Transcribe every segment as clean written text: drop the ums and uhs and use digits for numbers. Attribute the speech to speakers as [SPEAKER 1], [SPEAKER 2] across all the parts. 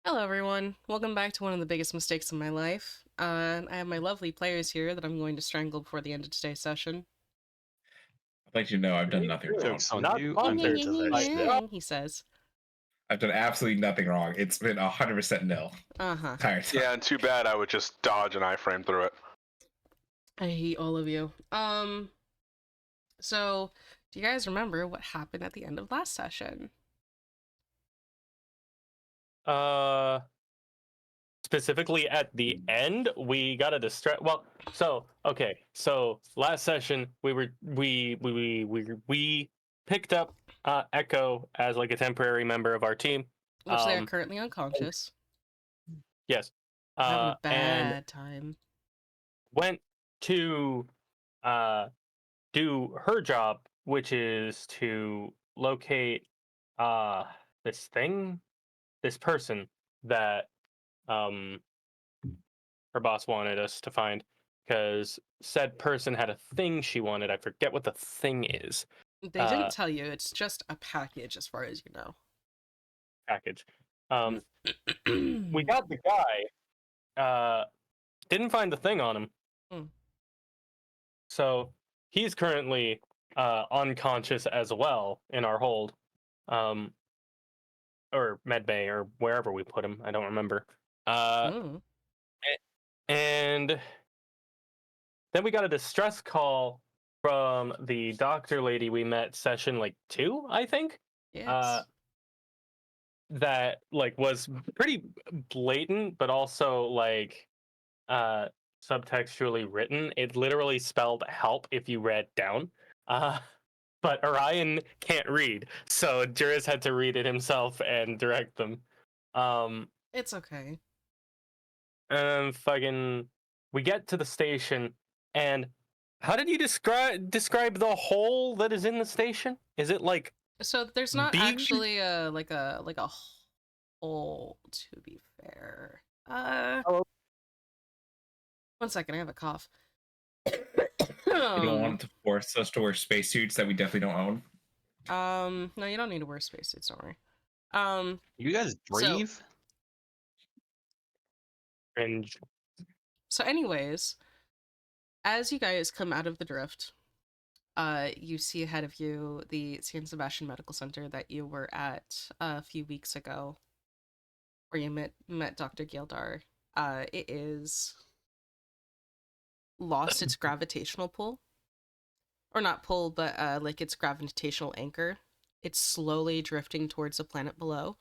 [SPEAKER 1] Hello, everyone. Welcome back to one of the biggest mistakes of my life. I have my lovely players here that I'm going to strangle before the end of today's session.
[SPEAKER 2] I'd like you to know I've done nothing wrong.
[SPEAKER 3] Joke's on
[SPEAKER 4] Not
[SPEAKER 3] you. I'm there
[SPEAKER 4] sponsored.
[SPEAKER 3] to that shit.
[SPEAKER 1] He says.
[SPEAKER 2] I've done absolutely nothing wrong. It's been 100% nil.
[SPEAKER 1] Uh-huh.
[SPEAKER 2] Entire time.
[SPEAKER 4] Yeah, and too bad I would just dodge an iframe through it.
[SPEAKER 1] I hate all of you. So, do you guys remember what happened at the end of last session?
[SPEAKER 5] Specifically at the end, we got a distract. Well, so last session we picked up Echo as like a temporary member of our team,
[SPEAKER 1] Which they are currently unconscious.
[SPEAKER 5] Yes,
[SPEAKER 1] Having a
[SPEAKER 5] and
[SPEAKER 1] bad time.
[SPEAKER 5] went to do her job, which is to locate this person that her boss wanted us to find, because said person had a thing she wanted. I forget what the thing is.
[SPEAKER 1] They didn't tell you. It's just a package, as far as you know.
[SPEAKER 5] Package. We got the guy. Didn't find the thing on him. So he's currently unconscious as well in our hold, or med bay, or wherever we put him. I don't remember. And then we got a distress call from the doctor lady we met session 2, I think.
[SPEAKER 1] Yes.
[SPEAKER 5] That was pretty blatant, but also subtextually written. It literally spelled help if you read down. But Orion can't read, so Juras had to read it himself and direct them.
[SPEAKER 1] It's okay.
[SPEAKER 5] We get to the station, and how did you describe the hole that is in the station? Is it
[SPEAKER 1] so there's not actually a hole, to be fair. One second, I have a cough.
[SPEAKER 2] You don't want to force us to wear spacesuits that we definitely don't
[SPEAKER 1] own? No, you don't need to wear spacesuits, don't worry.
[SPEAKER 3] You guys breathe?
[SPEAKER 5] Cringe.
[SPEAKER 1] So anyways, as you guys come out of the drift, you see ahead of you the San Sebastian Medical Center that you were at a few weeks ago, where you met Dr. Gildar. It is lost its gravitational pull. Or not pull, but its gravitational anchor. It's slowly drifting towards the planet below.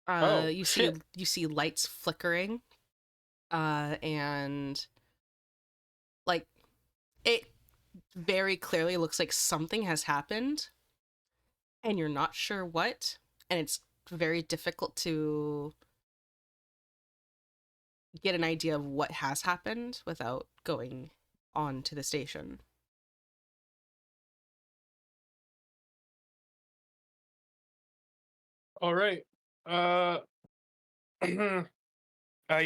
[SPEAKER 1] You see lights flickering, and it very clearly looks like something has happened, and you're not sure what, and it's very difficult to get an idea of what has happened without going on to the station.
[SPEAKER 5] All right. I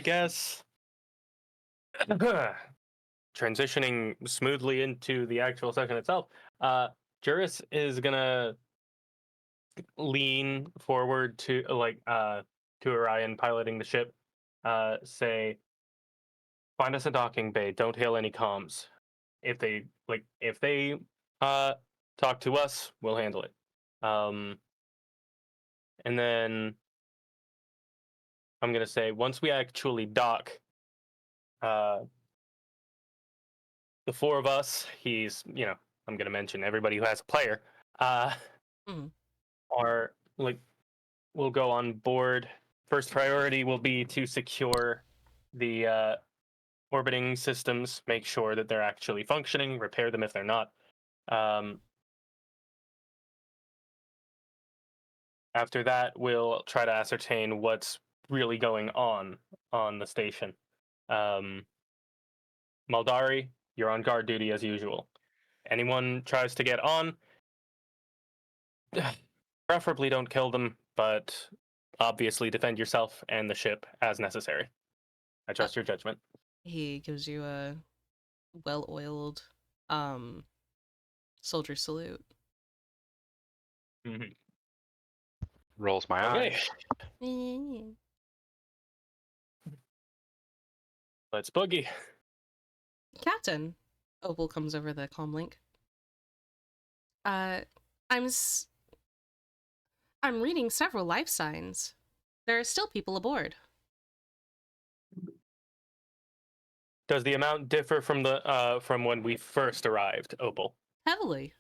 [SPEAKER 5] guess transitioning smoothly into the actual session itself. Juris is gonna lean forward to to Orion piloting the ship. Say, find us a docking bay. Don't hail any comms. If they talk to us, we'll handle it. And then I'm gonna say, once we actually dock, the four of us, I'm gonna mention everybody who has a player, are we'll go on board. First priority will be to secure the orbiting systems, make sure that they're actually functioning, repair them if they're not. After that, we'll try to ascertain what's really going on the station. Maldari, you're on guard duty as usual. Anyone tries to get on, preferably don't kill them, but obviously defend yourself and the ship as necessary. I trust your judgment.
[SPEAKER 1] He gives you a well-oiled soldier salute.
[SPEAKER 5] Mm-hmm.
[SPEAKER 4] Rolls my
[SPEAKER 5] Okay,
[SPEAKER 4] eyes.
[SPEAKER 5] let's boogie.
[SPEAKER 1] Captain, Opal comes over the comm link. I'm reading several life signs. There are still people aboard.
[SPEAKER 5] Does the amount differ from the from when we first arrived, Opal?
[SPEAKER 1] Heavily.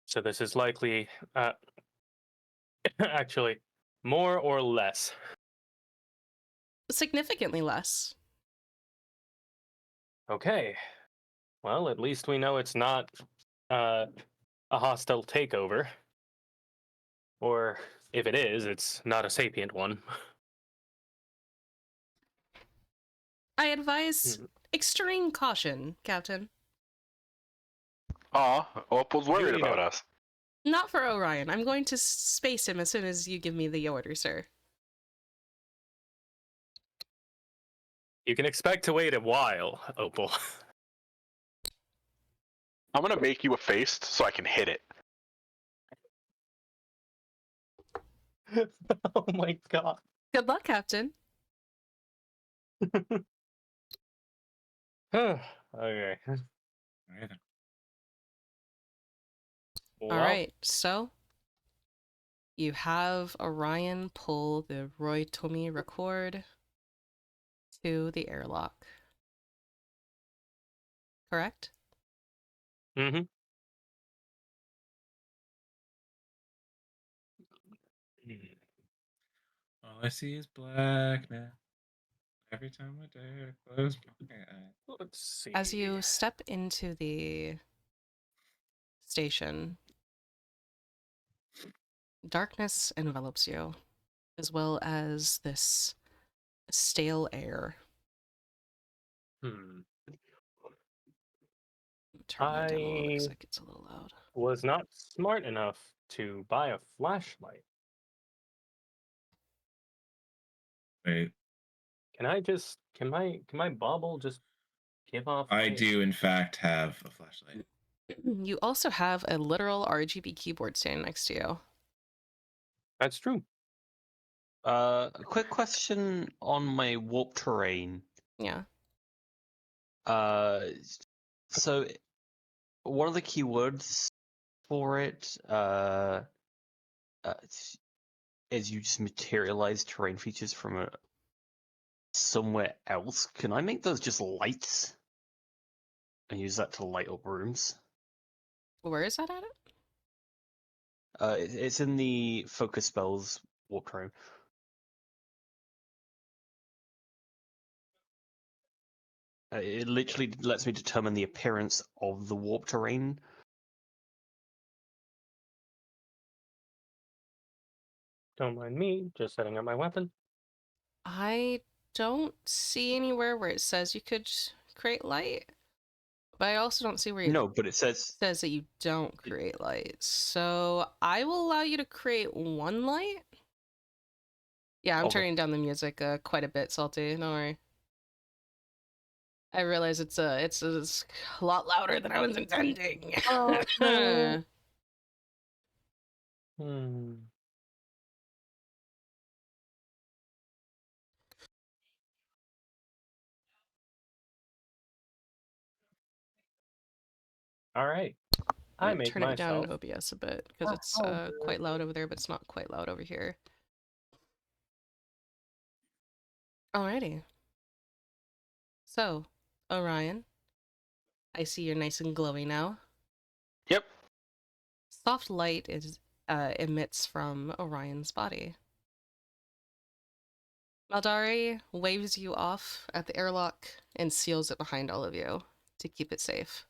[SPEAKER 5] So this is likely, actually, more or less.
[SPEAKER 1] Significantly less.
[SPEAKER 5] Okay. Well, at least we know it's not a hostile takeover. Or if it is, it's not a sapient one.
[SPEAKER 1] I advise extreme caution, Captain.
[SPEAKER 4] Aw, Opal's worried
[SPEAKER 5] Duly
[SPEAKER 4] about
[SPEAKER 5] noted.
[SPEAKER 4] us.
[SPEAKER 1] Not for Orion. I'm going to space him as soon as you give me the order, sir.
[SPEAKER 5] You can expect to wait a while, Opal.
[SPEAKER 4] I'm gonna make you a face so I can hit it.
[SPEAKER 5] Oh my god.
[SPEAKER 1] Good luck, Captain.
[SPEAKER 5] Okay.
[SPEAKER 2] Alright then.
[SPEAKER 5] Well,
[SPEAKER 1] All right, so you have Orion pull the Roy Tomy record to the airlock. Correct?
[SPEAKER 5] Mm-hmm.
[SPEAKER 2] All I see is black now. Every time I dare to close my eyes.
[SPEAKER 5] Let's see.
[SPEAKER 1] As you step into the station, darkness envelops you, as well as this stale air. Turn that down a little bit because that gets a little loud.
[SPEAKER 5] Was not smart enough to buy a flashlight.
[SPEAKER 2] Wait,
[SPEAKER 5] Can my bauble just give off
[SPEAKER 2] I
[SPEAKER 5] light?
[SPEAKER 2] do in fact have a flashlight.
[SPEAKER 1] You also have a literal RGB keyboard standing next to you.
[SPEAKER 5] That's true.
[SPEAKER 3] A quick question on my warp terrain.
[SPEAKER 1] Yeah.
[SPEAKER 3] So what are the keywords for it? As you just materialize terrain features from somewhere else, can I make those just lights and use that to light up rooms?
[SPEAKER 1] Where is that at it?
[SPEAKER 3] It's in the focus spells warp terrain. It literally lets me determine the appearance of the warp terrain.
[SPEAKER 5] Don't mind me, just setting up my weapon.
[SPEAKER 1] I don't see anywhere where it says you could create light, but I also don't see where it
[SPEAKER 3] No, but it says
[SPEAKER 1] says that you don't create light. So I will allow you to create one light. Yeah, I'm
[SPEAKER 3] Okay.
[SPEAKER 1] turning down the music quite a bit, Salty. Don't worry. I realize it's a lot louder than I was intending.
[SPEAKER 3] Oh, no.
[SPEAKER 5] All right. I make
[SPEAKER 1] Turn it down
[SPEAKER 5] myself.
[SPEAKER 1] in OBS a bit because it's quite loud over there, but it's not quite loud over here. Alrighty. So, Orion, I see you're nice and glowy now.
[SPEAKER 4] Yep.
[SPEAKER 1] Soft light is emits from Orion's body. Maldari waves you off at the airlock and seals it behind all of you to keep it safe.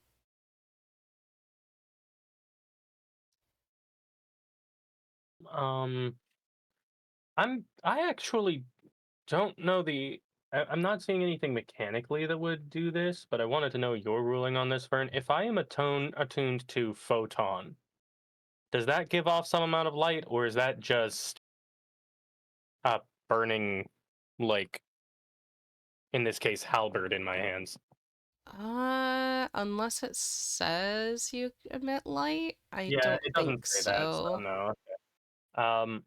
[SPEAKER 5] I actually don't know I'm not seeing anything mechanically that would do this, but I wanted to know your ruling on this, Vern. If I am attuned to photon, does that give off some amount of light, or is that just a burning, like, in this case, halberd in my hands?
[SPEAKER 1] Unless it says you emit light, I
[SPEAKER 5] Yeah,
[SPEAKER 1] don't
[SPEAKER 5] it
[SPEAKER 1] think
[SPEAKER 5] doesn't say that, so
[SPEAKER 1] so.
[SPEAKER 5] no. Okay.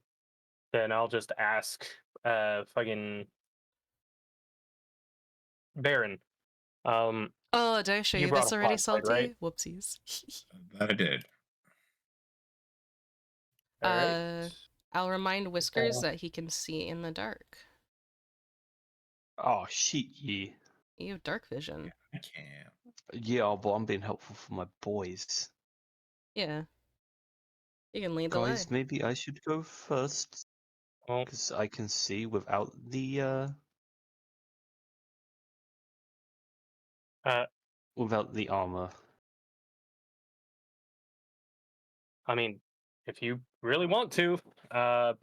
[SPEAKER 5] Then I'll just ask, fucking Baron.
[SPEAKER 1] Oh, did I show
[SPEAKER 5] You
[SPEAKER 1] you
[SPEAKER 5] brought
[SPEAKER 1] this
[SPEAKER 5] a
[SPEAKER 1] already,
[SPEAKER 5] flashlight, right?
[SPEAKER 1] Salty? Whoopsies.
[SPEAKER 2] That I did.
[SPEAKER 5] All right.
[SPEAKER 1] I'll remind Whiskers that he can see in the dark.
[SPEAKER 3] Oh, shit, yeah.
[SPEAKER 1] You have dark vision.
[SPEAKER 2] I can't.
[SPEAKER 3] Yeah, but I'm being helpful for my boys.
[SPEAKER 1] Yeah. You can lead the way.
[SPEAKER 3] Guys, maybe I should go first.
[SPEAKER 5] Well,
[SPEAKER 3] Because I can see without the,
[SPEAKER 5] uh,
[SPEAKER 3] without the armor.
[SPEAKER 5] I mean, if you really want to, but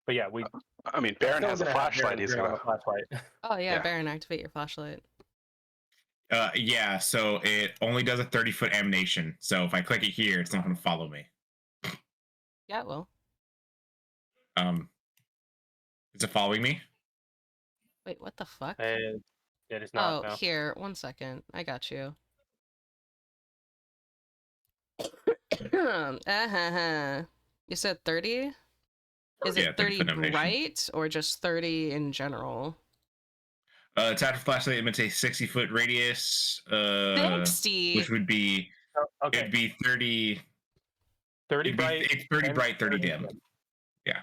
[SPEAKER 5] yeah, we
[SPEAKER 4] I mean,
[SPEAKER 5] are
[SPEAKER 4] Baron
[SPEAKER 5] still
[SPEAKER 4] has a
[SPEAKER 5] gonna have
[SPEAKER 4] flashlight.
[SPEAKER 5] Baron
[SPEAKER 4] He's
[SPEAKER 5] turn on
[SPEAKER 4] gonna.
[SPEAKER 5] the flashlight.
[SPEAKER 1] Oh yeah,
[SPEAKER 4] Yeah.
[SPEAKER 1] Baron, activate your flashlight.
[SPEAKER 2] Yeah, so it only does a 30-foot emanation. So if I click it here, it's not going to follow me.
[SPEAKER 1] Yeah, it will.
[SPEAKER 2] Is it following me?
[SPEAKER 1] Wait, what the fuck?
[SPEAKER 5] It is not.
[SPEAKER 1] Oh,
[SPEAKER 5] No.
[SPEAKER 1] here, 1 second. I got you. You said 30? Is
[SPEAKER 2] Yeah,
[SPEAKER 1] it 30
[SPEAKER 2] 30-foot emanation.
[SPEAKER 1] bright or just 30 in general?
[SPEAKER 2] Tap flashlight emits a 60-foot radius.
[SPEAKER 1] 60?
[SPEAKER 2] Which would be
[SPEAKER 5] Oh, okay.
[SPEAKER 2] it'd be 30.
[SPEAKER 5] 30 bright.
[SPEAKER 2] It's 30
[SPEAKER 5] and
[SPEAKER 2] bright, 30 dim.
[SPEAKER 5] dim.
[SPEAKER 2] Yeah,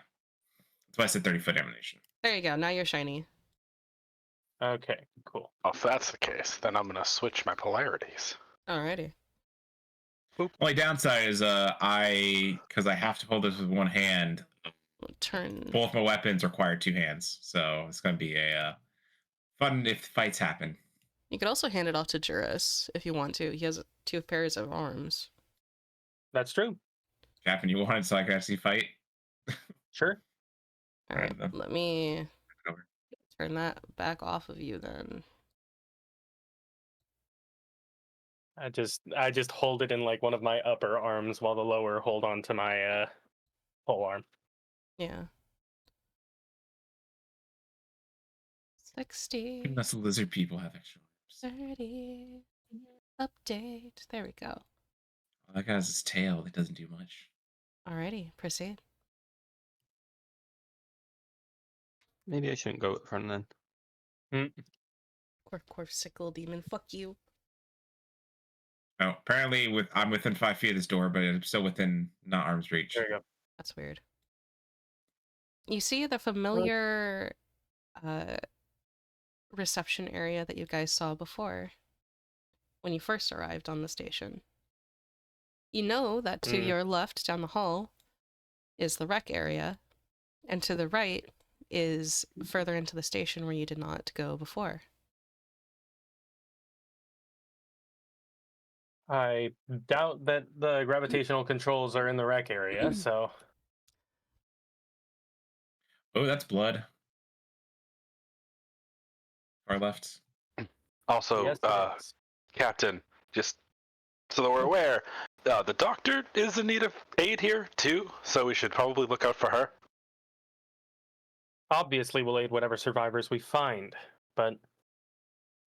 [SPEAKER 2] that's why I said 30-foot emanation.
[SPEAKER 1] There you go. Now you're shiny.
[SPEAKER 5] Okay, cool.
[SPEAKER 4] Oh, if that's the case, then I'm gonna switch my polarities.
[SPEAKER 1] Alrighty.
[SPEAKER 2] Only downside is because I have to hold this with one hand.
[SPEAKER 1] Turn.
[SPEAKER 2] Both my weapons require two hands, so it's going to be a fun if fights happen.
[SPEAKER 1] You could also hand it off to Juras if you want to. He has 2 pairs of arms.
[SPEAKER 5] That's true.
[SPEAKER 2] Captain, you wanted so I could actually fight?
[SPEAKER 5] Sure.
[SPEAKER 1] Alright,
[SPEAKER 2] then.
[SPEAKER 1] let me
[SPEAKER 2] Over.
[SPEAKER 1] turn that back off of you then.
[SPEAKER 5] I just hold it in like one of my upper arms while the lower hold on to my pole arm.
[SPEAKER 1] Yeah. 60.
[SPEAKER 2] Unless the lizard people have extra arms.
[SPEAKER 1] 30. Update. There we go.
[SPEAKER 2] All that guy has his tail. It doesn't do much.
[SPEAKER 1] Alrighty, proceed.
[SPEAKER 3] Maybe I shouldn't go up front then.
[SPEAKER 1] Corpsicle demon, fuck you.
[SPEAKER 2] No, apparently I'm within 5 feet of this door, but I'm still within not arm's reach.
[SPEAKER 5] There you go.
[SPEAKER 1] That's weird. You see the familiar reception area that you guys saw before when you first arrived on the station. You know that to your left down the hall is the rec area, and to the right is further into the station where you did not go before.
[SPEAKER 5] I doubt that the gravitational controls are in the rec area, so
[SPEAKER 2] Oh, that's blood. Far left.
[SPEAKER 4] Also,
[SPEAKER 5] yes, it is.
[SPEAKER 4] Captain, just so that we're aware, the doctor is in need of aid here too, so we should probably look out for her.
[SPEAKER 5] Obviously, we'll aid whatever survivors we find, but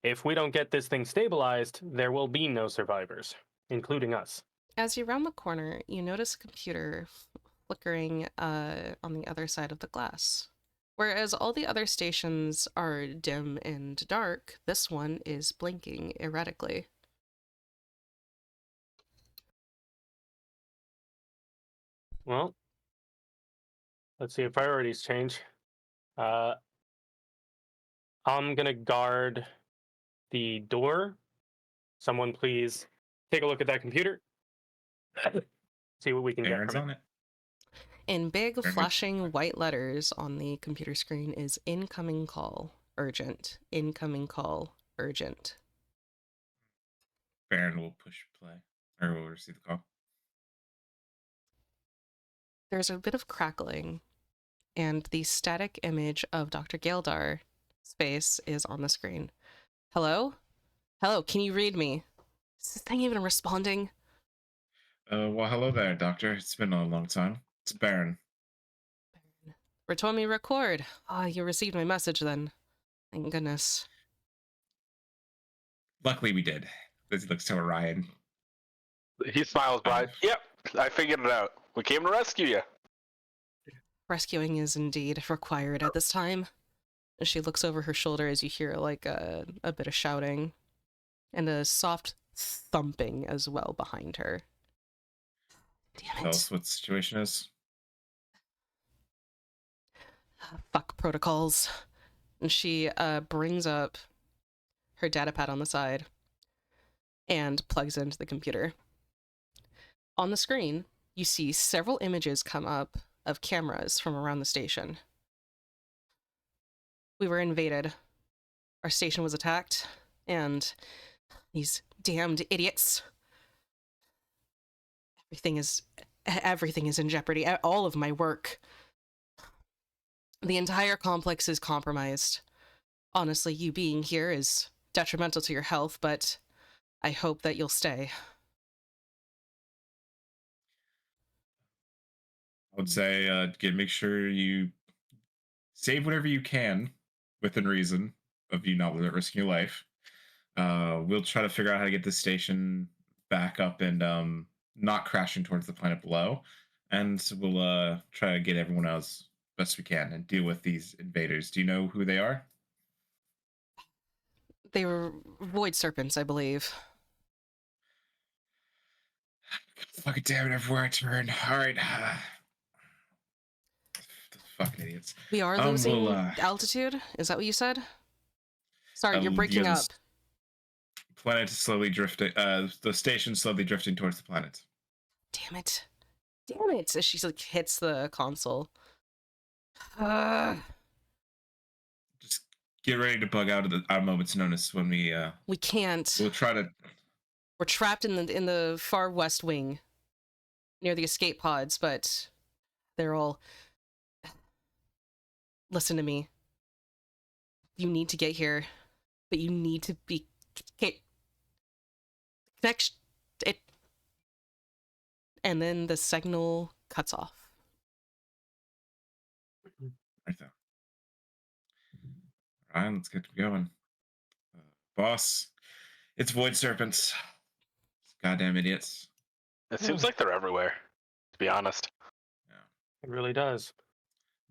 [SPEAKER 5] if we don't get this thing stabilized, there will be no survivors, including us.
[SPEAKER 1] As you round the corner, you notice a computer flickering on the other side of the glass. Whereas all the other stations are dim and dark, this one is blinking erratically.
[SPEAKER 5] Well, let's see if priorities change. I'm gonna guard the door. Someone please take a look at that computer. See what we can get
[SPEAKER 2] Aaron's
[SPEAKER 5] from
[SPEAKER 2] on
[SPEAKER 5] it.
[SPEAKER 2] it.
[SPEAKER 1] In big,
[SPEAKER 2] Very good.
[SPEAKER 1] flashing white letters on the computer screen is incoming call, urgent. Incoming call, urgent.
[SPEAKER 2] Baron will push play, or will receive the call.
[SPEAKER 1] There's a bit of crackling, and the static image of Dr. Galdar space is on the screen. Hello? Hello, can you read me? Is this thing even responding?
[SPEAKER 2] Well, hello there, Doctor. It's been a long time. It's Baron.
[SPEAKER 1] Told me record. Ah, you received my message then. Thank goodness.
[SPEAKER 2] Luckily, we did. This looks to Orion.
[SPEAKER 4] He smiles by. Yep, I figured it out. We came to rescue you.
[SPEAKER 1] Rescuing is indeed required at this time. And she looks over her shoulder as you hear like a bit of shouting and a soft thumping as well behind her. Damn
[SPEAKER 2] Tell
[SPEAKER 1] it.
[SPEAKER 2] us what the situation is.
[SPEAKER 1] Fuck protocols. And she brings up her datapad on the side and plugs into the computer. On the screen, you see several images come up of cameras from around the station. We were invaded. Our station was attacked, and these damned idiots. Everything is in jeopardy. All of my work. The entire complex is compromised. Honestly, you being here is detrimental to your health, but I hope that you'll stay.
[SPEAKER 2] I would say make sure you save whatever you can within reason of you not risking your life. We'll try to figure out how to get this station back up and not crashing towards the planet below. And we'll try to get everyone else best we can and deal with these invaders. Do you know who they are?
[SPEAKER 1] They were void serpents, I believe.
[SPEAKER 2] Fucking damn it, everywhere I turn. All right. Fucking idiots.
[SPEAKER 1] We are losing altitude? Is that what you said? Sorry, you're breaking up.
[SPEAKER 2] Planet is slowly drifting. The station's slowly drifting towards the planet.
[SPEAKER 1] Damn it. Damn it. As she like hits the console.
[SPEAKER 2] Just get ready to bug out of our moment's notice when we
[SPEAKER 1] can't.
[SPEAKER 2] We'll try to.
[SPEAKER 1] We're trapped in the far west wing near the escape pods, but they're all. Listen to me. You need to get here, but you need to be connection. It, and then the signal cuts off.
[SPEAKER 2] Right there. All right, let's get going. Boss, it's void serpents. Goddamn idiots.
[SPEAKER 4] It seems like they're everywhere, to be honest.
[SPEAKER 5] It really does.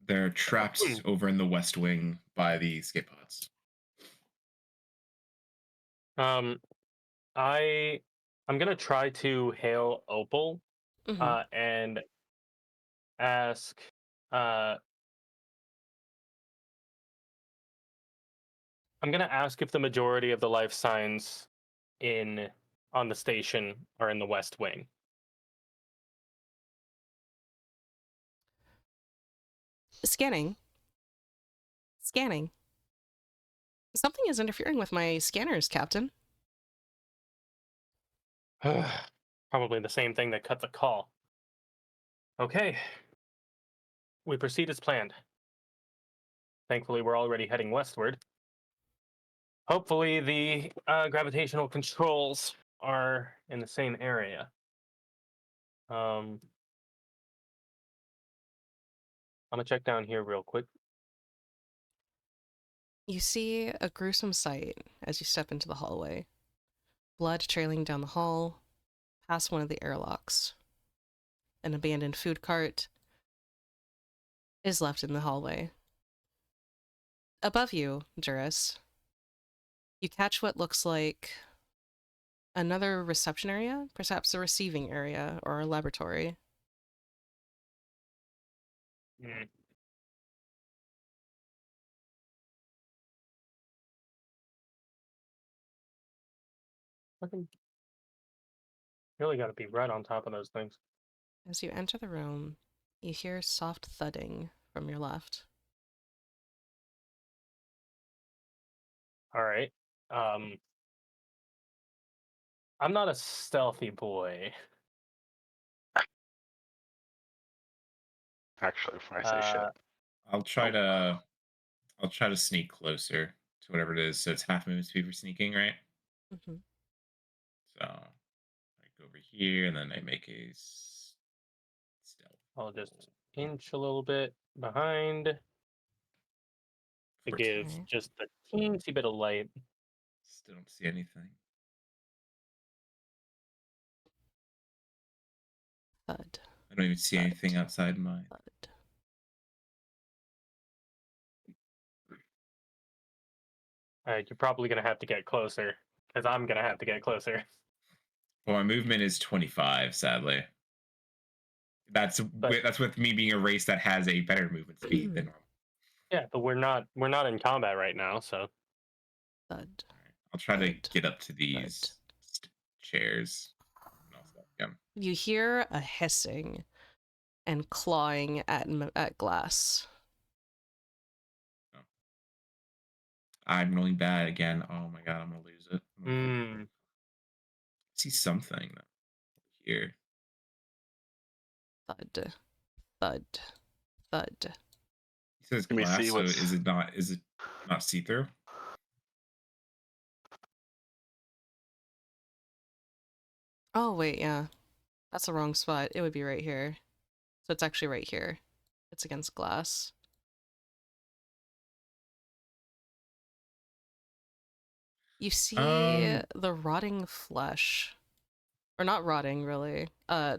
[SPEAKER 2] They're trapped over in the west wing by the escape pods.
[SPEAKER 5] I'm gonna try to hail Opal and ask I'm gonna ask if the majority of the life signs on the station are in the west wing.
[SPEAKER 1] Scanning. Something is interfering with my scanners, Captain.
[SPEAKER 5] Probably the same thing that cut the call. Okay. We proceed as planned. Thankfully, we're already heading westward. Hopefully, the gravitational controls are in the same area. I'm gonna check down here real quick.
[SPEAKER 1] You see a gruesome sight as you step into the hallway. Blood trailing down the hall, past one of the airlocks. An abandoned food cart is left in the hallway. Above you, Juras, you catch what looks like another reception area, perhaps a receiving area or a laboratory.
[SPEAKER 5] Fucking really got to be right on top of those things.
[SPEAKER 1] As you enter the room, you hear soft thudding from your left.
[SPEAKER 5] All right. I'm not a stealthy boy.
[SPEAKER 4] Actually, if I say shit.
[SPEAKER 2] I'll try to sneak closer to whatever it is. So it's half movement speed for sneaking, right?
[SPEAKER 1] Mm-hmm.
[SPEAKER 2] So I go over here and then I make a stealth.
[SPEAKER 5] I'll just inch a little bit behind. It gives just a teensy bit of light.
[SPEAKER 2] Still don't see anything.
[SPEAKER 1] Thud.
[SPEAKER 2] I don't even see anything outside mine.
[SPEAKER 1] Thud.
[SPEAKER 5] You're probably gonna have to get closer, because I'm gonna have to get closer.
[SPEAKER 2] Well, my movement is 25, sadly. That's
[SPEAKER 5] But
[SPEAKER 2] with me being a race that has a better movement speed than normal.
[SPEAKER 5] yeah, but we're not in combat right now, so
[SPEAKER 1] Thud.
[SPEAKER 2] I'll try to
[SPEAKER 1] Thud.
[SPEAKER 2] get up to these chairs.
[SPEAKER 1] You hear a hissing and clawing at glass.
[SPEAKER 2] I'm rolling bad again. Oh my god, I'm gonna lose it. I see something here.
[SPEAKER 1] Thud. Thud. Thud.
[SPEAKER 2] He says
[SPEAKER 4] Let me
[SPEAKER 2] glass,
[SPEAKER 4] see
[SPEAKER 2] so
[SPEAKER 4] what's-
[SPEAKER 2] is it not see-through?
[SPEAKER 1] Oh, wait, yeah. That's the wrong spot. It would be right here. So it's actually right here. It's against glass. You see the rotting flesh. Or not rotting, really.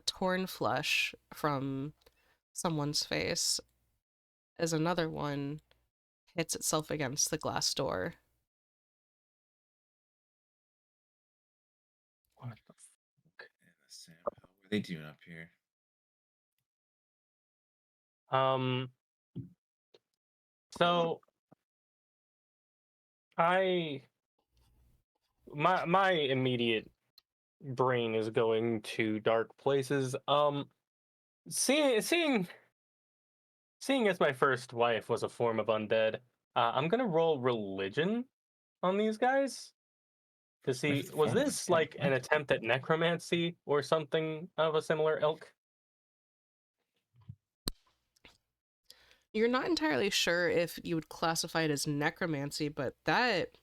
[SPEAKER 1] Torn flesh from someone's face as another one hits itself against the glass door.
[SPEAKER 5] what the fuck?
[SPEAKER 2] What are they doing up here?
[SPEAKER 5] So my immediate brain is going to dark places. Seeing as my first wife was a form of undead, I'm gonna roll religion on these guys to see, was this like an attempt at necromancy or something of a similar ilk?
[SPEAKER 1] You're not entirely sure if you would classify it as necromancy, but that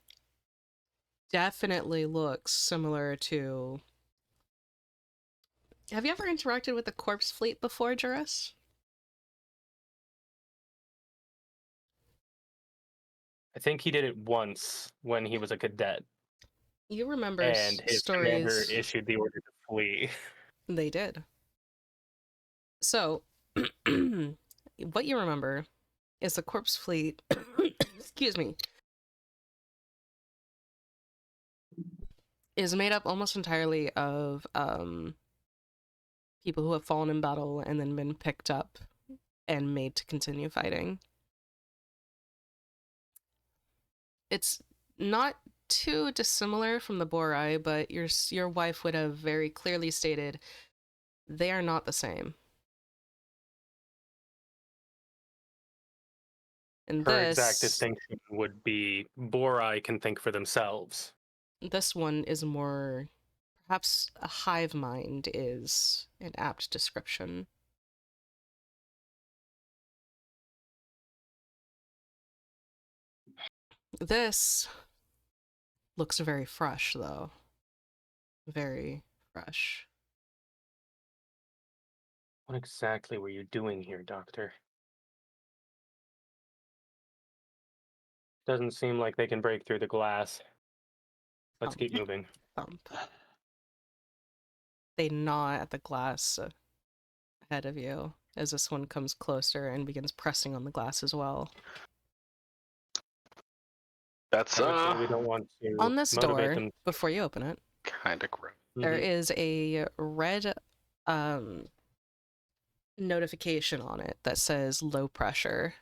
[SPEAKER 1] definitely looks similar to... Have you ever interacted with the corpse fleet before, Juras?
[SPEAKER 5] I think he did it once when he was a cadet,
[SPEAKER 1] You remember
[SPEAKER 5] and his commander
[SPEAKER 1] stories...
[SPEAKER 5] issued the order to flee.
[SPEAKER 1] They did. So, what you remember is the corpse fleet... excuse me... is made up almost entirely of people who have fallen in battle and then been picked up and made to continue fighting. It's not too dissimilar from the Borai, but your wife would have very clearly stated they are not the same. And
[SPEAKER 5] Her exact distinction would be Borai can think for themselves.
[SPEAKER 1] This one is more, perhaps a hive mind is an apt description. This looks very fresh, though. Very fresh.
[SPEAKER 5] What exactly were you doing here, Doctor? Doesn't seem like they can break through the glass. Let's keep moving.
[SPEAKER 1] Thump. They gnaw at the glass ahead of you as this one comes closer and begins pressing on the glass as well.
[SPEAKER 4] That's
[SPEAKER 5] I would say we don't want to
[SPEAKER 1] On this
[SPEAKER 5] motivate
[SPEAKER 1] door,
[SPEAKER 5] them.
[SPEAKER 1] before you open it,
[SPEAKER 4] kind of gross.
[SPEAKER 1] there is a red notification on it that says low pressure.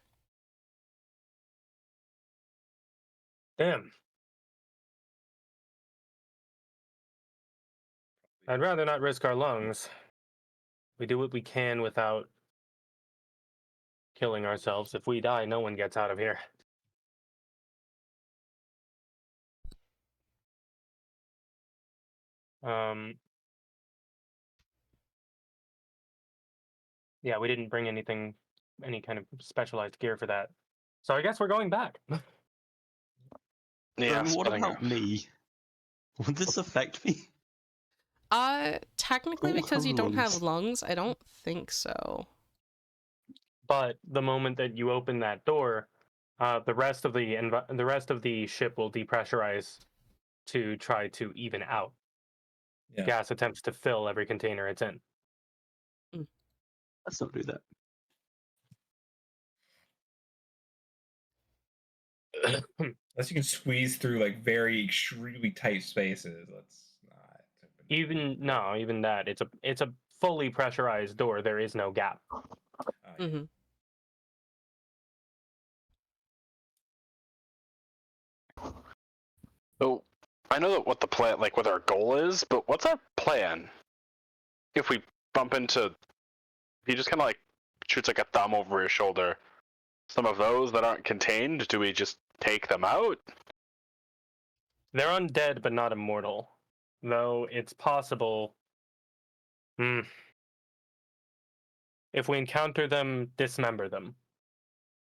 [SPEAKER 5] Damn. I'd rather not risk our lungs. We do what we can without killing ourselves. If we die, no one gets out of here. Yeah, we didn't bring any kind of specialized gear for that. So I guess we're going back.
[SPEAKER 4] Yeah,
[SPEAKER 3] what
[SPEAKER 4] spitting
[SPEAKER 3] about me? Would this affect me?
[SPEAKER 1] Technically,
[SPEAKER 3] Oh,
[SPEAKER 1] because you don't have
[SPEAKER 3] lungs.
[SPEAKER 1] lungs, I don't think so.
[SPEAKER 5] But the moment that you open that door, the rest of the ship will depressurize to try to even out.
[SPEAKER 2] Yeah.
[SPEAKER 5] Gas attempts to fill every container it's in.
[SPEAKER 3] Let's not do that.
[SPEAKER 2] Unless you can squeeze through like very extremely tight spaces. Let's not.
[SPEAKER 5] Even that. It's a fully pressurized door. There is no gap.
[SPEAKER 2] Yeah.
[SPEAKER 1] Mm-hmm.
[SPEAKER 4] So I know that what the plan, like what our goal is, but what's our plan? If we bump into, he just kind of like shoots like a thumb over his shoulder. Some of those that aren't contained, do we just take them out?
[SPEAKER 5] They're undead but not immortal, though it's possible. If we encounter them, dismember them.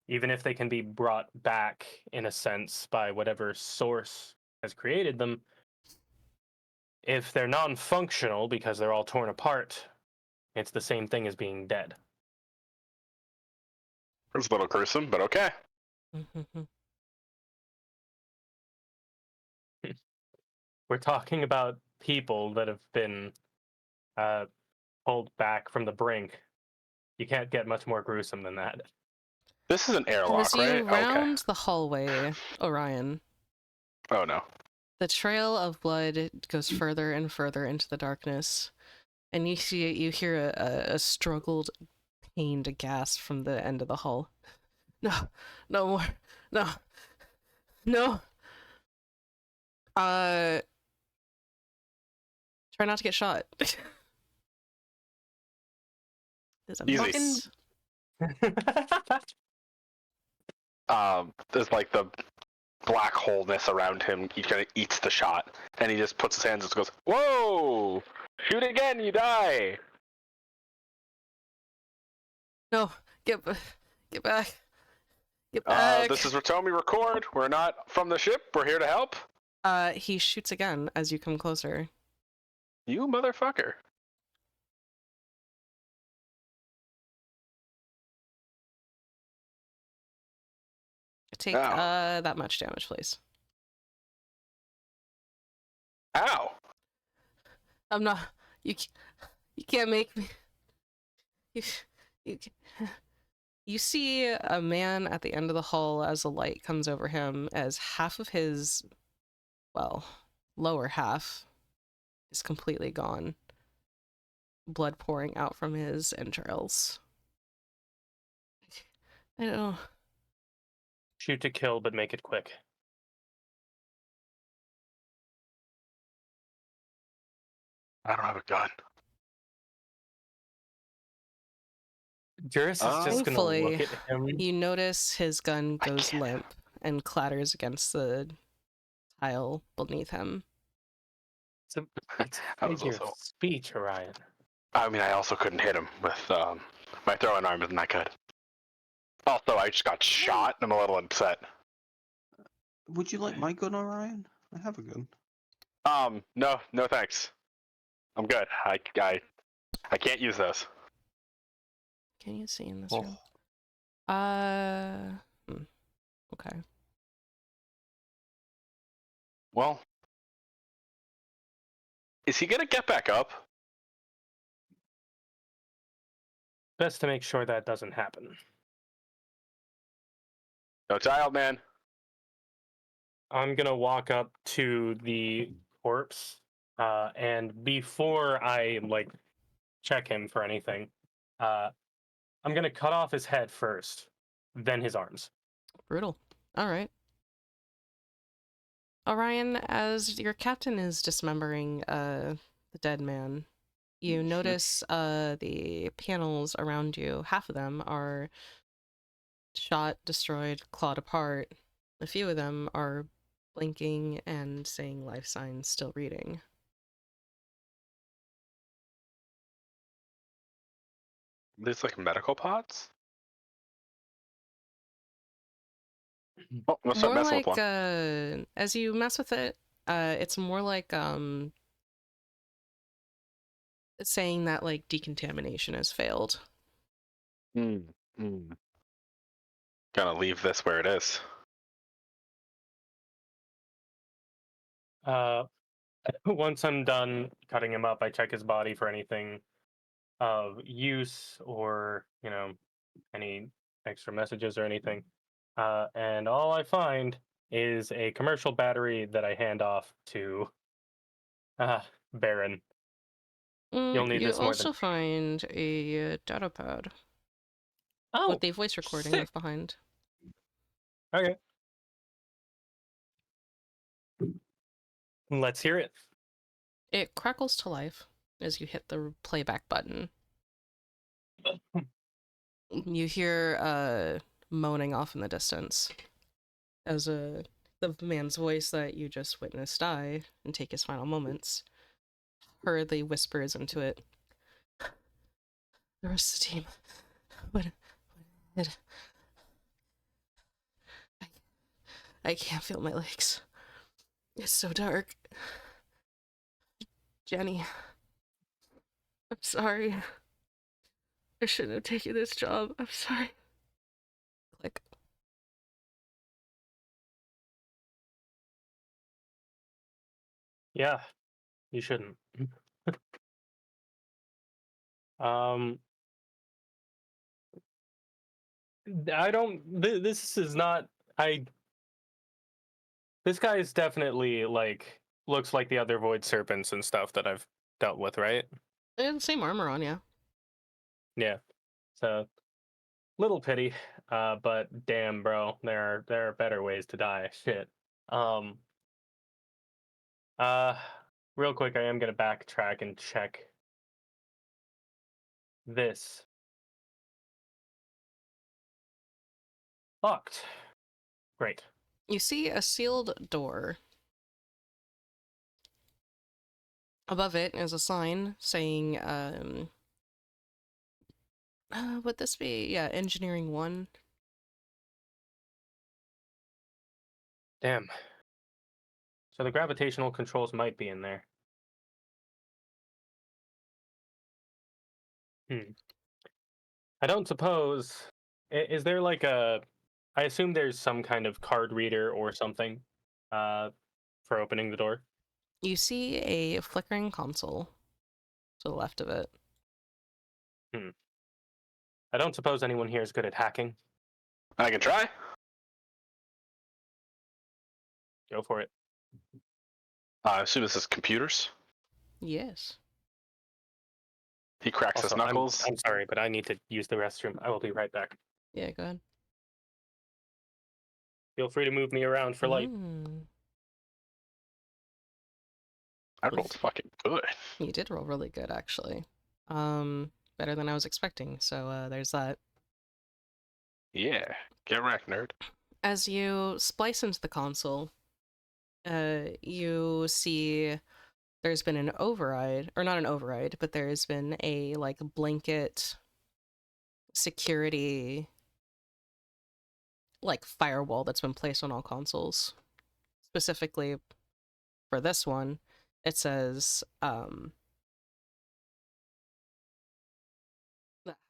[SPEAKER 5] Even if they can be brought back, in a sense, by whatever source has created them, if they're non-functional because they're all torn apart, it's the same thing as being dead.
[SPEAKER 4] It's a little gruesome, but okay.
[SPEAKER 1] Mm-hmm.
[SPEAKER 5] We're talking about people that have been pulled back from the brink. You can't get much more gruesome than that.
[SPEAKER 4] This is an
[SPEAKER 1] And
[SPEAKER 4] airlock,
[SPEAKER 1] as you
[SPEAKER 4] right?
[SPEAKER 1] round the hallway, Orion,
[SPEAKER 4] Okay. Oh no.
[SPEAKER 1] the trail of blood goes further and further into the darkness, and you hear a struggled, pained gasp from the end of the hall. No, no more, no, no. Try not to get shot. There's a
[SPEAKER 4] Easy.
[SPEAKER 1] fucking
[SPEAKER 4] There's like the black wholeness around him. He kind of eats the shot, and he just puts his hands and goes, "Whoa! Shoot again, you die!"
[SPEAKER 1] no. Get back. Get back.
[SPEAKER 4] This is Ratomi Record. We're not from the ship. We're here to help.
[SPEAKER 1] He shoots again as you come closer.
[SPEAKER 4] You motherfucker.
[SPEAKER 1] Take
[SPEAKER 4] Ow.
[SPEAKER 1] that much damage, please.
[SPEAKER 4] Ow.
[SPEAKER 1] I'm not. You can't make me. You you see a man at the end of the hall as a light comes over him, as half of his, well, lower half is completely gone. Blood pouring out from his entrails. I don't know.
[SPEAKER 5] Shoot to kill, but make it quick.
[SPEAKER 4] I don't have a gun.
[SPEAKER 5] Juras is just gonna
[SPEAKER 1] Thankfully,
[SPEAKER 5] look at him.
[SPEAKER 1] you notice his gun
[SPEAKER 4] I
[SPEAKER 1] goes
[SPEAKER 4] can't.
[SPEAKER 1] limp and clatters against the tile beneath him.
[SPEAKER 5] It's
[SPEAKER 4] I
[SPEAKER 5] a
[SPEAKER 4] was
[SPEAKER 5] figure
[SPEAKER 4] also.
[SPEAKER 5] of speech, Orion.
[SPEAKER 4] I mean, I also couldn't hit him with my throwing arm isn't that good. Also, I just got shot, and I'm a little upset.
[SPEAKER 3] Would you like my gun, Orion? I have a gun.
[SPEAKER 4] No thanks. I'm good. I can't use those.
[SPEAKER 1] Can you see in this
[SPEAKER 3] Oh.
[SPEAKER 1] room? Okay.
[SPEAKER 4] Well, is he gonna get back up?
[SPEAKER 5] Best to make sure that doesn't happen.
[SPEAKER 4] No child, man.
[SPEAKER 5] I'm gonna walk up to the corpse, and before I check him for anything, I'm gonna cut off his head first, then his arms.
[SPEAKER 1] Brutal. All right. Orion, as your captain is dismembering the dead man, you notice the panels around you, half of them are shot, destroyed, clawed apart. A few of them are blinking and saying life signs, still reading.
[SPEAKER 4] These like medical pods? Oh, I'm gonna start
[SPEAKER 1] More
[SPEAKER 4] messing
[SPEAKER 1] like
[SPEAKER 4] with one.
[SPEAKER 1] as you mess with it, it's more like saying that like decontamination has failed.
[SPEAKER 4] Gotta leave this where it is.
[SPEAKER 5] Once I'm done cutting him up, I check his body for anything of use or any extra messages or anything. And all I find is a commercial battery that I hand off to Baron. You'll need
[SPEAKER 1] You
[SPEAKER 5] this more than
[SPEAKER 1] also find a data pad
[SPEAKER 5] oh
[SPEAKER 1] with a voice recording
[SPEAKER 5] sick.
[SPEAKER 1] left behind.
[SPEAKER 5] Okay. Let's hear it.
[SPEAKER 1] It crackles to life as you hit the playback button. You hear moaning off in the distance as the man's voice that you just witnessed die and take his final moments hurriedly whispers into it. The rest of the team. I can't feel my legs. It's so dark. Jenny. I'm sorry. I shouldn't have taken this job. I'm sorry. Click.
[SPEAKER 5] Yeah, you shouldn't. um, I don't. This is not. This guy is definitely looks like the other void serpents and stuff that I've dealt with, right?
[SPEAKER 1] They have the same armor on, yeah.
[SPEAKER 5] Yeah. So little pity, but damn, bro, there are better ways to die. Shit. Um. Uh. Real quick, I am gonna backtrack and check this. Locked. Great.
[SPEAKER 1] You see a sealed door. Above it is a sign saying, would this be, yeah, Engineering 1?
[SPEAKER 5] Damn. So the gravitational controls might be in there. I don't suppose. Is there like a? I assume there's some kind of card reader or something, for opening the door.
[SPEAKER 1] You see a flickering console to the left of it.
[SPEAKER 5] I don't suppose anyone here is good at hacking.
[SPEAKER 4] I can try.
[SPEAKER 5] Go for it.
[SPEAKER 4] I assume this is computers.
[SPEAKER 1] Yes.
[SPEAKER 4] He cracks his
[SPEAKER 5] Also,
[SPEAKER 4] knuckles.
[SPEAKER 5] I'm sorry, but I need to use the restroom. I will be right back.
[SPEAKER 1] Yeah, go ahead.
[SPEAKER 5] Feel free to move me around for light.
[SPEAKER 4] I rolled fucking good.
[SPEAKER 1] You did roll really good, actually. Better than I was expecting, so there's that.
[SPEAKER 4] Yeah, get wrecked, nerd.
[SPEAKER 1] As you splice into the console, you see there's been an override, or not an override, but there's been a blanket security firewall that's been placed on all consoles. Specifically for this one, it says that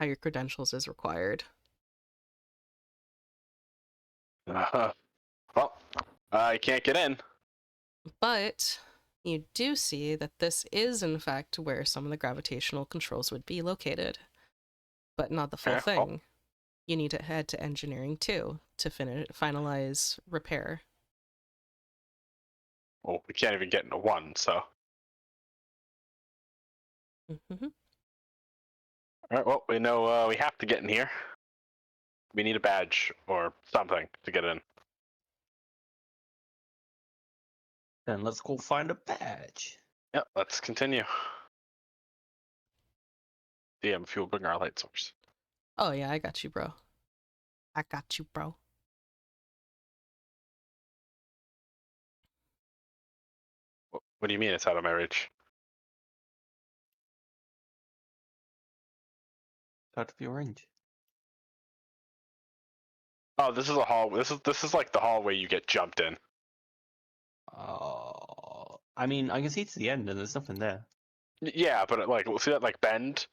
[SPEAKER 1] higher credentials is required.
[SPEAKER 4] Well, I can't get in.
[SPEAKER 1] But you do see that this is, in fact, where some of the gravitational controls would be located. But not the full
[SPEAKER 4] Okay,
[SPEAKER 1] thing. You need to head to Engineering 2 to finalize repair.
[SPEAKER 4] Well, we can't even get into one, so.
[SPEAKER 1] Mm-hmm.
[SPEAKER 4] Alright, well, we know we have to get in here. We need a badge or something to get in.
[SPEAKER 3] Then let's go find a badge.
[SPEAKER 4] Yep, let's continue. DM, if you'll bring our light source.
[SPEAKER 1] Oh, yeah, I got you, bro. I got you, bro.
[SPEAKER 4] What do you mean it's out of my reach?
[SPEAKER 3] Out of your range.
[SPEAKER 4] Oh, this is a hall. This is like the hallway you get jumped in.
[SPEAKER 3] I mean, I can see to the end and there's nothing there.
[SPEAKER 4] Yeah, but see that bend?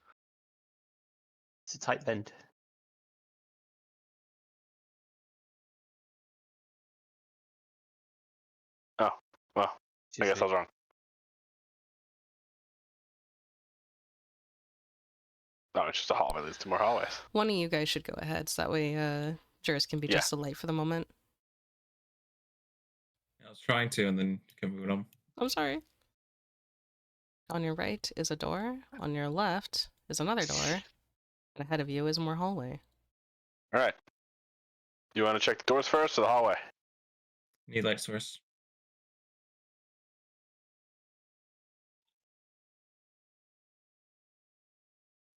[SPEAKER 3] It's a tight bend.
[SPEAKER 4] Oh, well, I guess I was wrong. No, it's just a hallway. Leads to more hallways.
[SPEAKER 1] One of you guys should go ahead, so that way Juras can be
[SPEAKER 4] Yeah.
[SPEAKER 1] just a light for the moment.
[SPEAKER 2] I was trying to, and then kept moving on.
[SPEAKER 1] I'm sorry. On your right is a door. On your left is another door. And ahead of you is more hallway.
[SPEAKER 4] All right. You want to check the doors first or the hallway?
[SPEAKER 2] Need light source.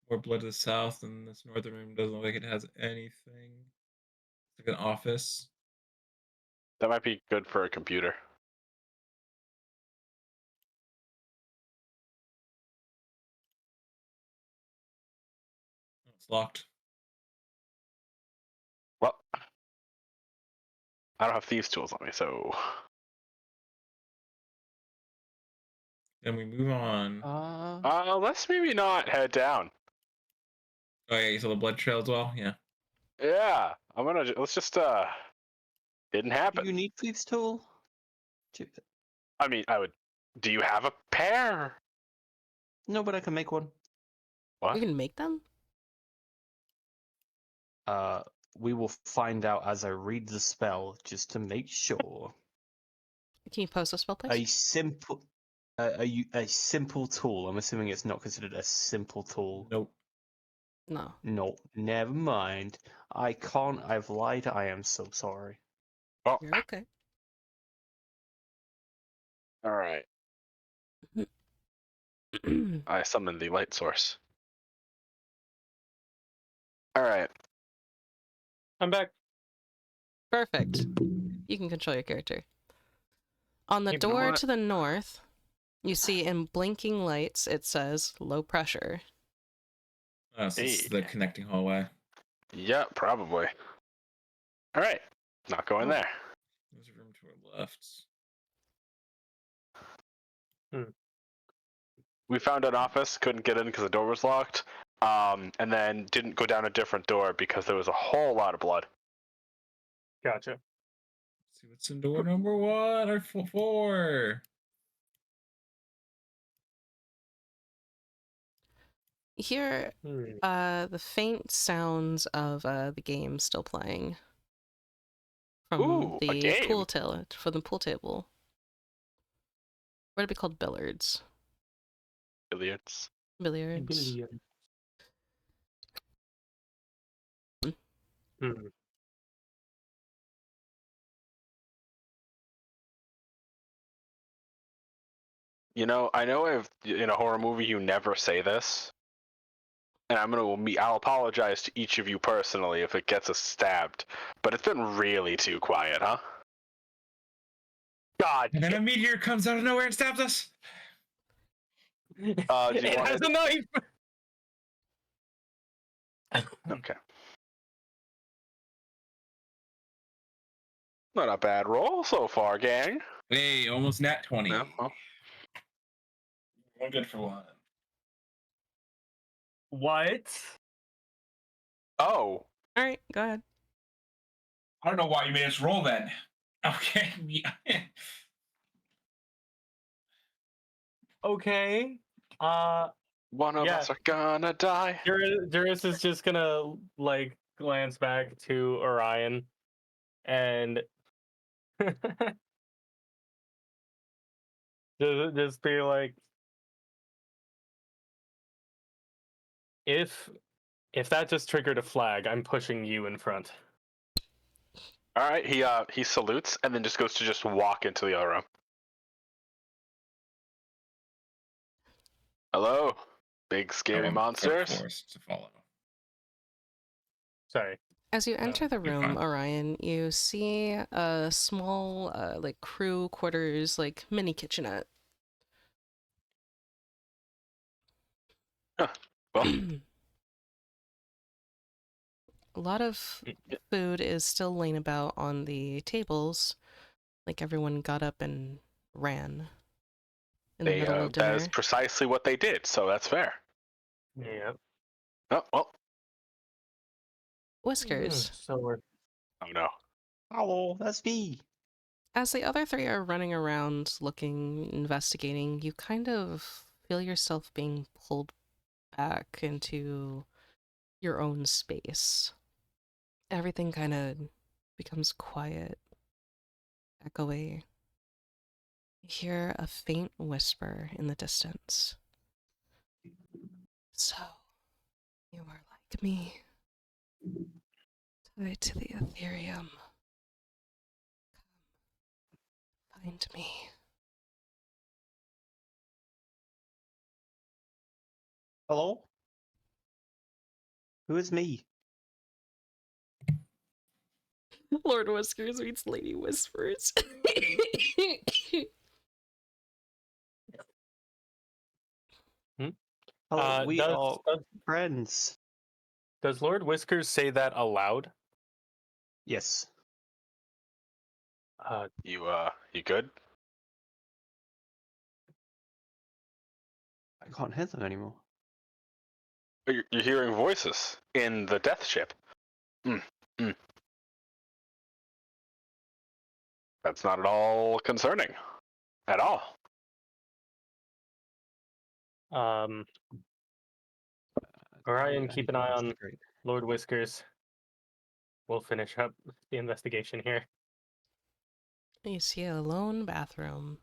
[SPEAKER 2] More blood to the south, and this northern room doesn't look like it has anything. It's like an office.
[SPEAKER 4] That might be good for a computer.
[SPEAKER 2] Oh, it's locked.
[SPEAKER 4] Well, I don't have thieves' tools on me, so.
[SPEAKER 2] Then we move on.
[SPEAKER 4] Let's maybe not head down.
[SPEAKER 2] Oh yeah, you saw the blood trail as well. Yeah.
[SPEAKER 4] Yeah, let's just didn't
[SPEAKER 3] Do
[SPEAKER 4] happen.
[SPEAKER 3] you need thieves' tool?
[SPEAKER 4] I mean, I would. Do you have a pair?
[SPEAKER 3] No, but I can make one.
[SPEAKER 4] What?
[SPEAKER 1] You can make them?
[SPEAKER 3] We will find out as I read the spell, just to make sure.
[SPEAKER 1] Can you post a spell,
[SPEAKER 3] A
[SPEAKER 1] please?
[SPEAKER 3] simple, a simple tool. I'm assuming it's not considered a simple tool.
[SPEAKER 2] Nope.
[SPEAKER 1] No.
[SPEAKER 3] No, never mind. I can't. I've lied. I am so sorry.
[SPEAKER 4] Oh,
[SPEAKER 1] You're okay.
[SPEAKER 4] all right. I summoned the light source. All right.
[SPEAKER 5] I'm back.
[SPEAKER 1] Perfect. You can control your character. On the
[SPEAKER 5] You know
[SPEAKER 1] door
[SPEAKER 5] what?
[SPEAKER 1] to the north, you see in blinking lights, it says low pressure.
[SPEAKER 2] So this is the
[SPEAKER 4] Hey.
[SPEAKER 2] connecting hallway.
[SPEAKER 4] Yeah, probably. All right. Not going there.
[SPEAKER 2] There's a room to our left.
[SPEAKER 4] We found an office, couldn't get in because the door was locked, and then didn't go down a different door because there was a whole lot of blood.
[SPEAKER 5] Gotcha.
[SPEAKER 2] Let's see what's in door number 1 or 4.
[SPEAKER 1] You hear the faint sounds of the game still playing from
[SPEAKER 4] Ooh, a
[SPEAKER 1] the
[SPEAKER 4] game.
[SPEAKER 1] pool table. From the pool table. Would it be called billiards?
[SPEAKER 4] Billiards.
[SPEAKER 1] Billiards.
[SPEAKER 4] You know, I know in a horror movie you never say this, and I'll apologize to each of you personally if it gets us stabbed, but it's been really too quiet, huh?
[SPEAKER 5] God.
[SPEAKER 2] And then a meteor comes out of nowhere and stabs us.
[SPEAKER 4] Do you
[SPEAKER 5] It
[SPEAKER 4] want
[SPEAKER 5] has
[SPEAKER 4] it?
[SPEAKER 5] a knife.
[SPEAKER 4] Okay. Not a bad roll so far, gang.
[SPEAKER 2] Hey, almost nat 20.
[SPEAKER 4] No, well,
[SPEAKER 2] One good for one.
[SPEAKER 5] What?
[SPEAKER 4] oh,
[SPEAKER 1] All right, go ahead.
[SPEAKER 2] I don't know why you made us roll then. Okay.
[SPEAKER 5] Okay.
[SPEAKER 4] one of
[SPEAKER 5] Yeah.
[SPEAKER 4] us are gonna die.
[SPEAKER 5] Juras is just gonna like glance back to Orion and just be like, if that just triggered a flag, I'm pushing you in front.
[SPEAKER 4] All right, he salutes and then just goes to just walk into the other room. Hello, big scary monsters.
[SPEAKER 2] Forced to follow.
[SPEAKER 5] Sorry.
[SPEAKER 1] As you enter the
[SPEAKER 2] you're
[SPEAKER 1] room,
[SPEAKER 2] fine.
[SPEAKER 1] Orion, you see a small, like crew quarters, like mini kitchenette.
[SPEAKER 4] Huh. Well,
[SPEAKER 1] A lot of food is still laying about on the tables, like everyone got up and ran in the middle of dinner.
[SPEAKER 4] that is precisely what they did, so that's fair.
[SPEAKER 5] Yeah.
[SPEAKER 4] Oh well.
[SPEAKER 1] Whiskers.
[SPEAKER 5] So we're
[SPEAKER 4] Oh no.
[SPEAKER 3] Hello, that's me.
[SPEAKER 1] As the other three are running around looking, investigating, you kind of feel yourself being pulled back into your own space. Everything kind of becomes quiet, echoey. You hear a faint whisper in the distance. So, you are like me, tied to the Ethereum. Come, find me.
[SPEAKER 3] Hello? Who is me?
[SPEAKER 1] Lord Whiskers meets Lady Whispers.
[SPEAKER 3] Hello, we
[SPEAKER 5] Does,
[SPEAKER 3] are friends.
[SPEAKER 5] does Lord Whiskers say that aloud?
[SPEAKER 3] Yes.
[SPEAKER 4] You good?
[SPEAKER 3] I can't hear them anymore.
[SPEAKER 4] You're hearing voices in the death ship. That's not at all concerning. At all.
[SPEAKER 5] Um, Orion, keep an eye on
[SPEAKER 3] Investigate.
[SPEAKER 5] Lord Whiskers. We'll finish up the investigation here.
[SPEAKER 1] You see a lone bathroom.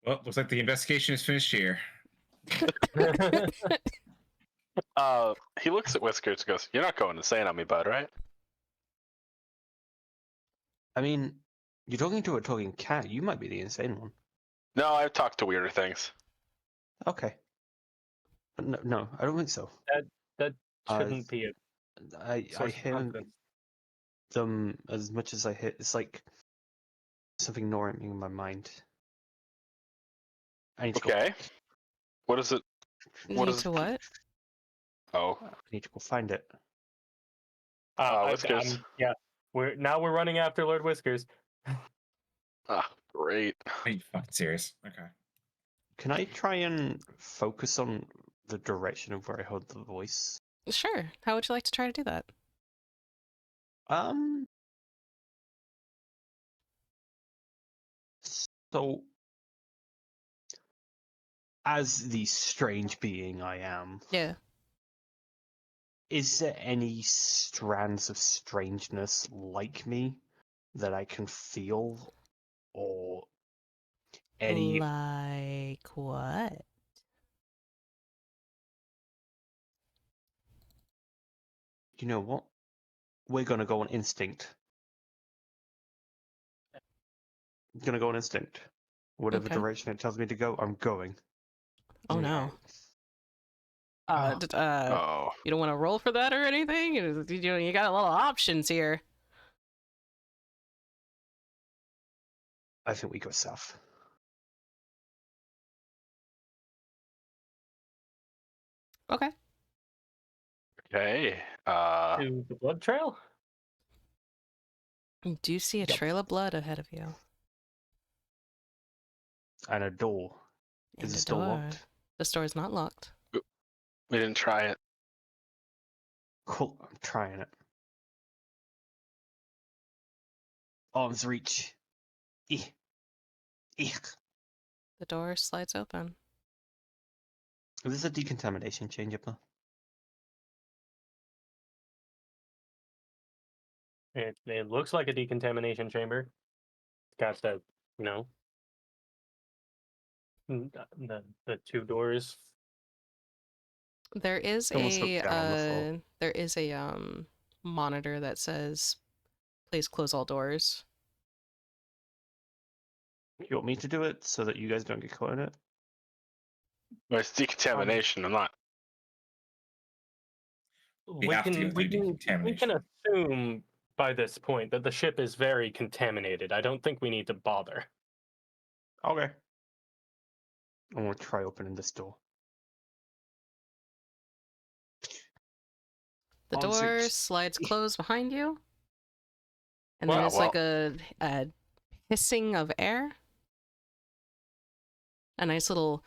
[SPEAKER 2] Well, looks like the investigation is finished here.
[SPEAKER 4] He looks at Whiskers and goes, "You're not going insane on me, bud, right?"
[SPEAKER 3] I mean, you're talking to a talking cat. You might be the insane one.
[SPEAKER 4] No, I've talked to weirder things.
[SPEAKER 3] Okay. No, I don't think so.
[SPEAKER 5] That
[SPEAKER 3] Uh,
[SPEAKER 5] shouldn't be a
[SPEAKER 3] I
[SPEAKER 5] source of
[SPEAKER 3] hear
[SPEAKER 5] confidence.
[SPEAKER 3] them as much as I hit. It's like something gnawing in my mind. I need to
[SPEAKER 4] Okay. What is it? What
[SPEAKER 1] Need
[SPEAKER 4] is
[SPEAKER 1] to
[SPEAKER 4] it?
[SPEAKER 1] what?
[SPEAKER 4] Oh,
[SPEAKER 3] I need to go find it.
[SPEAKER 4] Whiskers.
[SPEAKER 5] Yeah, we're running after Lord Whiskers.
[SPEAKER 4] Ah, great.
[SPEAKER 2] Are you fucking serious? Okay.
[SPEAKER 3] Can I try and focus on the direction of where I heard the voice?
[SPEAKER 1] Sure. How would you like to try to do that?
[SPEAKER 3] Um. So, as the strange being I am,
[SPEAKER 1] Yeah.
[SPEAKER 3] is there any strands of strangeness like me that I can feel, or any?
[SPEAKER 1] Like what?
[SPEAKER 3] You know what? We're gonna go on instinct. Gonna go on instinct. Whatever
[SPEAKER 1] Okay.
[SPEAKER 3] direction it tells me to go, I'm going.
[SPEAKER 1] Oh no.
[SPEAKER 3] Ah.
[SPEAKER 4] Oh,
[SPEAKER 1] You don't want to roll for that or anything? You got a lot of options here.
[SPEAKER 3] I think we go south.
[SPEAKER 1] Okay.
[SPEAKER 4] okay.
[SPEAKER 5] To the blood trail?
[SPEAKER 1] You do see a
[SPEAKER 3] Yep.
[SPEAKER 1] trail of blood ahead of you.
[SPEAKER 3] And a door.
[SPEAKER 1] And
[SPEAKER 3] Is
[SPEAKER 1] a
[SPEAKER 3] it still
[SPEAKER 1] door.
[SPEAKER 3] locked?
[SPEAKER 1] This door is not locked.
[SPEAKER 4] We didn't try it.
[SPEAKER 3] Cool. I'm trying it. Arms reach. Eek. Eek.
[SPEAKER 1] The door slides open.
[SPEAKER 3] Is this a decontamination changeable?
[SPEAKER 5] It looks like a decontamination chamber. It's got the, you know, the two doors.
[SPEAKER 1] There is
[SPEAKER 3] Someone's looked down on the floor.
[SPEAKER 1] there is a monitor that says please close all doors.
[SPEAKER 3] You want me to do it so that you guys don't get caught in it?
[SPEAKER 4] Well, it's decontamination. I'm not.
[SPEAKER 2] We have to go through
[SPEAKER 5] We can
[SPEAKER 2] decontamination.
[SPEAKER 5] assume by this point that the ship is very contaminated. I don't think we need to bother.
[SPEAKER 3] Okay. I'm gonna try opening this door.
[SPEAKER 1] The
[SPEAKER 3] Arms
[SPEAKER 1] door
[SPEAKER 3] reach.
[SPEAKER 1] slides closed behind you. And
[SPEAKER 5] Wow,
[SPEAKER 1] there's
[SPEAKER 4] well-
[SPEAKER 1] like a hissing of air. A nice little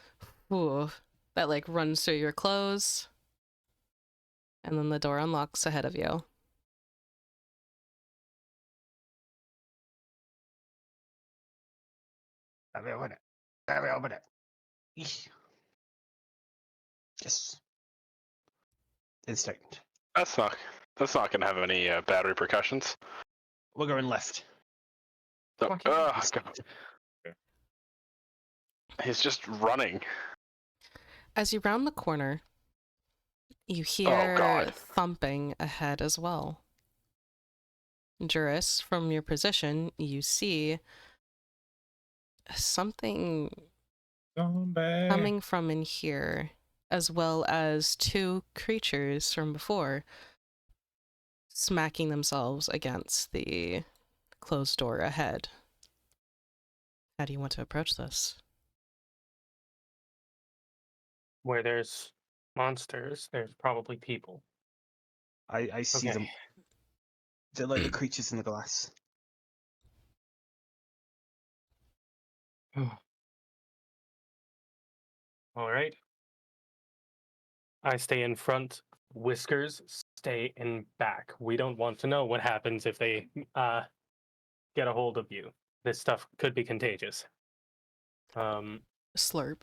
[SPEAKER 1] whoo that like runs through your clothes. And then the door unlocks ahead of you.
[SPEAKER 3] Let me open it. Let me open it. Eek. Yes. instinct.
[SPEAKER 4] That's not gonna have any bad repercussions.
[SPEAKER 3] We're going left.
[SPEAKER 4] So,
[SPEAKER 5] Fucking
[SPEAKER 4] God.
[SPEAKER 3] Instinct.
[SPEAKER 4] He's just running.
[SPEAKER 1] As you round the corner, you
[SPEAKER 4] Oh,
[SPEAKER 1] hear
[SPEAKER 4] God.
[SPEAKER 1] thumping ahead as well. Juras, from your position, you see something
[SPEAKER 2] Zombie.
[SPEAKER 1] coming from in here, as well as two creatures from before smacking themselves against the closed door ahead. How do you want to approach this?
[SPEAKER 5] Where there's monsters, there's probably people.
[SPEAKER 3] I see
[SPEAKER 5] Okay.
[SPEAKER 3] them. They're like the creatures in the glass.
[SPEAKER 5] All right. I stay in front. Whiskers, stay in back. We don't want to know what happens if they get a hold of you. This stuff could be contagious.
[SPEAKER 1] Slurp.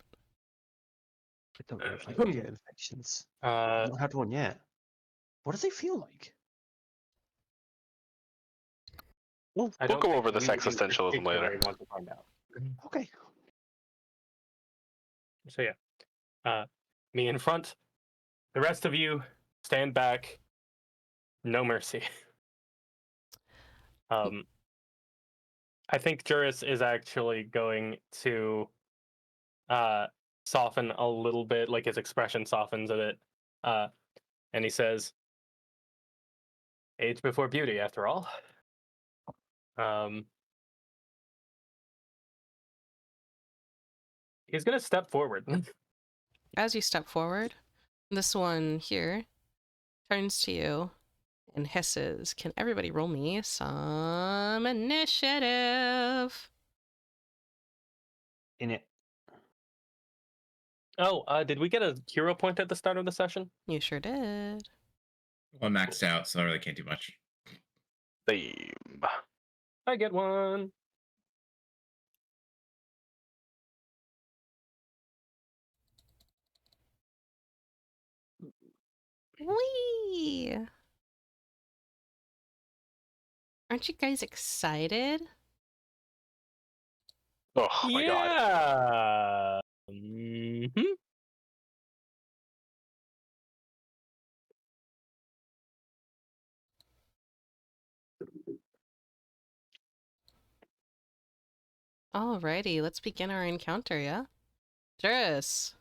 [SPEAKER 3] I don't know if I can get infections. I've not had one yet. What do they feel like?
[SPEAKER 4] We'll
[SPEAKER 5] I
[SPEAKER 4] go
[SPEAKER 5] don't think
[SPEAKER 4] over this
[SPEAKER 5] we in
[SPEAKER 4] existentialism later.
[SPEAKER 5] particular want to find out.
[SPEAKER 3] Okay.
[SPEAKER 5] So yeah, me in front. The rest of you stand back. No mercy. I think Juras is actually going to soften a little bit, like his expression softens a bit, and he says, "Age before beauty, after all." He's gonna step forward.
[SPEAKER 1] As you step forward, this one here turns to you and hisses, "Can everybody roll me some initiative?"
[SPEAKER 3] In it.
[SPEAKER 5] Oh, did we get a hero point at the start of the session?
[SPEAKER 1] You sure did.
[SPEAKER 2] Well, I'm maxed out, so I really can't do much.
[SPEAKER 4] Theme.
[SPEAKER 5] I get one.
[SPEAKER 1] Whee! Aren't you guys excited?
[SPEAKER 4] Oh my God.
[SPEAKER 5] Yeah. Mhm.
[SPEAKER 1] Alrighty, let's begin our encounter, yeah? Juras.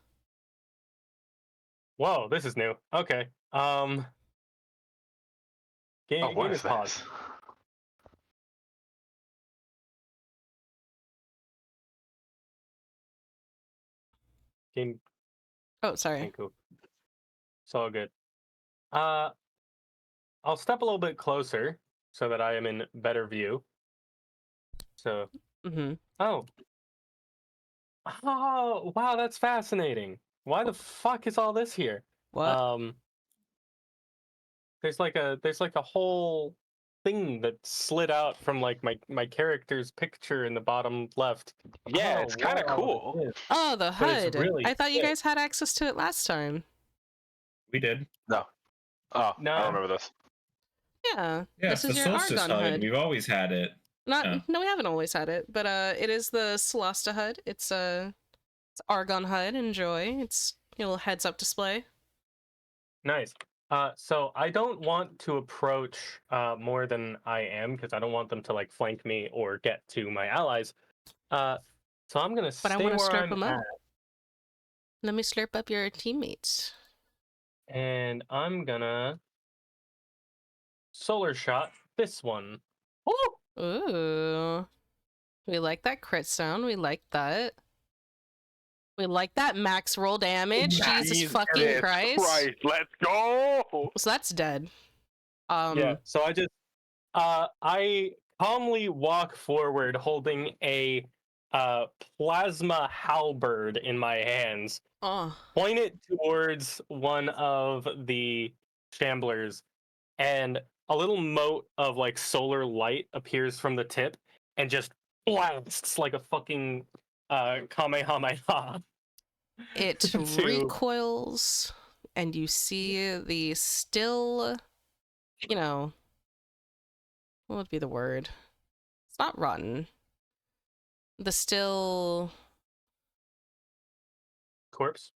[SPEAKER 5] Whoa, this is new. Okay.
[SPEAKER 4] Oh,
[SPEAKER 5] Game
[SPEAKER 4] what
[SPEAKER 5] is
[SPEAKER 4] is
[SPEAKER 5] paused.
[SPEAKER 4] this?
[SPEAKER 5] Game.
[SPEAKER 1] Oh, sorry.
[SPEAKER 5] Okay, cool. It's all good. I'll step a little bit closer so that I am in better view. So,
[SPEAKER 1] Mm-hmm.
[SPEAKER 5] oh, wow, that's fascinating. Why the fuck is all this here?
[SPEAKER 1] What?
[SPEAKER 5] There's like a whole thing that slid out from like my character's picture in the bottom left.
[SPEAKER 4] Yeah,
[SPEAKER 5] Oh,
[SPEAKER 4] it's kind of
[SPEAKER 5] wow,
[SPEAKER 4] cool.
[SPEAKER 5] this is-
[SPEAKER 1] Oh, the
[SPEAKER 5] But it's
[SPEAKER 1] HUD.
[SPEAKER 5] really
[SPEAKER 1] I thought you
[SPEAKER 5] sick.
[SPEAKER 1] guys had access to it last time.
[SPEAKER 2] We did.
[SPEAKER 4] No. Oh,
[SPEAKER 5] No.
[SPEAKER 4] I don't remember this.
[SPEAKER 1] Yeah.
[SPEAKER 2] Yeah,
[SPEAKER 1] This
[SPEAKER 2] it's
[SPEAKER 1] is
[SPEAKER 2] the
[SPEAKER 1] your
[SPEAKER 2] Solstice
[SPEAKER 1] Argon
[SPEAKER 2] HUD.
[SPEAKER 1] HUD.
[SPEAKER 2] We've always had it.
[SPEAKER 1] No, we haven't always had it, but it is the Celesta HUD. It's Argon HUD. Enjoy. It's your little heads up display.
[SPEAKER 5] Nice. So I don't want to approach more than I am because I don't want them to like flank me or get to my allies. So I'm gonna
[SPEAKER 1] But I
[SPEAKER 5] stay
[SPEAKER 1] want to
[SPEAKER 5] where
[SPEAKER 1] slurp
[SPEAKER 5] I'm
[SPEAKER 1] them up.
[SPEAKER 5] at,
[SPEAKER 1] Let me slurp up your teammates.
[SPEAKER 5] and I'm gonna solar shot this one. Oh,
[SPEAKER 1] Ooh. We like that crit sound. We like that. We like that max roll damage. Jesus
[SPEAKER 5] Jesus
[SPEAKER 1] fucking Christ.
[SPEAKER 4] Let's go!
[SPEAKER 1] So that's dead.
[SPEAKER 5] yeah. So I calmly walk forward holding a plasma halberd in my hands.
[SPEAKER 1] Oh.
[SPEAKER 5] Point it towards one of the shamblers, and a little mote of like solar light appears from the tip and just blasts like a fucking Kamehameha.
[SPEAKER 1] It
[SPEAKER 5] to
[SPEAKER 1] recoils and you see the still, you know, what would be the word? It's not rotten. The still...
[SPEAKER 5] Corpse.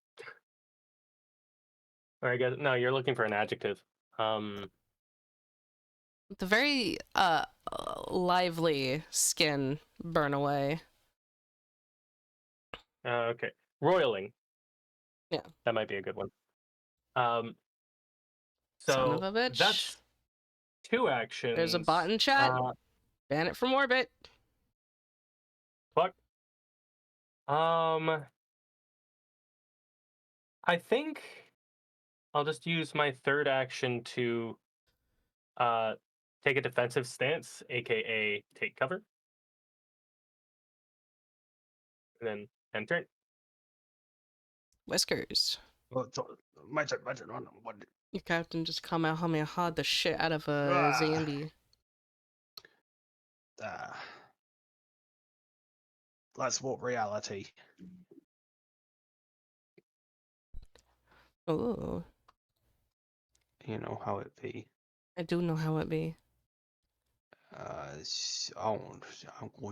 [SPEAKER 5] Or I guess no, you're looking for an adjective.
[SPEAKER 1] the very lively skin burn away.
[SPEAKER 5] Okay. Roiling.
[SPEAKER 1] Yeah.
[SPEAKER 5] That might be a good one.
[SPEAKER 1] Son of
[SPEAKER 5] So
[SPEAKER 1] a bitch.
[SPEAKER 5] that's 2 actions.
[SPEAKER 1] There's a bot in chat. Ban it from orbit.
[SPEAKER 5] Fuck. I think I'll just use my 3rd action to take a defensive stance, aka take cover. And then end turn.
[SPEAKER 1] Whiskers.
[SPEAKER 3] Well, my turn. What?
[SPEAKER 1] Your captain just kamehameha the shit out of a
[SPEAKER 3] Ah.
[SPEAKER 1] Zambi.
[SPEAKER 3] Let's walk reality.
[SPEAKER 1] Ooh.
[SPEAKER 3] You know how it be.
[SPEAKER 1] I do know how it be.
[SPEAKER 3] I'm going to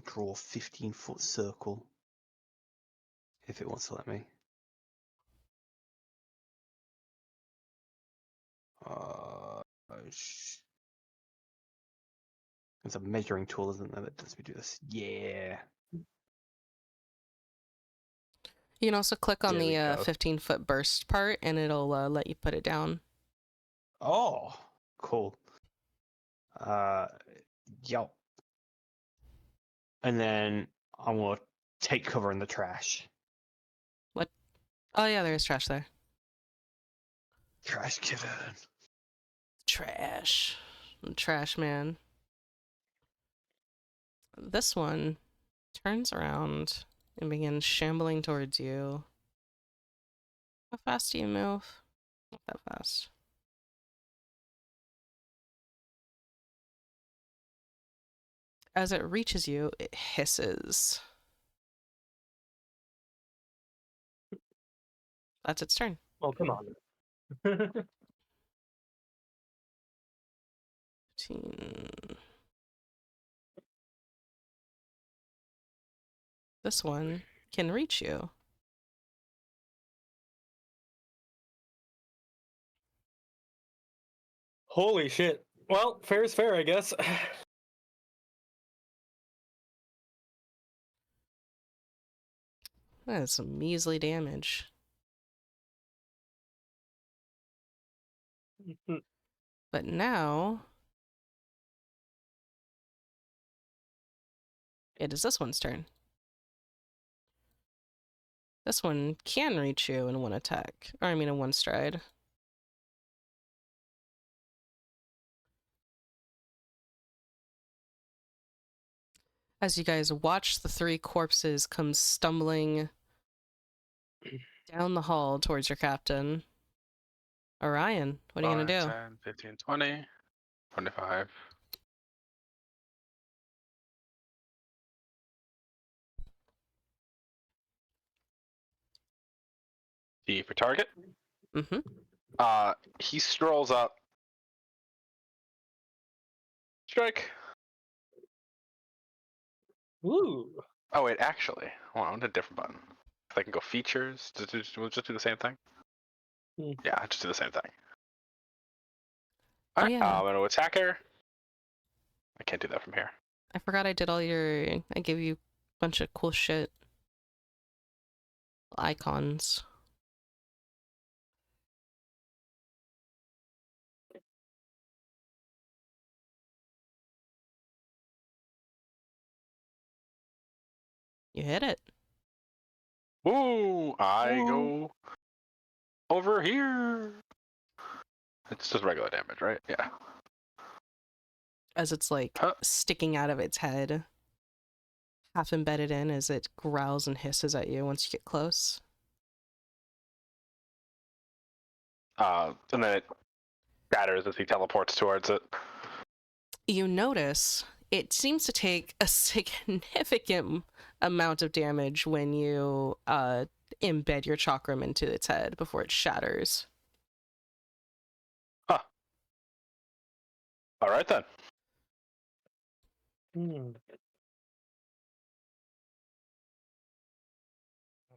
[SPEAKER 3] draw a 15-foot circle. If it wants to let me. There's a measuring tool, isn't there, that lets me do this? Yeah.
[SPEAKER 1] You can also click on
[SPEAKER 3] There we
[SPEAKER 1] the
[SPEAKER 3] go.
[SPEAKER 1] 15-foot burst part, and it'll let you put it down.
[SPEAKER 3] Oh, cool. Yup. And then I'm gonna take cover in the trash.
[SPEAKER 1] Oh yeah, there's trash there.
[SPEAKER 3] Trash kitten.
[SPEAKER 1] Trash. Trash man. This one turns around and begins shambling towards you. How fast do you move? Not that fast. As it reaches you, it hisses. That's its turn.
[SPEAKER 5] Oh, come on.
[SPEAKER 1] 15. This one can reach you.
[SPEAKER 5] Holy shit. Well, fair is fair, I guess.
[SPEAKER 1] That is some measly damage. But now it is this one's turn. This one can reach you in one attack. Or I mean in one stride. As you guys watch the 3 corpses come stumbling down the hall towards your captain. Orion, what are you
[SPEAKER 4] 5,
[SPEAKER 1] gonna do?
[SPEAKER 4] 10, 15, 20, 25. D for target.
[SPEAKER 1] Mm-hmm.
[SPEAKER 4] He strolls up. Strike.
[SPEAKER 5] Ooh.
[SPEAKER 4] Oh wait, actually, hold on, I want a different button. If I can go features, we'll just do the same thing. Yeah, just do the same thing.
[SPEAKER 1] Oh,
[SPEAKER 4] Alright,
[SPEAKER 1] yeah.
[SPEAKER 4] I'm gonna attack her. I can't do that from here.
[SPEAKER 1] I forgot I did all your... I gave you a bunch of cool shit. Icons. You hit it.
[SPEAKER 4] Ooh, I go over here. It's just regular damage, right? Yeah.
[SPEAKER 1] As it's like sticking out of its head. Half embedded in as it growls and hisses at you once you get close.
[SPEAKER 4] And then it shatters as he teleports towards it.
[SPEAKER 1] You notice it seems to take a significant amount of damage when you embed your chakram into its head before it shatters.
[SPEAKER 4] All right then.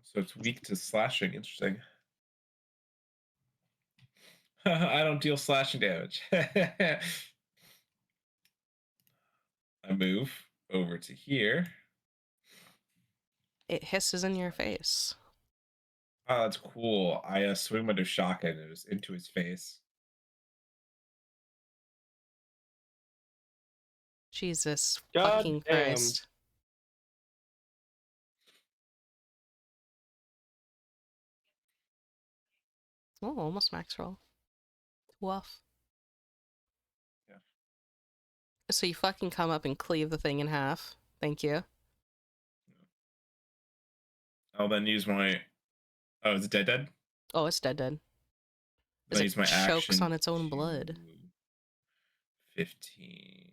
[SPEAKER 2] So it's weak to slashing. Interesting. I don't deal slashing damage. I move over to here.
[SPEAKER 1] It hisses in your face.
[SPEAKER 2] Oh, that's cool. I swing my shotgun into his face.
[SPEAKER 1] Jesus
[SPEAKER 5] God
[SPEAKER 1] fucking
[SPEAKER 5] damn.
[SPEAKER 1] Christ. Oh, almost max roll. Woof.
[SPEAKER 2] Yeah.
[SPEAKER 1] So you fucking come up and cleave the thing in half. Thank you.
[SPEAKER 2] I'll then use my. Oh, is it dead?
[SPEAKER 1] Oh, it's dead. As
[SPEAKER 2] Then
[SPEAKER 1] it
[SPEAKER 2] use my
[SPEAKER 1] chokes
[SPEAKER 2] action
[SPEAKER 1] on its own
[SPEAKER 2] to
[SPEAKER 1] blood.
[SPEAKER 2] 15.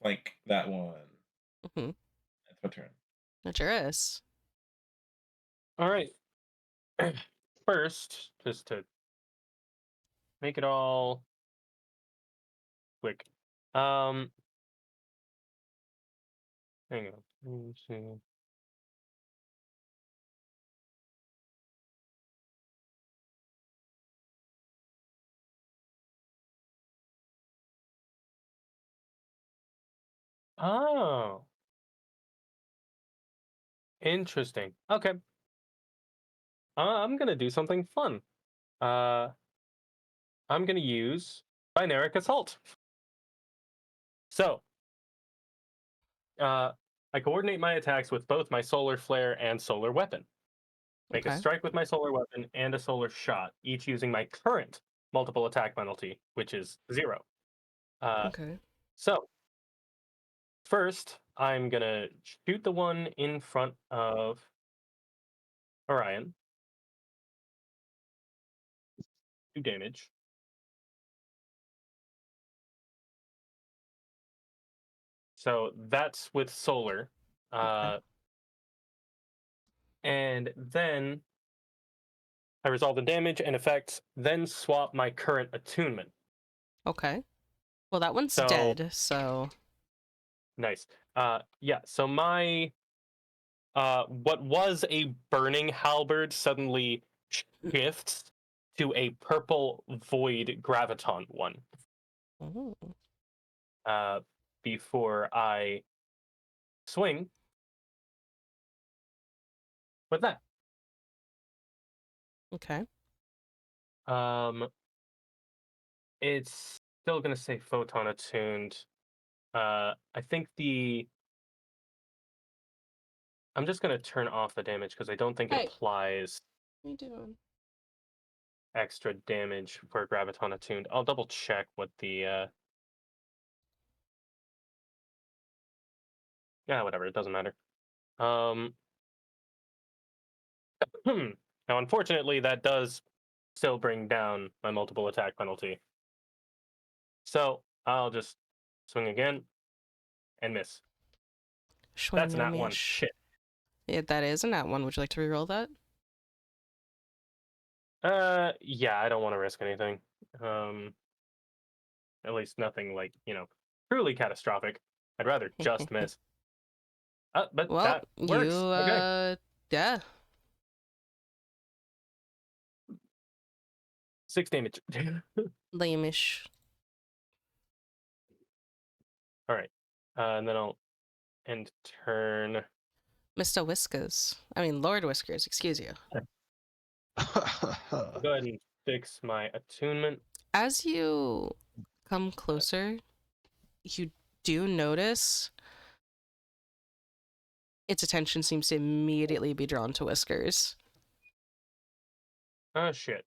[SPEAKER 2] Flank that one.
[SPEAKER 1] Mm-hmm.
[SPEAKER 2] That's my turn.
[SPEAKER 1] Juras.
[SPEAKER 5] All right. First, just to make it all quick. Hang on. Let me see. Oh, interesting. Okay. I'm gonna do something fun. I'm gonna use Binaric Assault. So, I coordinate my attacks with both my Solar Flare and Solar Weapon. Make a
[SPEAKER 1] Okay.
[SPEAKER 5] strike with my Solar Weapon and a Solar Shot, each using my current multiple attack penalty, which is 0.
[SPEAKER 1] Okay.
[SPEAKER 5] So, first, I'm gonna shoot the one in front of Orion. 2 damage. So that's with solar.
[SPEAKER 1] Okay.
[SPEAKER 5] And then I resolve the damage and effects, then swap my current attunement.
[SPEAKER 1] Okay. Well, that one's
[SPEAKER 5] So
[SPEAKER 1] dead, so...
[SPEAKER 5] nice. Yeah, so my what was a burning halberd suddenly shifts to a purple void graviton one.
[SPEAKER 1] Oh.
[SPEAKER 5] Before I swing with that.
[SPEAKER 1] Okay.
[SPEAKER 5] It's still gonna say photon attuned. I think I'm just gonna turn off the damage because I don't think it
[SPEAKER 1] Hey.
[SPEAKER 5] applies
[SPEAKER 1] What are you doing?
[SPEAKER 5] extra damage for graviton attuned. I'll double check what the yeah, whatever, it doesn't matter. Now unfortunately that does still bring down my multiple attack penalty. So I'll just swing again and miss. That's
[SPEAKER 1] Swing
[SPEAKER 5] an
[SPEAKER 1] and
[SPEAKER 5] at one.
[SPEAKER 1] miss.
[SPEAKER 5] Shit.
[SPEAKER 1] Yeah, that is an at one. Would you like to reroll that?
[SPEAKER 5] Yeah, I don't want to risk anything. At least nothing like, truly catastrophic. I'd rather just miss. But
[SPEAKER 1] Well,
[SPEAKER 5] that works.
[SPEAKER 1] you,
[SPEAKER 5] Okay.
[SPEAKER 1] yeah.
[SPEAKER 5] 6 damage.
[SPEAKER 1] Lamish.
[SPEAKER 5] All right. And then I'll end turn.
[SPEAKER 1] Mr. Whiskers. I mean, Lord Whiskers, excuse you.
[SPEAKER 5] I'll go ahead and fix my attunement.
[SPEAKER 1] As you come closer, you do notice its attention seems to immediately be drawn to Whiskers.
[SPEAKER 5] Oh, shit.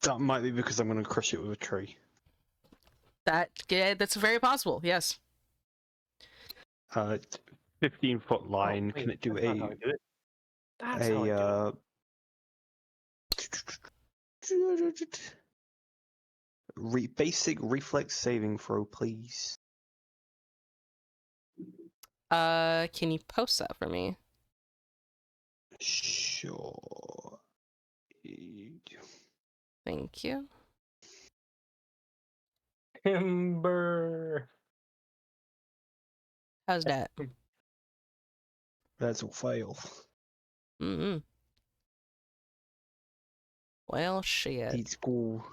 [SPEAKER 3] That might be because I'm going to crush it with a tree.
[SPEAKER 1] That's very possible, yes.
[SPEAKER 3] 15-foot line.
[SPEAKER 5] Oh, wait,
[SPEAKER 3] Can it do
[SPEAKER 5] that's not how I do it. That's how I do it.
[SPEAKER 3] Basic reflex saving throw, please.
[SPEAKER 1] Can you post that for me?
[SPEAKER 3] Sure.
[SPEAKER 1] Thank you.
[SPEAKER 5] Timber.
[SPEAKER 1] How's that?
[SPEAKER 3] That's a fail.
[SPEAKER 1] Mm-hmm. Well, shit.
[SPEAKER 3] Let's go.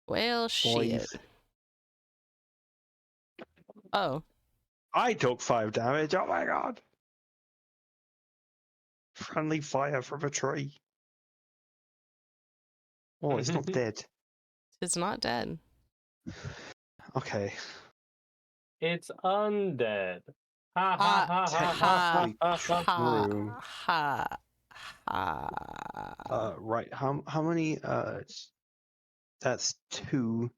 [SPEAKER 1] Well,
[SPEAKER 3] 5.
[SPEAKER 1] shit. Oh,
[SPEAKER 3] I took 5 damage. Oh my god. Friendly fire from a tree. Oh, it's not dead.
[SPEAKER 1] it's not dead.
[SPEAKER 3] Okay.
[SPEAKER 5] It's undead. Ha ha ha ha ha ha ha.
[SPEAKER 3] True.
[SPEAKER 1] ha, ha.
[SPEAKER 3] Right. How many? That's 2.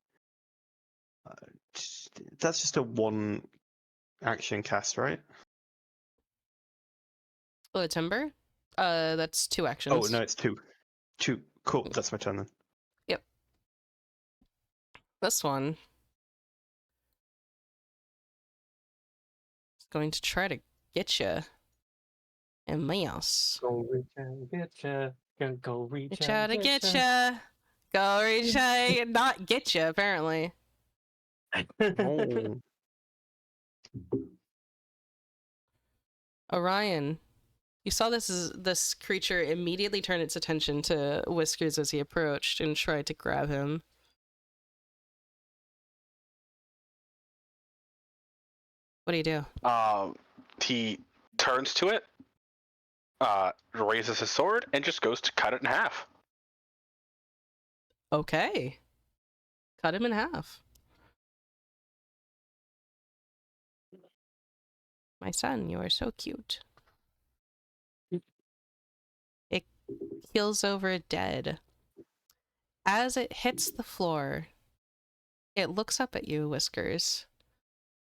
[SPEAKER 3] That's just a 1 action cast, right?
[SPEAKER 1] Oh, timber? That's 2 actions.
[SPEAKER 3] Oh no, it's 2. 2. Cool. That's my turn then.
[SPEAKER 1] Yep. This one is going to try to get you. And mouse.
[SPEAKER 5] Go reach out, getcha. Go reach
[SPEAKER 1] Reach
[SPEAKER 5] out,
[SPEAKER 1] out to get
[SPEAKER 5] getcha.
[SPEAKER 1] ya. Go reach out and not get ya, apparently.
[SPEAKER 3] Oh.
[SPEAKER 1] Orion, you saw this creature immediately turn its attention to Whiskers as he approached and tried to grab him. What do you do?
[SPEAKER 4] He turns to it, raises his sword, and just goes to cut it in half.
[SPEAKER 1] Okay. Cut him in half. My son, you are so cute. It keels over dead. As it hits the floor, it looks up at you, Whiskers,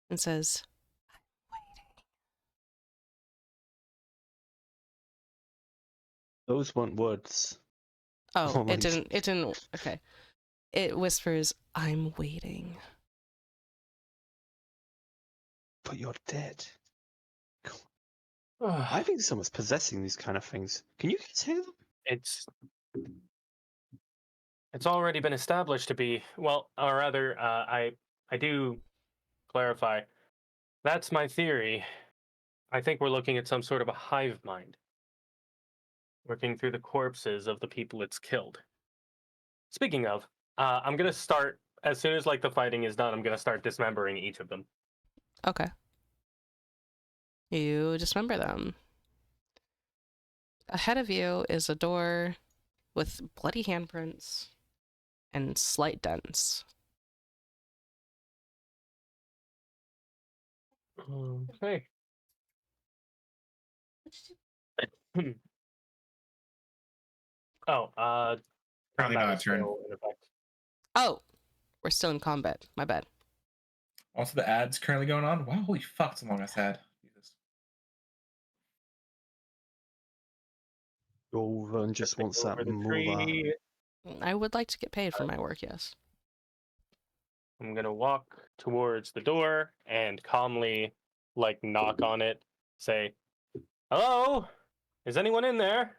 [SPEAKER 1] and says,
[SPEAKER 3] Those weren't words.
[SPEAKER 1] "Oh,
[SPEAKER 3] Oh my
[SPEAKER 1] it didn't. Okay." It whispers, "I'm waiting."
[SPEAKER 3] But you're dead. I think someone's possessing these kind of things. Can you guys hear them?
[SPEAKER 5] It's already been established to be, well, or rather, I do clarify. That's my theory. I think we're looking at some sort of a hive mind, working through the corpses of the people it's killed. Speaking of, I'm gonna start as soon as like the fighting is done. I'm gonna start dismembering each of them.
[SPEAKER 1] Okay. You dismember them. Ahead of you is a door with bloody handprints and slight dents.
[SPEAKER 5] Okay. Oh,
[SPEAKER 2] Probably
[SPEAKER 5] combat
[SPEAKER 2] not a
[SPEAKER 5] is
[SPEAKER 2] turn.
[SPEAKER 5] still in effect.
[SPEAKER 1] Oh, we're still in combat. My bad.
[SPEAKER 2] Also, the ads currently going on. Wow, holy fuck, it's a long ass ad. Jesus.
[SPEAKER 3] Golden just
[SPEAKER 5] Take
[SPEAKER 3] wants
[SPEAKER 5] over
[SPEAKER 3] that
[SPEAKER 5] the
[SPEAKER 3] moolah.
[SPEAKER 5] tree.
[SPEAKER 1] I would like to get paid for my work, yes.
[SPEAKER 5] I'm gonna walk towards the door and calmly, like, knock on it. Say, "Hello, is anyone in there?"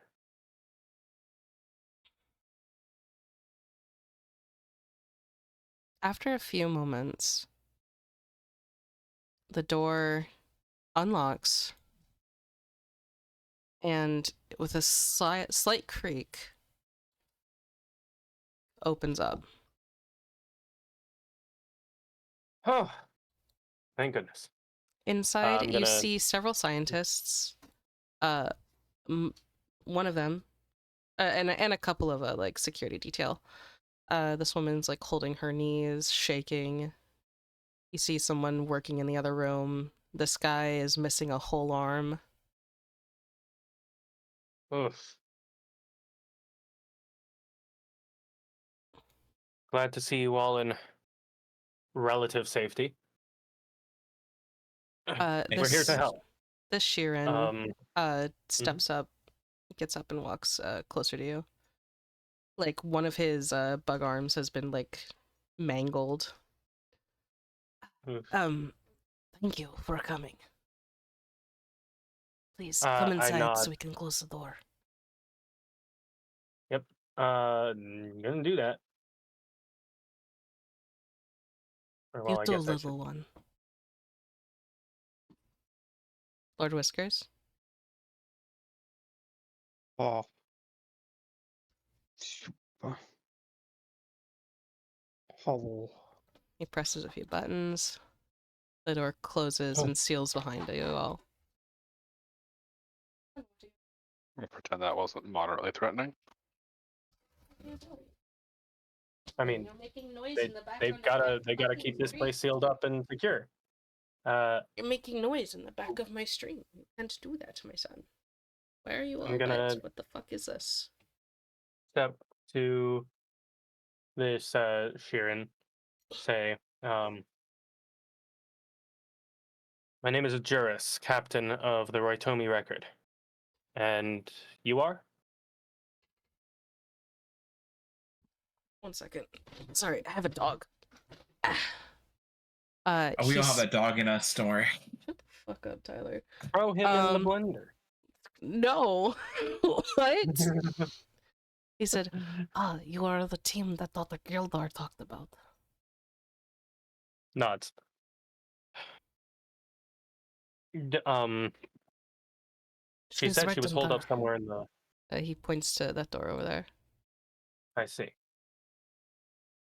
[SPEAKER 1] After a few moments, the door unlocks and with a slight creak opens up.
[SPEAKER 5] Oh, thank goodness.
[SPEAKER 1] Inside,
[SPEAKER 5] I'm
[SPEAKER 1] you
[SPEAKER 5] gonna.
[SPEAKER 1] see several scientists. One of them, and a couple of like security detail. This woman's like holding her knees, shaking. You see someone working in the other room. This guy is missing a whole arm.
[SPEAKER 5] Oof. Glad to see you all in relative safety. We're here to help.
[SPEAKER 1] This Sheeran
[SPEAKER 5] Mhm.
[SPEAKER 1] steps up, gets up and walks closer to you. Like one of his bug arms has been like mangled.
[SPEAKER 5] Oof.
[SPEAKER 1] Thank you for coming. Please
[SPEAKER 5] I
[SPEAKER 1] come inside
[SPEAKER 5] nod.
[SPEAKER 1] so we can close the door.
[SPEAKER 5] Yep. Gonna do that. Or,
[SPEAKER 1] You
[SPEAKER 5] well, I
[SPEAKER 1] do,
[SPEAKER 5] guess I should.
[SPEAKER 1] little one. Lord Whiskers.
[SPEAKER 3] Oh. Super. Oh.
[SPEAKER 1] He presses a few buttons. The door closes and seals behind you all.
[SPEAKER 4] I'm gonna pretend that wasn't moderately threatening.
[SPEAKER 5] I mean,
[SPEAKER 1] You're making noise
[SPEAKER 5] they
[SPEAKER 1] in the
[SPEAKER 5] they've
[SPEAKER 1] background of
[SPEAKER 5] gotta
[SPEAKER 1] my
[SPEAKER 5] keep this
[SPEAKER 1] stream.
[SPEAKER 5] place sealed up and secure.
[SPEAKER 1] You're making noise in the back of my stream. You can't do that, my son. Why are you
[SPEAKER 5] I'm
[SPEAKER 1] all
[SPEAKER 5] gonna
[SPEAKER 1] wet? What the fuck is this?
[SPEAKER 5] step to this Sheeran, say, my name is Juras, captain of the Roitomi Record. And you are?
[SPEAKER 1] 1 second. Sorry, I have a dog.
[SPEAKER 2] Oh, we all have
[SPEAKER 1] He's...
[SPEAKER 2] that dog in us. Don't worry.
[SPEAKER 1] Shut the fuck up, Tyler.
[SPEAKER 5] Throw him in the blender.
[SPEAKER 1] No. What? He said, you are the team that Dr. Gildar talked about.
[SPEAKER 5] Nods. She
[SPEAKER 1] She's
[SPEAKER 5] said
[SPEAKER 1] right
[SPEAKER 5] she was
[SPEAKER 1] in
[SPEAKER 5] holed
[SPEAKER 1] there.
[SPEAKER 5] up somewhere in the...
[SPEAKER 1] He points to that door over there.
[SPEAKER 5] I see.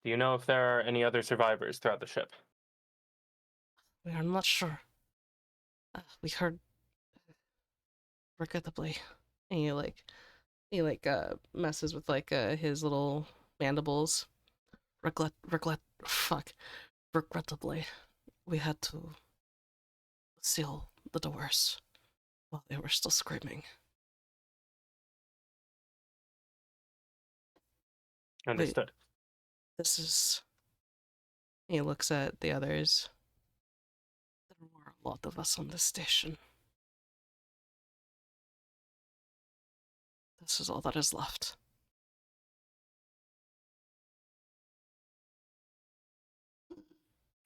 [SPEAKER 5] Do you know if there are any other survivors throughout the ship?
[SPEAKER 1] We are not sure. We heard... regrettably. And he messes with his little mandibles. Regrettably, we had to seal the doors while they were still screaming.
[SPEAKER 5] Understood.
[SPEAKER 1] This is... He looks at the others. There were a lot of us on this station. This is all that is left.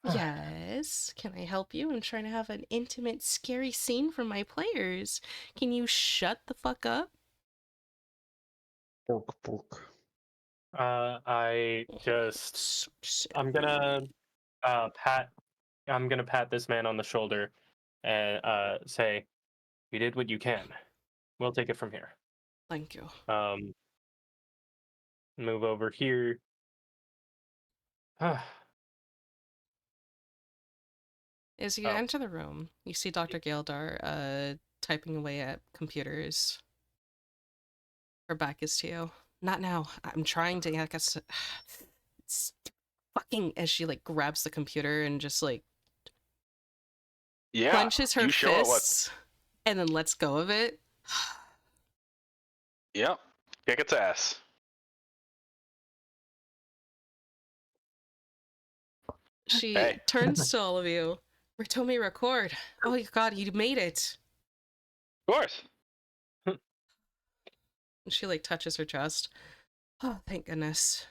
[SPEAKER 1] Yes, can I help you? I'm trying to have an intimate, scary scene for my players. Can you shut the fuck up?
[SPEAKER 3] Pork.
[SPEAKER 5] I just... I'm gonna pat this man on the shoulder and say, you did what you can. We'll take it from here.
[SPEAKER 1] Thank you.
[SPEAKER 5] Move over here.
[SPEAKER 1] As you enter the room, you see Dr. Gildar typing away at computers. Her back is to you. Not now. I'm trying to get us. It's fucking... As she grabs the computer and just clenches her
[SPEAKER 4] you show it what.
[SPEAKER 1] fists and then lets go of it.
[SPEAKER 4] Yep. Kick its ass.
[SPEAKER 1] She turns to all of you. Roitomi record. Oh my god, you made it.
[SPEAKER 4] Of course.
[SPEAKER 1] And she touches her chest. Oh, thank goodness.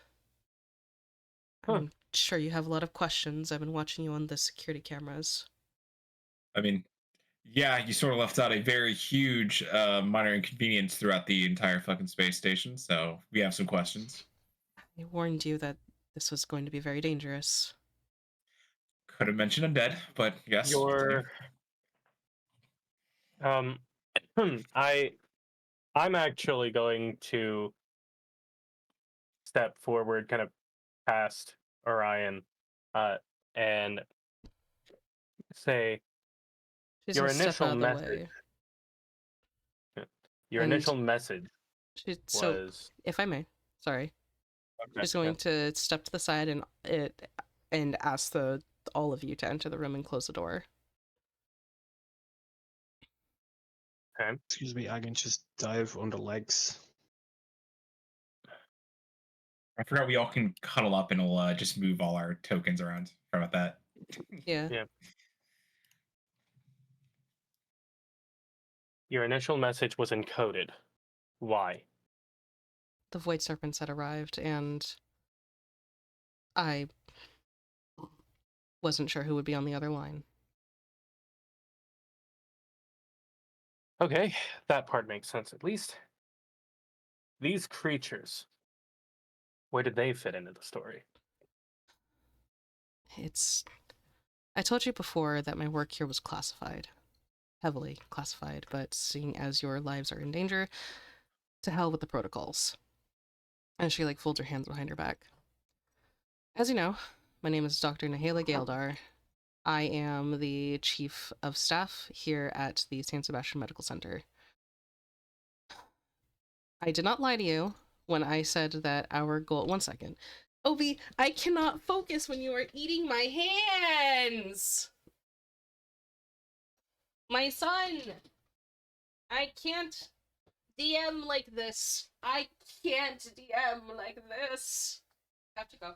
[SPEAKER 1] I'm sure you have a lot of questions. I've been watching you on the security cameras.
[SPEAKER 2] I mean, yeah, you sort of left out a very huge minor inconvenience throughout the entire fucking space station, so we have some questions.
[SPEAKER 1] I warned you that this was going to be very dangerous.
[SPEAKER 2] Could have mentioned undead, but yes.
[SPEAKER 5] I'm actually going to step forward, kind of past Orion, and say,
[SPEAKER 1] She's
[SPEAKER 5] your
[SPEAKER 1] gonna step
[SPEAKER 5] initial
[SPEAKER 1] out of the
[SPEAKER 5] message.
[SPEAKER 1] way.
[SPEAKER 5] Your
[SPEAKER 1] And
[SPEAKER 5] initial message
[SPEAKER 1] so,
[SPEAKER 5] was.
[SPEAKER 1] if I may, sorry.
[SPEAKER 5] Okay,
[SPEAKER 1] She's going to step to the side and ask all of you to enter the room and close the door.
[SPEAKER 5] Okay.
[SPEAKER 3] Excuse me, I can just dive on the legs.
[SPEAKER 2] I forgot we all can cuddle up and we'll just move all our tokens around. Sorry about that.
[SPEAKER 1] Yeah.
[SPEAKER 5] Your initial message was encoded. Why?
[SPEAKER 1] The Void Serpents had arrived, and I wasn't sure who would be on the other line.
[SPEAKER 5] Okay, that part makes sense at least. These creatures Where did they fit into the story?
[SPEAKER 1] I told you before that my work here was classified. Heavily classified, but seeing as your lives are in danger, to hell with the protocols. And she, folds her hands behind her back. As you know, my name is Dr. Nahala Galdar. I am the chief of staff here at the San Sebastian Medical Center. I did not lie to you when I said that our goal... One second. Obi, I cannot focus when you are eating my hands! My son! I can't DM like this. I can't DM like this. I have to go.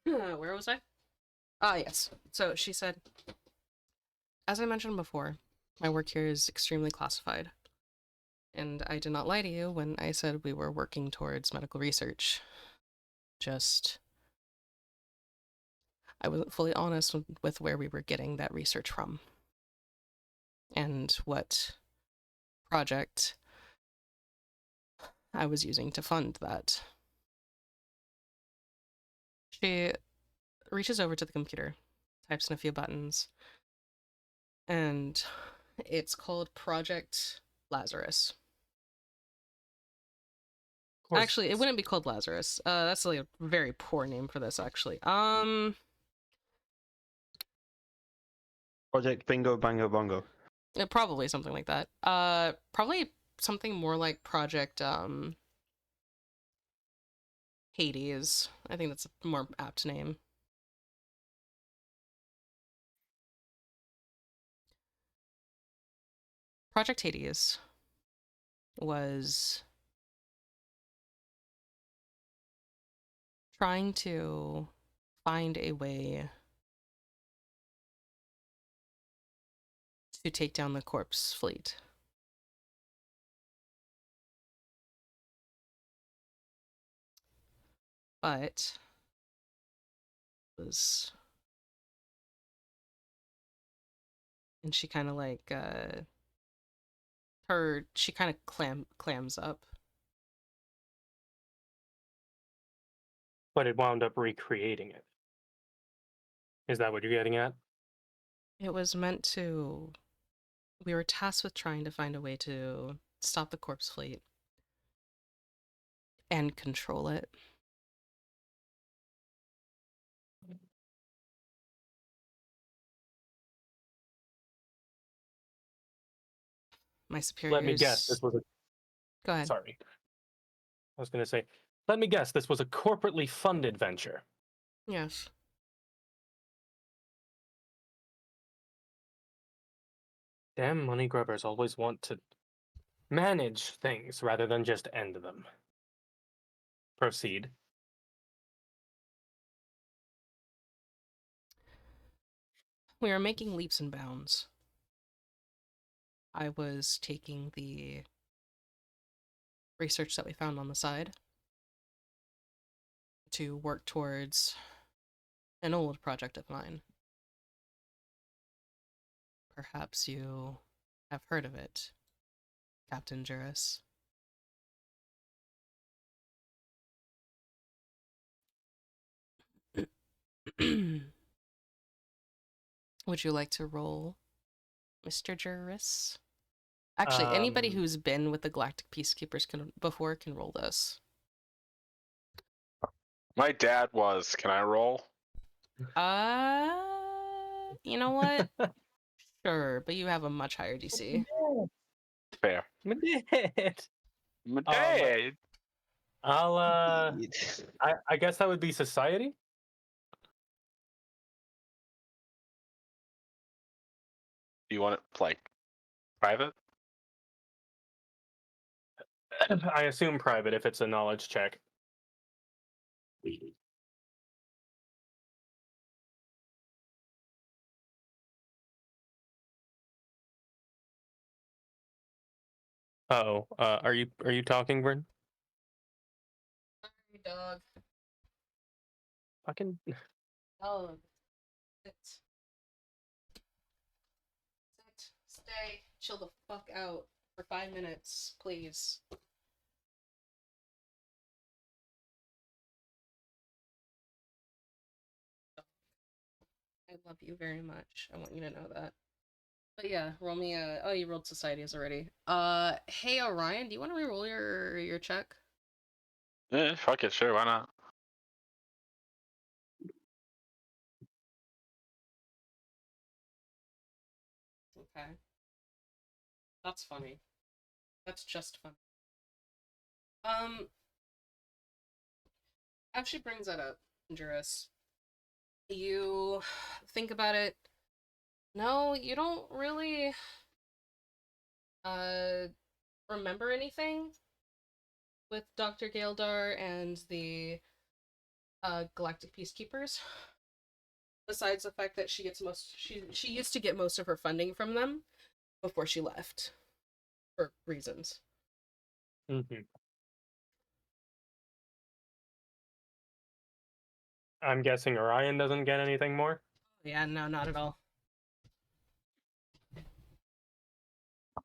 [SPEAKER 1] Where was I? Ah, yes. So she said, as I mentioned before, my work here is extremely classified. And I did not lie to you when I said we were working towards medical research. Just, I wasn't fully honest with where we were getting that research from. And what project I was using to fund that. She reaches over to the computer, types in a few buttons, and it's called Project Lazarus. Actually, it wouldn't be called Lazarus. That's a very poor name for this, actually.
[SPEAKER 3] Project Bingo Bango Bongo.
[SPEAKER 1] Probably something like that. Probably something more like Project, Hades. I think that's a more apt name. Project Hades was trying to find a way to take down the corpse fleet. But was, and she kind of she kind of clams up.
[SPEAKER 5] But it wound up recreating it. Is that what you're getting at?
[SPEAKER 1] It was meant to... We were tasked with trying to find a way to stop the corpse fleet and control it. My superiors...
[SPEAKER 5] Let me guess, this was a...
[SPEAKER 1] Go ahead.
[SPEAKER 5] Sorry. I was going to say, let me guess, this was a corporately funded venture.
[SPEAKER 1] Yes.
[SPEAKER 5] Damn money grubbers always want to manage things rather than just end them. Proceed.
[SPEAKER 1] We were making leaps and bounds. I was taking the research that we found on the side to work towards an old project of mine. Perhaps you have heard of it, Captain Juras. Would you like to roll, Mr. Juras? Actually, anybody who's been with the Galactic Peacekeepers before can roll this.
[SPEAKER 4] My dad was. Can I roll?
[SPEAKER 1] You know what? Sure, but you have a much higher DC.
[SPEAKER 4] Fair.
[SPEAKER 5] My dad.
[SPEAKER 4] My dad.
[SPEAKER 5] I'll, I guess that would be society?
[SPEAKER 4] Do you want it, like, private?
[SPEAKER 5] I assume private if it's a knowledge check. Oh, are you talking, Vern?
[SPEAKER 1] Sorry, dog.
[SPEAKER 5] Fucking.
[SPEAKER 1] Oh, sit. Sit. Stay. Chill the fuck out for 5 minutes, please. I love you very much. I want you to know that. But yeah, roll me a. Oh, you rolled societies already. Hey Orion, do you want to re-roll your check?
[SPEAKER 4] Fuck it, sure, why not?
[SPEAKER 1] Okay. That's funny. That's just fun. Actually brings that up, Juras. You think about it. No, you don't really uh remember anything with Dr. Galdar and the Galactic Peacekeepers. Besides the fact that she used to get most of her funding from them before she left for reasons.
[SPEAKER 5] Mm-hmm. I'm guessing Orion doesn't get anything more.
[SPEAKER 1] Yeah, no, not at all.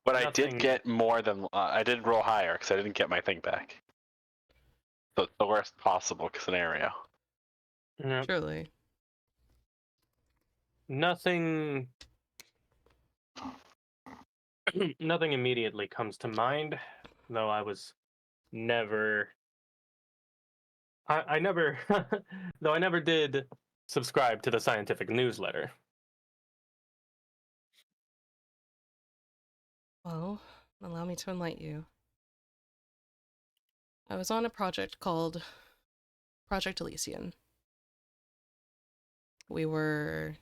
[SPEAKER 4] But I
[SPEAKER 5] Nothing.
[SPEAKER 4] did get more than I did roll higher because I didn't get my thing back. So it's the worst possible scenario.
[SPEAKER 5] No,
[SPEAKER 1] Truly.
[SPEAKER 5] nothing. Nothing immediately comes to mind, though I was never. I never, though I never did subscribe to the scientific newsletter.
[SPEAKER 1] Well, allow me to enlighten you. I was on a project called Project Elysian. We were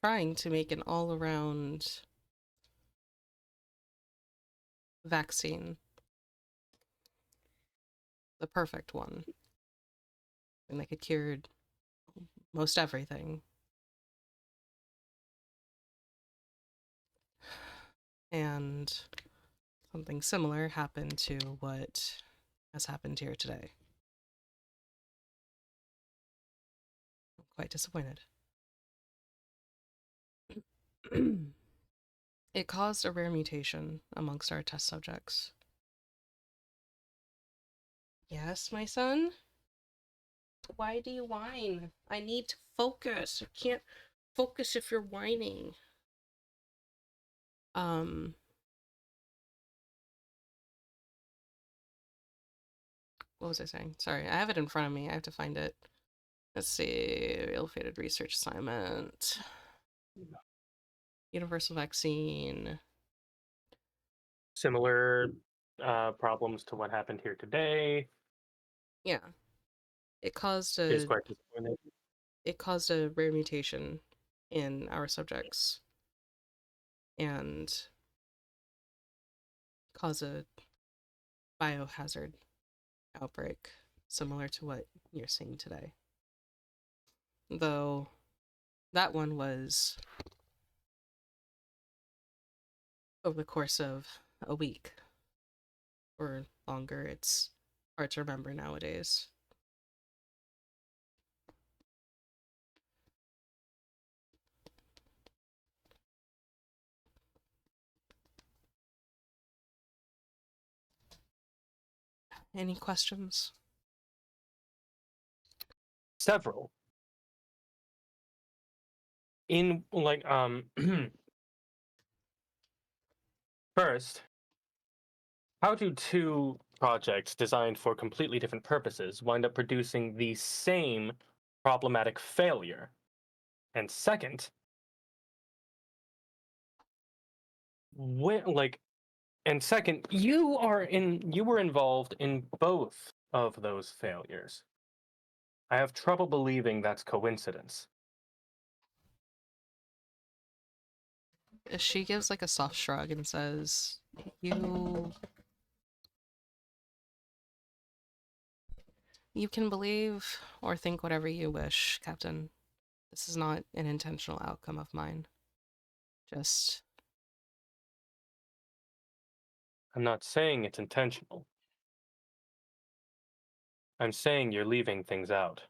[SPEAKER 1] trying to make an all-around vaccine. The perfect one. And that could cure most everything. And something similar happened to what has happened here today. I'm quite disappointed. It caused a rare mutation amongst our test subjects. Yes, my son? Why do you whine? I need to focus. I can't focus if you're whining. What was I saying? Sorry, I have it in front of me. I have to find it. Let's see. Ill-fated research assignment. Universal vaccine.
[SPEAKER 5] Similar problems to what happened here today.
[SPEAKER 1] Yeah. It caused
[SPEAKER 5] Is
[SPEAKER 1] a
[SPEAKER 5] quite disappointed.
[SPEAKER 1] rare mutation in our subjects and caused a biohazard outbreak similar to what you're seeing today. Though that one was over the course of a week or longer. It's hard to remember nowadays. Any questions?
[SPEAKER 5] Several. In like first, how do two projects designed for completely different purposes wind up producing the same problematic failure? And second, you were involved in both of those failures. I have trouble believing that's coincidence.
[SPEAKER 1] She gives like a soft shrug and says, You can believe or think whatever you wish, Captain. This is not an intentional outcome of mine. Just
[SPEAKER 5] I'm not saying it's intentional. I'm saying you're leaving things out.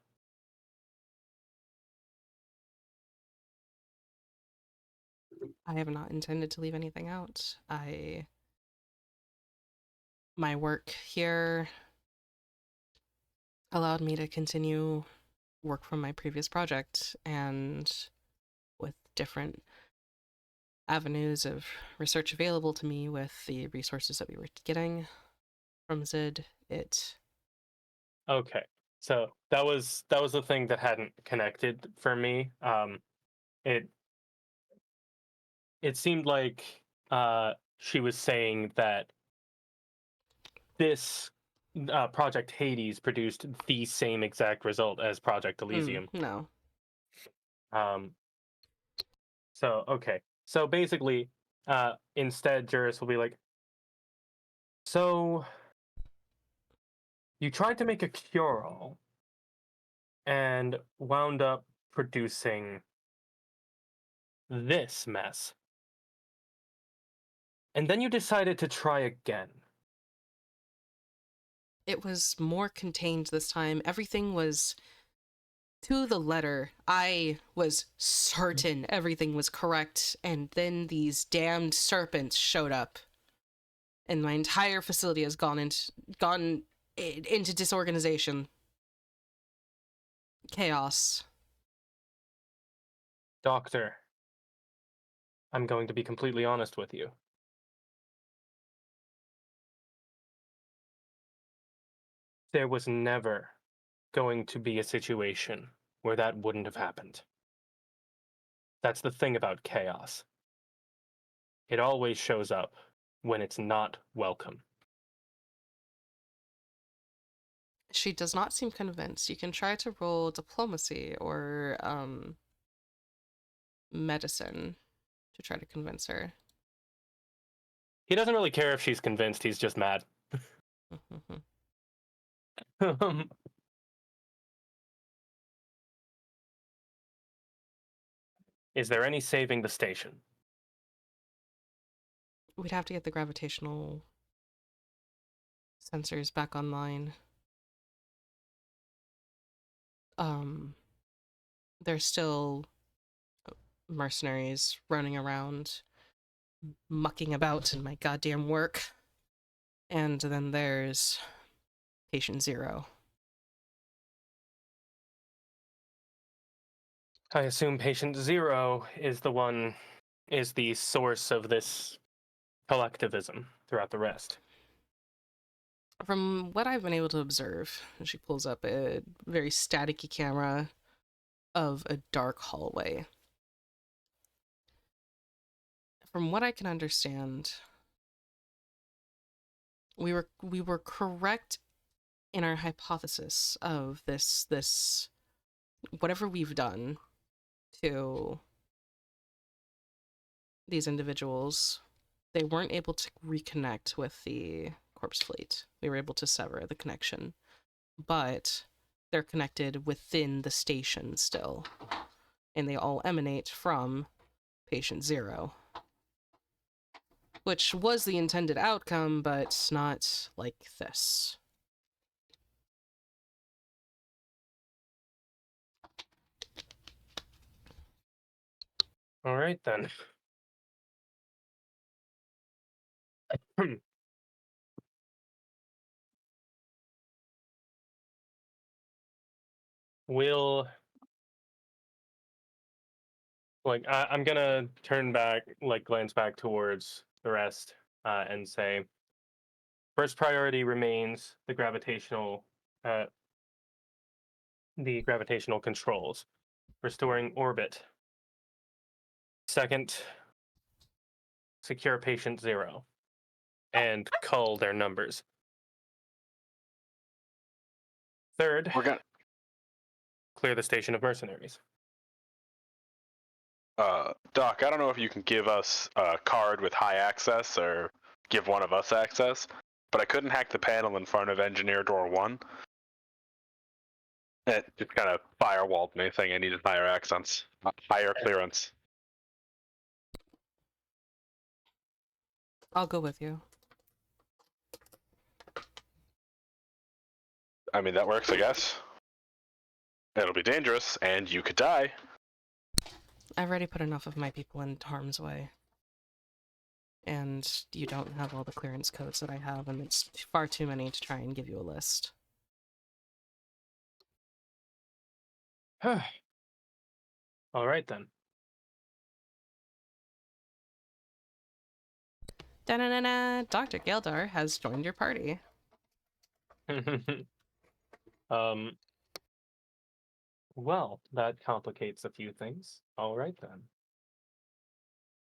[SPEAKER 1] I have not intended to leave anything out. My work here allowed me to continue work from my previous project, and with different avenues of research available to me with the resources that we were getting from Zid, it
[SPEAKER 5] Okay. So that was the thing that hadn't connected for me. It seemed like she was saying that this Project Hades produced the same exact result as Project Elysium.
[SPEAKER 1] no.
[SPEAKER 5] Um, so okay. So basically, instead, Juras will be like, so you tried to make a cure-all and wound up producing this mess. And then you decided to try again.
[SPEAKER 1] It was more contained this time. Everything was to the letter. I was certain everything was correct, and then these damned serpents showed up, and my entire facility has gone into disorganization, chaos.
[SPEAKER 5] Doctor, I'm going to be completely honest with you. There was never going to be a situation where that wouldn't have happened. That's the thing about chaos. It always shows up when it's not welcome.
[SPEAKER 1] She does not seem convinced. You can try to roll diplomacy or medicine to try to convince her.
[SPEAKER 5] He doesn't really care if she's convinced, he's just mad. Is there any saving the station?
[SPEAKER 1] We'd have to get the gravitational sensors back online. There's still mercenaries running around, mucking about in my goddamn work. And then there's Patient Zero.
[SPEAKER 5] I assume Patient Zero is the source of this collectivism throughout the rest.
[SPEAKER 1] From what I've been able to observe, she pulls up a very staticky camera of a dark hallway. From what I can understand, we were correct in our hypothesis of this whatever we've done to these individuals. They weren't able to reconnect with the corpse fleet. We were able to sever the connection, but they're connected within the station still, and they all emanate from Patient Zero, which was the intended outcome, but not like this.
[SPEAKER 5] All right, then. We'll I'm gonna turn back, glance back towards the rest, and say, first priority remains the gravitational controls, restoring orbit. Second, secure Patient Zero, and cull their numbers. Third,
[SPEAKER 4] We're gonna.
[SPEAKER 5] clear the station of mercenaries.
[SPEAKER 4] Doc, I don't know if you can give us a card with high access or give one of us access, but I couldn't hack the panel in front of Engineer Door 1. It just kind of firewalled me, saying I needed higher clearance.
[SPEAKER 1] I'll go with you.
[SPEAKER 4] I mean, that works, I guess. It'll be dangerous, and you could die.
[SPEAKER 1] I've already put enough of my people in harm's way. And you don't have all the clearance codes that I have, and it's far too many to try and give you a list.
[SPEAKER 5] All right then.
[SPEAKER 1] Da-na-na-na! Dr. Galdar has joined your party.
[SPEAKER 5] Well, that complicates a few things. All right then.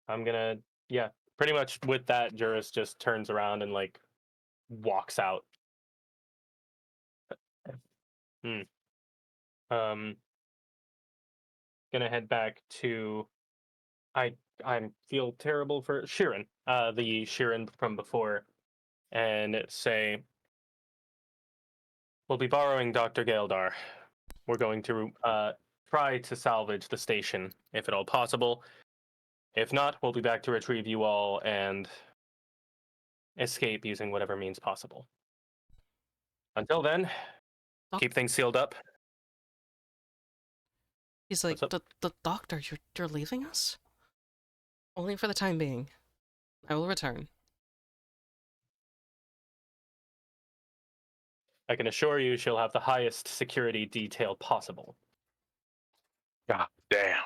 [SPEAKER 5] I'm gonna, yeah, pretty much with that, Juras just turns around and like walks out. Um, gonna head back to, I feel terrible for Sheeran, the Sheeran from before, and say, we'll be borrowing Dr. Galdar. We're going to try to salvage the station, if at all possible. If not, we'll be back to retrieve you all and escape using whatever means possible. Until then, keep things sealed up.
[SPEAKER 1] He's like,
[SPEAKER 5] What's up?
[SPEAKER 1] the doctor, you're leaving us? Only for the time being. I will return.
[SPEAKER 5] I can assure you she'll have the highest security detail possible.
[SPEAKER 4] God damn.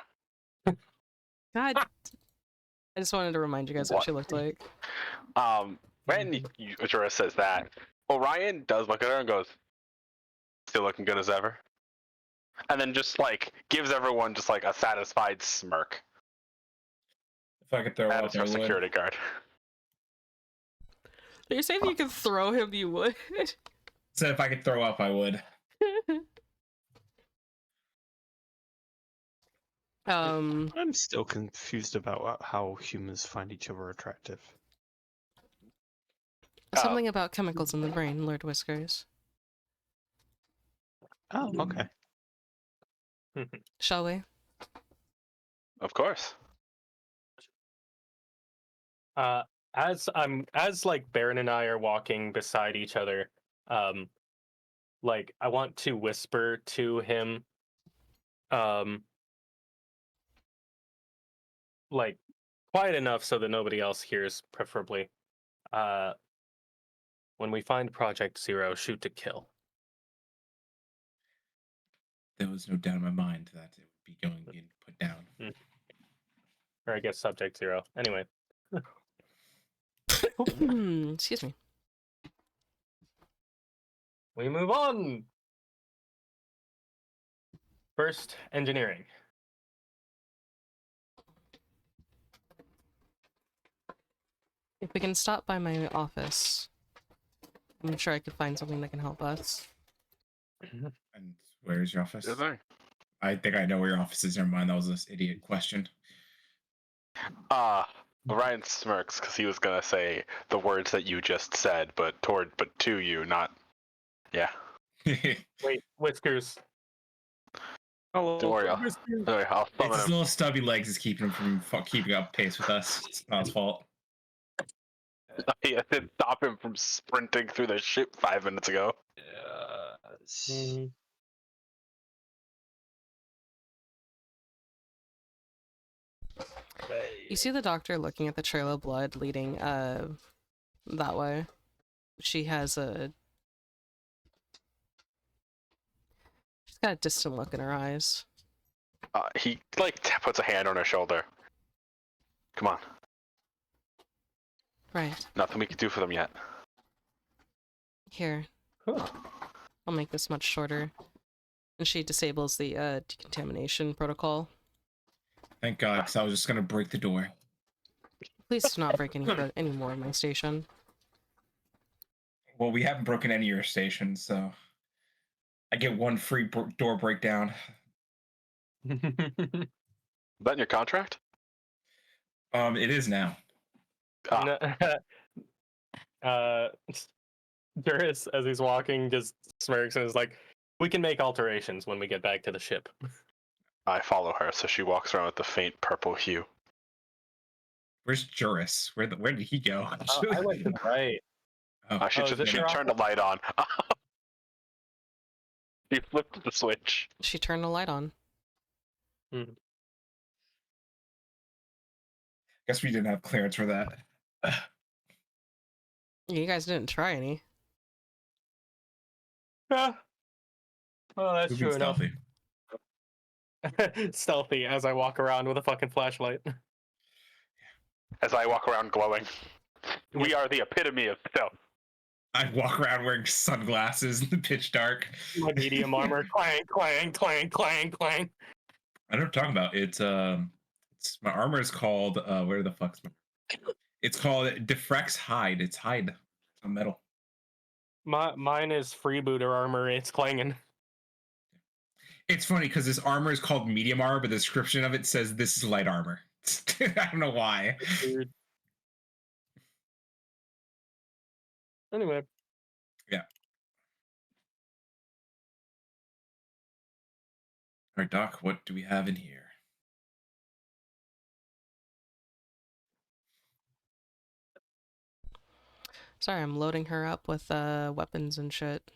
[SPEAKER 1] God. I just wanted to remind you guys what she looked like.
[SPEAKER 4] When Juras says that, Orion does look at her and goes, "Still looking good as ever," and then just like gives everyone just like a satisfied smirk.
[SPEAKER 2] If I could throw
[SPEAKER 4] That
[SPEAKER 2] up,
[SPEAKER 4] is
[SPEAKER 2] I
[SPEAKER 4] her
[SPEAKER 2] would.
[SPEAKER 4] security guard.
[SPEAKER 1] You're saying if you could throw him, you would?
[SPEAKER 2] Said if I could throw up, I would.
[SPEAKER 3] I'm still confused about how humans find each other attractive.
[SPEAKER 1] Something about chemicals in the brain, Lord Whiskers.
[SPEAKER 3] Oh, okay.
[SPEAKER 1] Shall we?
[SPEAKER 4] Of course.
[SPEAKER 5] As like Baron and I are walking beside each other, like I want to whisper to him, like quiet enough so that nobody else hears, preferably. When we find Project Zero, shoot to kill.
[SPEAKER 2] There was no doubt in my mind that it would be going and put down.
[SPEAKER 5] Or I guess Subject Zero. Anyway.
[SPEAKER 1] Excuse me.
[SPEAKER 5] We move on. First, engineering.
[SPEAKER 1] If we can stop by my office, I'm sure I could find something that can help us.
[SPEAKER 2] And where's your office?
[SPEAKER 4] Is there?
[SPEAKER 2] I think I know where your office is. Never mind, that was this idiot question.
[SPEAKER 4] Orion smirks because he was gonna say the words that you just said, but to you, not. Yeah.
[SPEAKER 5] Wait, Whiskers.
[SPEAKER 4] Don't worry, I'll
[SPEAKER 2] It's
[SPEAKER 4] summon
[SPEAKER 2] his
[SPEAKER 4] him.
[SPEAKER 2] little stubby legs is keeping him from keeping up pace with us. It's not his fault.
[SPEAKER 4] Yeah, did stop him from sprinting through the ship 5 minutes ago.
[SPEAKER 1] You see the doctor looking at the trail of blood leading that way. She's got a distant look in her eyes.
[SPEAKER 4] He like puts a hand on her shoulder. Come on,
[SPEAKER 1] Right.
[SPEAKER 4] nothing we can do for them yet.
[SPEAKER 1] Here.
[SPEAKER 5] Cool.
[SPEAKER 1] I'll make this much shorter. And she disables the decontamination protocol.
[SPEAKER 2] Thank God, because I was just gonna break the door.
[SPEAKER 1] Please do not break any more of my station.
[SPEAKER 2] Well, we haven't broken any of your stations, so I get one free door breakdown.
[SPEAKER 4] Is that in your contract?
[SPEAKER 2] It is now.
[SPEAKER 5] Juras, as he's walking, just smirks and is like, "We can make alterations when we get back to the ship."
[SPEAKER 4] I follow her, so she walks around with the faint purple hue.
[SPEAKER 2] Where's Juras? Where did he go?
[SPEAKER 5] I went to the right.
[SPEAKER 2] Oh.
[SPEAKER 4] She
[SPEAKER 5] is this
[SPEAKER 4] she
[SPEAKER 5] your
[SPEAKER 4] turned the light on. You flipped the switch.
[SPEAKER 1] She turned the light on.
[SPEAKER 2] Guess we didn't have clearance for that.
[SPEAKER 1] You guys didn't try any.
[SPEAKER 5] Yeah. Well, that's
[SPEAKER 2] We've
[SPEAKER 5] true
[SPEAKER 2] been
[SPEAKER 5] enough.
[SPEAKER 2] stealthy.
[SPEAKER 5] Stealthy as I walk around with a fucking flashlight.
[SPEAKER 4] As I walk around glowing. We are the epitome of stealth.
[SPEAKER 2] I walk around wearing sunglasses in the pitch dark.
[SPEAKER 5] My medium armor, clang, clang, clang, clang, clang.
[SPEAKER 2] I know what I'm talking about. It's my armor is called where the fuck's my it's called Defrex Hide. It's hide on metal.
[SPEAKER 5] Mine is freebooter armor. It's clanging.
[SPEAKER 2] It's funny because this armor is called medium armor, but the description of it says this is light armor. I don't know why.
[SPEAKER 5] Weird. Anyway.
[SPEAKER 2] Yeah. All right, Doc, what do we have in here?
[SPEAKER 1] Sorry, I'm loading her up with weapons and shit.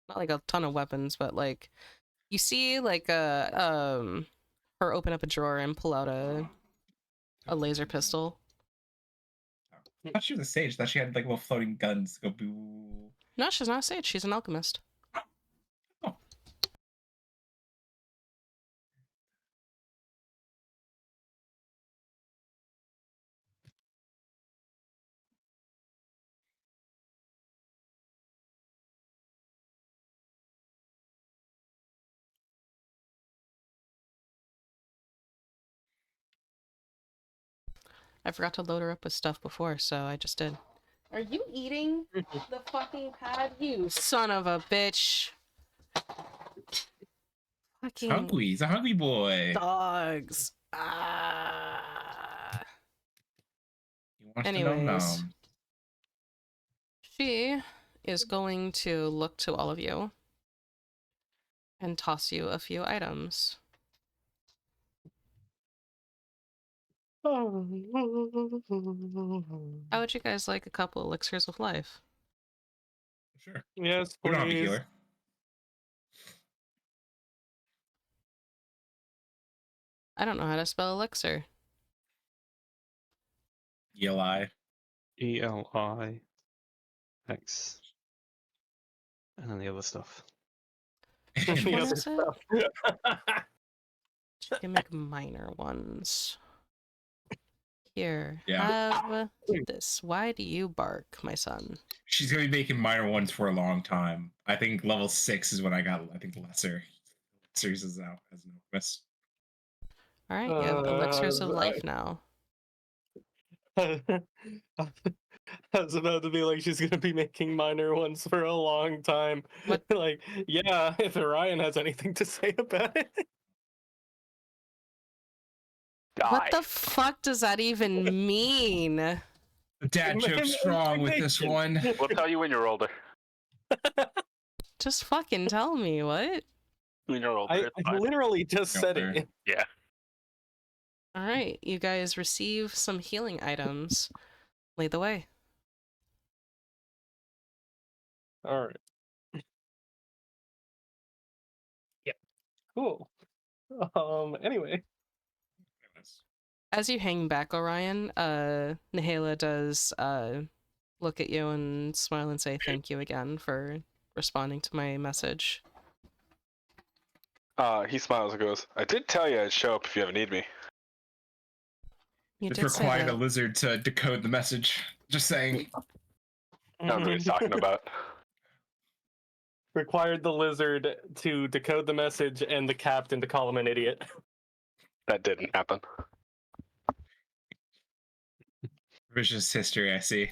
[SPEAKER 1] Not like a ton of weapons, but like you see like her open up a drawer and pull out a laser pistol.
[SPEAKER 2] I thought she was a sage. I thought she had like little floating guns. Go boo.
[SPEAKER 1] No, she's not a sage. She's an alchemist.
[SPEAKER 2] Oh.
[SPEAKER 1] I forgot to load her up with stuff before, so I just did. Are you eating the fucking pad? You son of a bitch. Fucking
[SPEAKER 2] Hungry. He's a hungry boy.
[SPEAKER 1] dogs. Ah.
[SPEAKER 2] He wants
[SPEAKER 1] Anyways.
[SPEAKER 2] to nom.
[SPEAKER 1] She is going to look to all of you and toss you a few items. How would you guys like a couple elixirs of life?
[SPEAKER 2] Sure.
[SPEAKER 5] Yes,
[SPEAKER 2] We don't have a
[SPEAKER 5] please.
[SPEAKER 2] healer.
[SPEAKER 1] I don't know how to spell elixir.
[SPEAKER 2] Eli.
[SPEAKER 3] ELIX. And then the other stuff.
[SPEAKER 1] Which
[SPEAKER 5] The
[SPEAKER 1] one
[SPEAKER 5] other
[SPEAKER 1] is it?
[SPEAKER 5] stuff.
[SPEAKER 1] You can make minor ones. Here,
[SPEAKER 2] Yeah.
[SPEAKER 1] have this. Why do you bark, my son?
[SPEAKER 2] She's gonna be making minor ones for a long time. I think level 6 is when I got. I think lesser. Series is out as an alchemist.
[SPEAKER 1] All right, you have elixirs of life now.
[SPEAKER 5] I was about to be like, she's gonna be making minor ones for a long time.
[SPEAKER 1] What?
[SPEAKER 5] Like, yeah, if Orion has anything to say about it.
[SPEAKER 4] Die.
[SPEAKER 1] What the fuck does that even mean?
[SPEAKER 2] The dad joke's strong with this one.
[SPEAKER 4] We'll tell you when you're older.
[SPEAKER 1] Just fucking tell me, what?
[SPEAKER 4] When you're older,
[SPEAKER 5] I
[SPEAKER 4] it's fine.
[SPEAKER 5] literally just
[SPEAKER 2] No,
[SPEAKER 5] said
[SPEAKER 2] there.
[SPEAKER 5] it.
[SPEAKER 4] Yeah.
[SPEAKER 1] All right, you guys receive some healing items. Lead the way.
[SPEAKER 5] All right. Yeah. Cool. Anyway.
[SPEAKER 1] As you hang back, Orion, Nihela does look at you and smile and say thank you again for responding to my message.
[SPEAKER 4] He smiles and goes, I did tell you I'd show up if you ever need me.
[SPEAKER 1] You
[SPEAKER 2] It
[SPEAKER 1] did say
[SPEAKER 2] required a
[SPEAKER 1] that.
[SPEAKER 2] lizard to decode the message. Just saying.
[SPEAKER 4] I don't know what he's talking about.
[SPEAKER 5] Required the lizard to decode the message and the captain to call him an idiot.
[SPEAKER 4] That didn't happen.
[SPEAKER 2] Revisionist history, I see.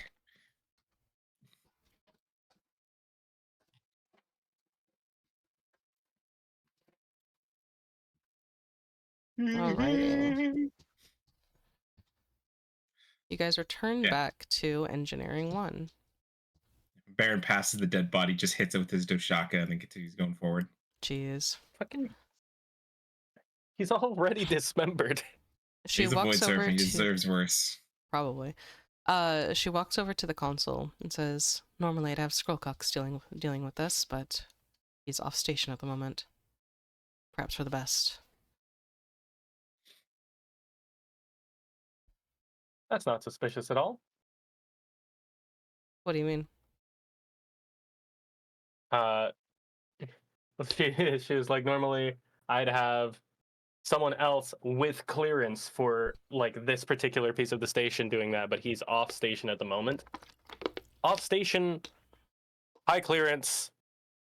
[SPEAKER 1] Alrighty. You guys return
[SPEAKER 2] Yeah.
[SPEAKER 1] back to Engineering 1.
[SPEAKER 2] Baron passes the dead body, just hits it with his Doshaka, and then continues going forward.
[SPEAKER 1] Jeez.
[SPEAKER 5] Fucking. He's already dismembered.
[SPEAKER 1] She
[SPEAKER 2] He's a void
[SPEAKER 1] walks over
[SPEAKER 2] serpent. He
[SPEAKER 1] to...
[SPEAKER 2] deserves worse.
[SPEAKER 1] Probably. She walks over to the console and says, normally I'd have Scrollcocks dealing with this, but He's off station at the moment. Perhaps for the best.
[SPEAKER 5] That's not suspicious at all.
[SPEAKER 1] What do you mean?
[SPEAKER 5] Uh, she was like, normally I'd have someone else with clearance for like this particular piece of the station doing that, but he's off station at the moment. Off station, high clearance,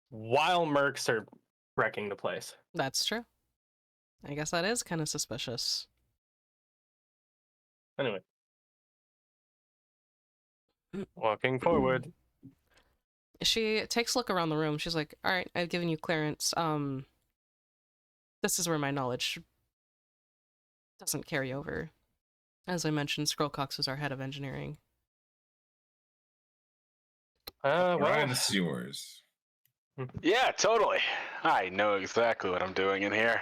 [SPEAKER 5] while mercs are wrecking the place.
[SPEAKER 1] That's true. I guess that is kind of suspicious.
[SPEAKER 5] Anyway. Walking forward.
[SPEAKER 1] She takes a look around the room. She's like, all right, I've given you clearance. This is where my knowledge doesn't carry over. As I mentioned, Scrollcox was our head of engineering.
[SPEAKER 2] Ryan,
[SPEAKER 5] Well,
[SPEAKER 2] this is yours.
[SPEAKER 4] Yeah, totally. I know exactly what I'm doing in here.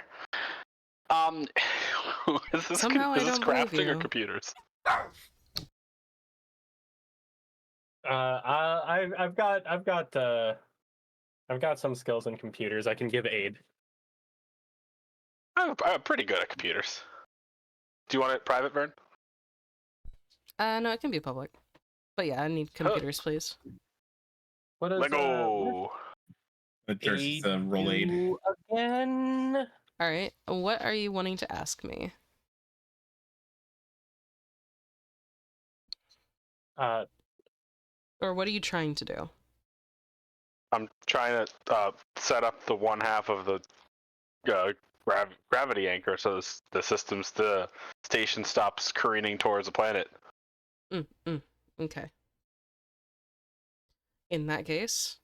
[SPEAKER 4] Is this,
[SPEAKER 1] Somehow I
[SPEAKER 4] is this
[SPEAKER 1] don't believe
[SPEAKER 4] crafting or
[SPEAKER 1] you.
[SPEAKER 4] computers?
[SPEAKER 5] I've got some skills in computers. I can give aid.
[SPEAKER 4] I'm pretty good at computers. Do you want it private, Vern?
[SPEAKER 1] No, it can be public. But yeah, I need computers, please.
[SPEAKER 5] What is
[SPEAKER 4] Lego.
[SPEAKER 2] Versus roll aid.
[SPEAKER 5] do again?
[SPEAKER 1] All right, what are you wanting to ask me? Or what are you trying to do?
[SPEAKER 4] I'm trying to set up the one half of the gravity anchor so the station stops careening towards the planet.
[SPEAKER 1] Okay. In that case,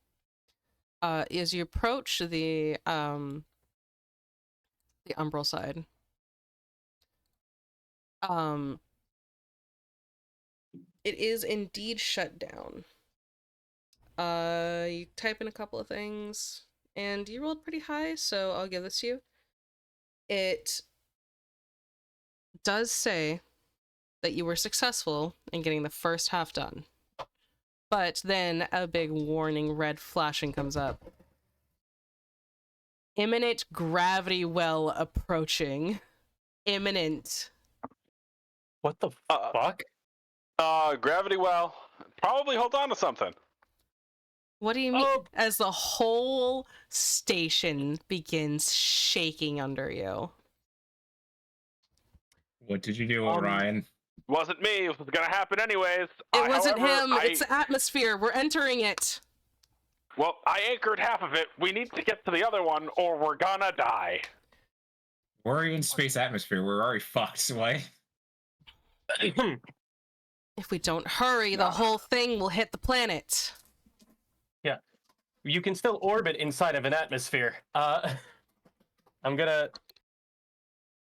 [SPEAKER 1] as you approach the umbral side, it is indeed shut down. You type in a couple of things, and you rolled pretty high, so I'll give this to you. It does say that you were successful in getting the first half done. But then a big warning red flashing comes up. Imminent gravity well approaching. Imminent.
[SPEAKER 5] What the fuck?
[SPEAKER 4] Gravity well. Probably hold on to something.
[SPEAKER 1] What do you mean?
[SPEAKER 5] Oh.
[SPEAKER 1] As the whole station begins shaking under you.
[SPEAKER 2] What did you do, Orion?
[SPEAKER 4] Wasn't me. It was gonna happen anyways.
[SPEAKER 1] It wasn't
[SPEAKER 4] however,
[SPEAKER 1] him. It's the atmosphere. We're entering it.
[SPEAKER 4] Well, I anchored half of it. We need to get to the other one, or we're gonna die.
[SPEAKER 2] We're in space atmosphere. We're already fucked. Why?
[SPEAKER 1] If we don't hurry, the whole thing will hit the planet.
[SPEAKER 5] Yeah. You can still orbit inside of an atmosphere. I'm gonna...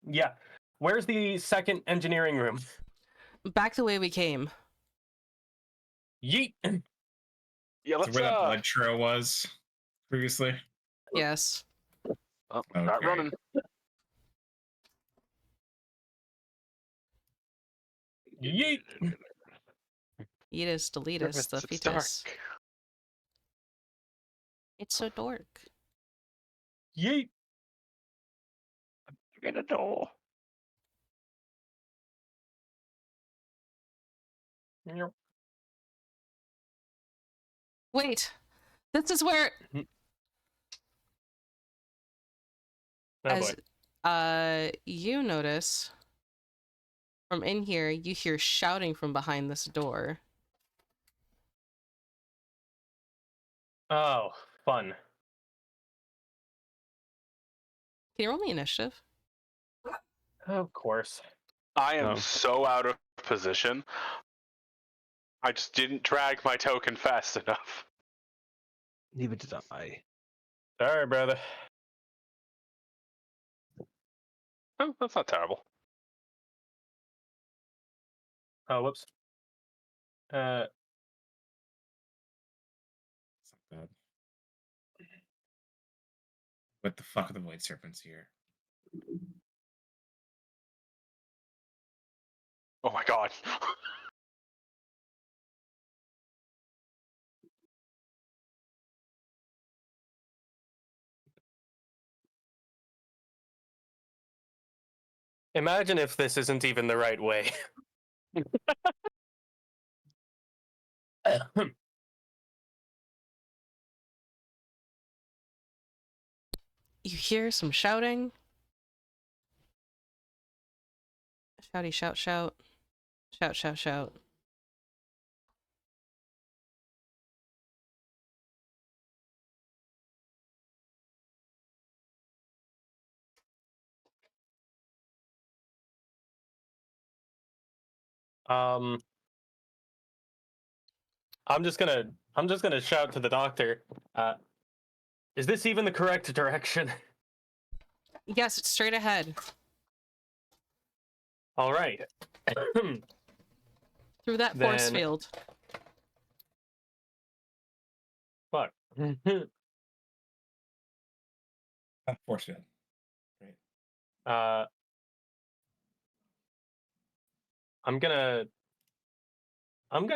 [SPEAKER 5] Yeah. Where's the second engineering room?
[SPEAKER 1] Back the way we came.
[SPEAKER 5] Yeet!
[SPEAKER 4] Yeah,
[SPEAKER 2] So
[SPEAKER 4] let's
[SPEAKER 2] where that blood trail was previously?
[SPEAKER 1] Yes.
[SPEAKER 4] start
[SPEAKER 2] Okay.
[SPEAKER 4] running.
[SPEAKER 5] Yeet!
[SPEAKER 1] Eatus deletus, the
[SPEAKER 4] It's
[SPEAKER 1] fetus.
[SPEAKER 4] dark.
[SPEAKER 1] It's so dark.
[SPEAKER 5] Yeet!
[SPEAKER 4] Get a door.
[SPEAKER 5] Meow.
[SPEAKER 1] Wait, this is where
[SPEAKER 5] Oh boy.
[SPEAKER 1] you notice from in here you hear shouting from behind this door.
[SPEAKER 5] Oh, fun.
[SPEAKER 1] Can you roll me initiative?
[SPEAKER 5] Of course.
[SPEAKER 4] I am
[SPEAKER 5] Oh.
[SPEAKER 4] so out of position. I just didn't drag my token fast enough.
[SPEAKER 3] Neither did I.
[SPEAKER 5] Sorry, brother.
[SPEAKER 4] Oh, that's not terrible.
[SPEAKER 5] Oh, whoops.
[SPEAKER 2] It's not bad. What the fuck are the Void Serpents here?
[SPEAKER 4] Oh my god.
[SPEAKER 5] Imagine if this isn't even the right way.
[SPEAKER 1] You hear some shouting. Shouty, shout, shout. Shout, shout, shout.
[SPEAKER 5] I'm just gonna shout to the doctor. Is this even the correct direction?
[SPEAKER 1] Yes, it's straight ahead.
[SPEAKER 5] All right.
[SPEAKER 1] Through that force
[SPEAKER 5] Then-
[SPEAKER 1] field.
[SPEAKER 5] Fuck.
[SPEAKER 2] Force field. Great.
[SPEAKER 5] I'm gonna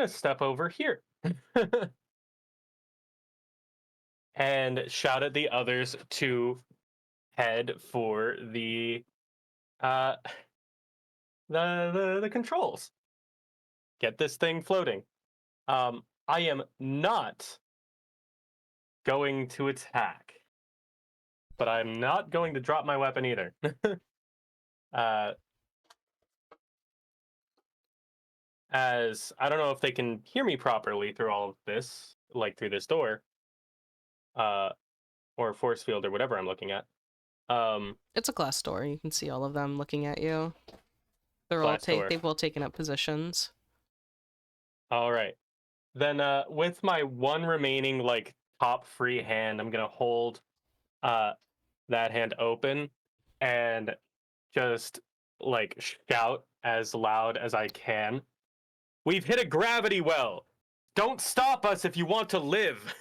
[SPEAKER 5] step over here and shout at the others to head for the controls. Get this thing floating. I am not going to attack, but I'm not going to drop my weapon either. As I don't know if they can hear me properly through all of this, like through this door, or force field or whatever I'm looking at.
[SPEAKER 1] It's a glass door. You can see all of them looking at you.
[SPEAKER 5] Glass door.
[SPEAKER 1] They've all taken up positions.
[SPEAKER 5] All right. Then with my one remaining like top free hand, I'm gonna hold that hand open and just like shout as loud as I can. We've hit a gravity well. Don't stop us if you want to live.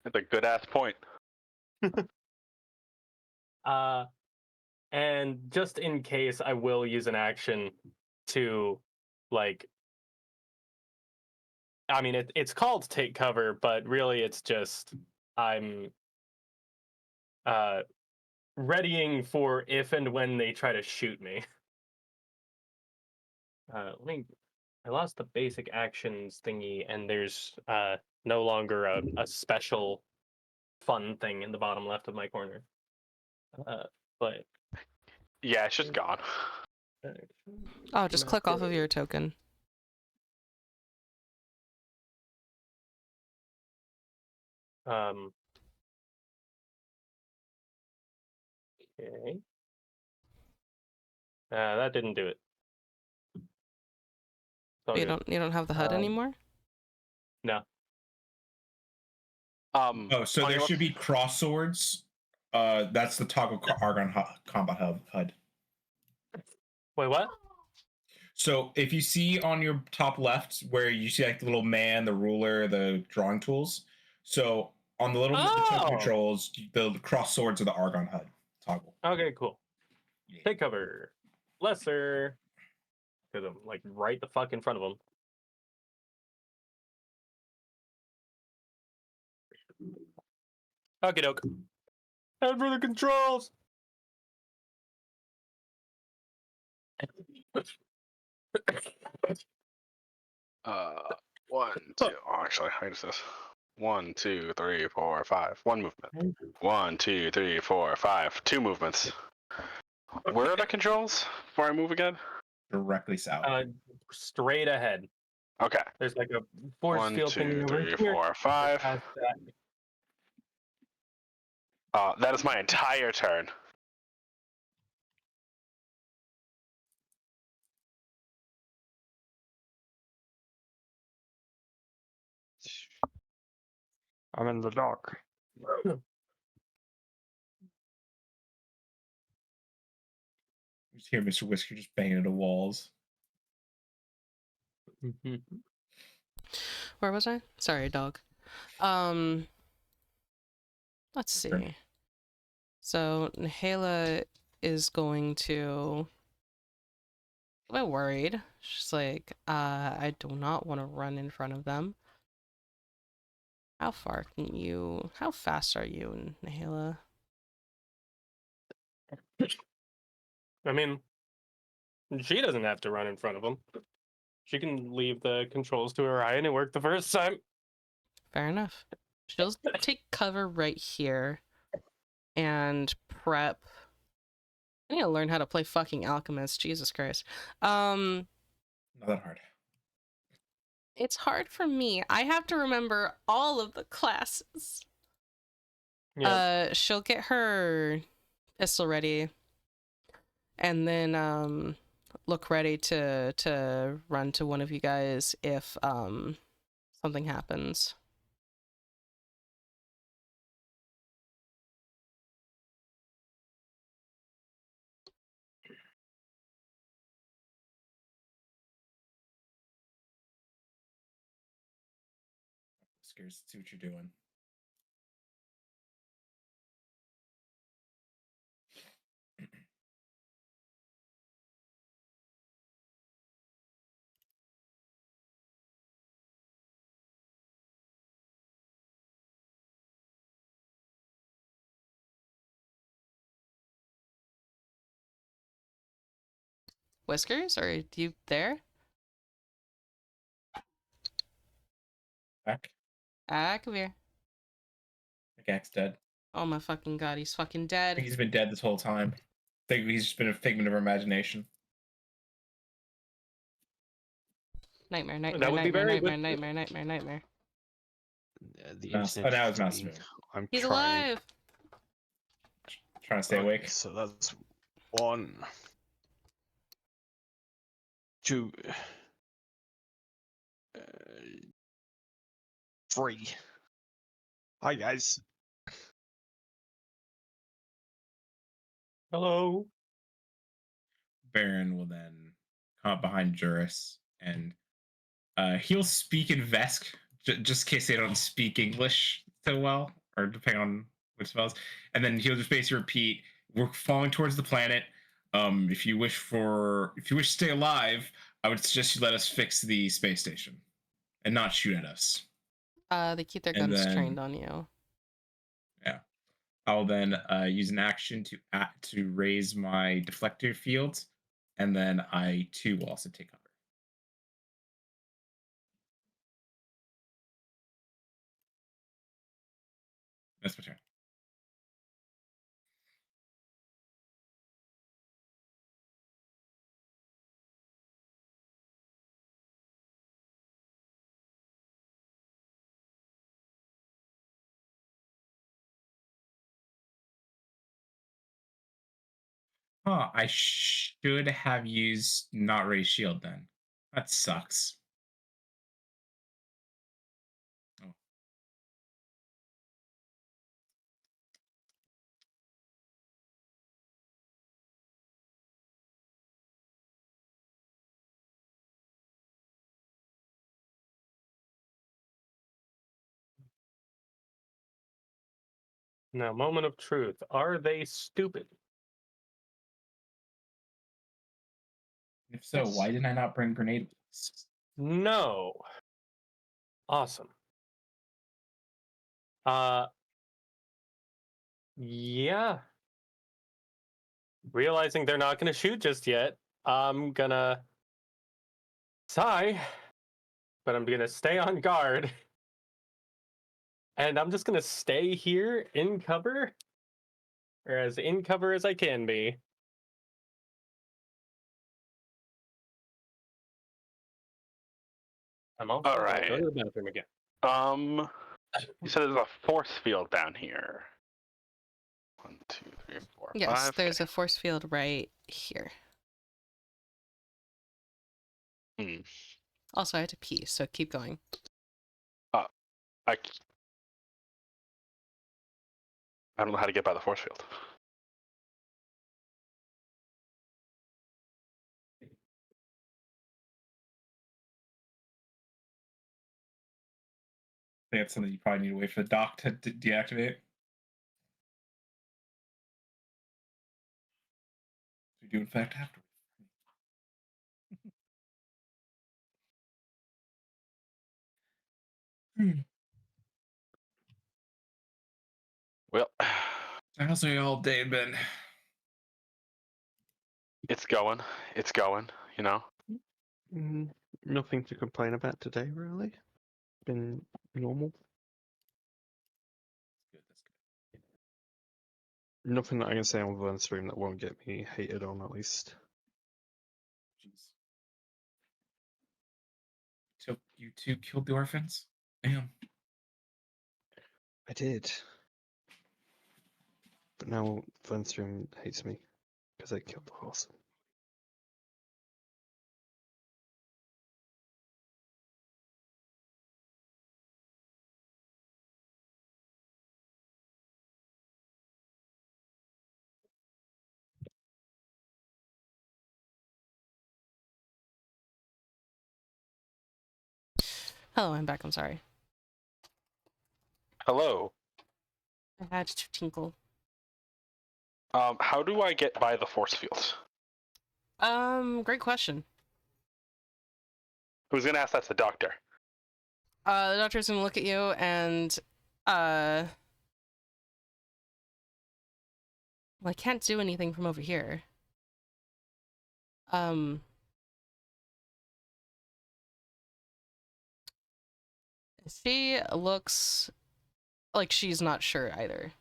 [SPEAKER 4] That's a good ass point.
[SPEAKER 5] And just in case, I will use an action to, like, I mean, it's called take cover, but really it's just I'm readying for if and when they try to shoot me. I lost the basic actions thingy, and there's no longer a special fun thing in the bottom left of my corner. But
[SPEAKER 4] Yeah, it's just gone.
[SPEAKER 1] Oh, just click off of your token.
[SPEAKER 5] Okay. That didn't do it.
[SPEAKER 1] You don't have the HUD anymore?
[SPEAKER 5] No.
[SPEAKER 2] Oh, so
[SPEAKER 4] on
[SPEAKER 2] there
[SPEAKER 4] your-
[SPEAKER 2] should be cross swords. That's the toggle Argon combat HUD.
[SPEAKER 5] Wait, what?
[SPEAKER 2] So if you see on your top left where you see like the little man, the ruler, the drawing tools. So on the little the token
[SPEAKER 5] Oh!
[SPEAKER 2] controls, the cross swords are the Argon HUD toggle.
[SPEAKER 5] Okay, cool. Take cover. Lesser. Because I'm like right the fuck in front of them. Okie doke. Head for the controls.
[SPEAKER 4] 1, 2. Oh, actually, how does this? 1, 2, 3, 4, 5. One movement. 1, 2, 3, 4, 5. Two movements. Where are the controls before I move again?
[SPEAKER 2] Directly south.
[SPEAKER 5] Straight ahead.
[SPEAKER 4] Okay.
[SPEAKER 5] There's like a force
[SPEAKER 4] 1,
[SPEAKER 5] field
[SPEAKER 4] 2,
[SPEAKER 5] thing over
[SPEAKER 4] 3,
[SPEAKER 5] here.
[SPEAKER 4] 4, 5.
[SPEAKER 5] Past that.
[SPEAKER 4] That is my entire turn.
[SPEAKER 3] I'm in the dark.
[SPEAKER 2] You just hear Mr. Whisker just banging into walls.
[SPEAKER 1] Where was I? Sorry, dog. Let's see. So Nahela is going to a bit worried. She's like, I do not want to run in front of them. How far can you? How fast are you, Nahila?
[SPEAKER 5] I mean, she doesn't have to run in front of him. She can leave the controls to Orion and work the first time.
[SPEAKER 1] Fair enough. She'll take cover right here and prep. I need to learn how to play fucking alchemist. Jesus Christ.
[SPEAKER 2] Not that hard.
[SPEAKER 1] It's hard for me. I have to remember all of the classes.
[SPEAKER 5] Yeah.
[SPEAKER 1] She'll get her pistol ready and then look ready to run to one of you guys if something happens.
[SPEAKER 2] Whiskers, see what you're doing.
[SPEAKER 1] Whiskers, are you there?
[SPEAKER 2] Back.
[SPEAKER 1] Aakavir.
[SPEAKER 2] McGack's dead.
[SPEAKER 1] Oh my fucking god, he's fucking
[SPEAKER 2] I
[SPEAKER 1] dead.
[SPEAKER 2] think he's been dead this whole time. I think he's just been a figment of our imagination.
[SPEAKER 1] Nightmare,
[SPEAKER 5] That
[SPEAKER 1] nightmare,
[SPEAKER 5] would be
[SPEAKER 1] nightmare,
[SPEAKER 5] very
[SPEAKER 1] nightmare,
[SPEAKER 5] good.
[SPEAKER 1] nightmare, nightmare, nightmare.
[SPEAKER 3] The
[SPEAKER 2] Mouse.
[SPEAKER 3] internet
[SPEAKER 2] Now
[SPEAKER 3] is
[SPEAKER 2] it's mouse
[SPEAKER 3] dying.
[SPEAKER 2] move.
[SPEAKER 3] I'm
[SPEAKER 1] He's
[SPEAKER 3] trying.
[SPEAKER 1] alive.
[SPEAKER 2] Trying to stay
[SPEAKER 3] Okay,
[SPEAKER 2] awake.
[SPEAKER 3] so that's 1, 2, 3. Hi guys.
[SPEAKER 5] Hello.
[SPEAKER 2] Baron will then come up behind Juras and he'll speak in Vesk, just in case they don't speak English so well, or depending on which spells. And then he'll just basically repeat, "We're falling towards the planet. If you wish to stay alive, I would suggest you let us fix the space station and not shoot at us."
[SPEAKER 1] They keep their
[SPEAKER 2] And
[SPEAKER 1] guns
[SPEAKER 2] then,
[SPEAKER 1] trained on you.
[SPEAKER 2] yeah, I'll then use an action to raise my deflector field, and then I too will also take cover. That's my turn. Huh, I should have used not raise shield then. That sucks. Oh.
[SPEAKER 5] Now, moment of truth. Are they stupid?
[SPEAKER 2] If so,
[SPEAKER 5] Yes.
[SPEAKER 2] why didn't I not bring grenade wheels?
[SPEAKER 5] No. Awesome. Yeah. Realizing they're not going to shoot just yet, I'm gonna sigh, but I'm gonna stay on guard. And I'm just gonna stay here in cover, or as in cover as I can be. I'm also
[SPEAKER 4] All
[SPEAKER 5] gonna
[SPEAKER 4] right.
[SPEAKER 5] go to the bathroom again.
[SPEAKER 4] You said there's a force field down here. 1, 2, 3, 4,
[SPEAKER 1] Yes,
[SPEAKER 4] 5.
[SPEAKER 1] there's a force field right here.
[SPEAKER 4] Hmm.
[SPEAKER 1] Also, I had to pee, so keep going.
[SPEAKER 4] I don't know how to get by the force field.
[SPEAKER 2] I think that's something you probably need to wait for the dock to deactivate. We do in fact have to.
[SPEAKER 4] Well,
[SPEAKER 2] How's your day been?
[SPEAKER 4] it's going. It's going. You know.
[SPEAKER 3] Mm, nothing to complain about today, really. Been normal.
[SPEAKER 2] That's good.
[SPEAKER 3] Nothing that I can say on one stream that won't get me hated on, at least.
[SPEAKER 2] Jeez. So you two killed the orphans? Damn.
[SPEAKER 3] I did. But now Vernstream hates me because I killed the horse.
[SPEAKER 1] Hello, I'm back. I'm sorry.
[SPEAKER 4] Hello.
[SPEAKER 1] I had to tinkle.
[SPEAKER 4] How do I get by the force field?
[SPEAKER 1] Great question.
[SPEAKER 4] Who's gonna ask? That's the doctor.
[SPEAKER 1] The doctor's gonna look at you and, well, I can't do anything from over here. She looks like she's not sure either.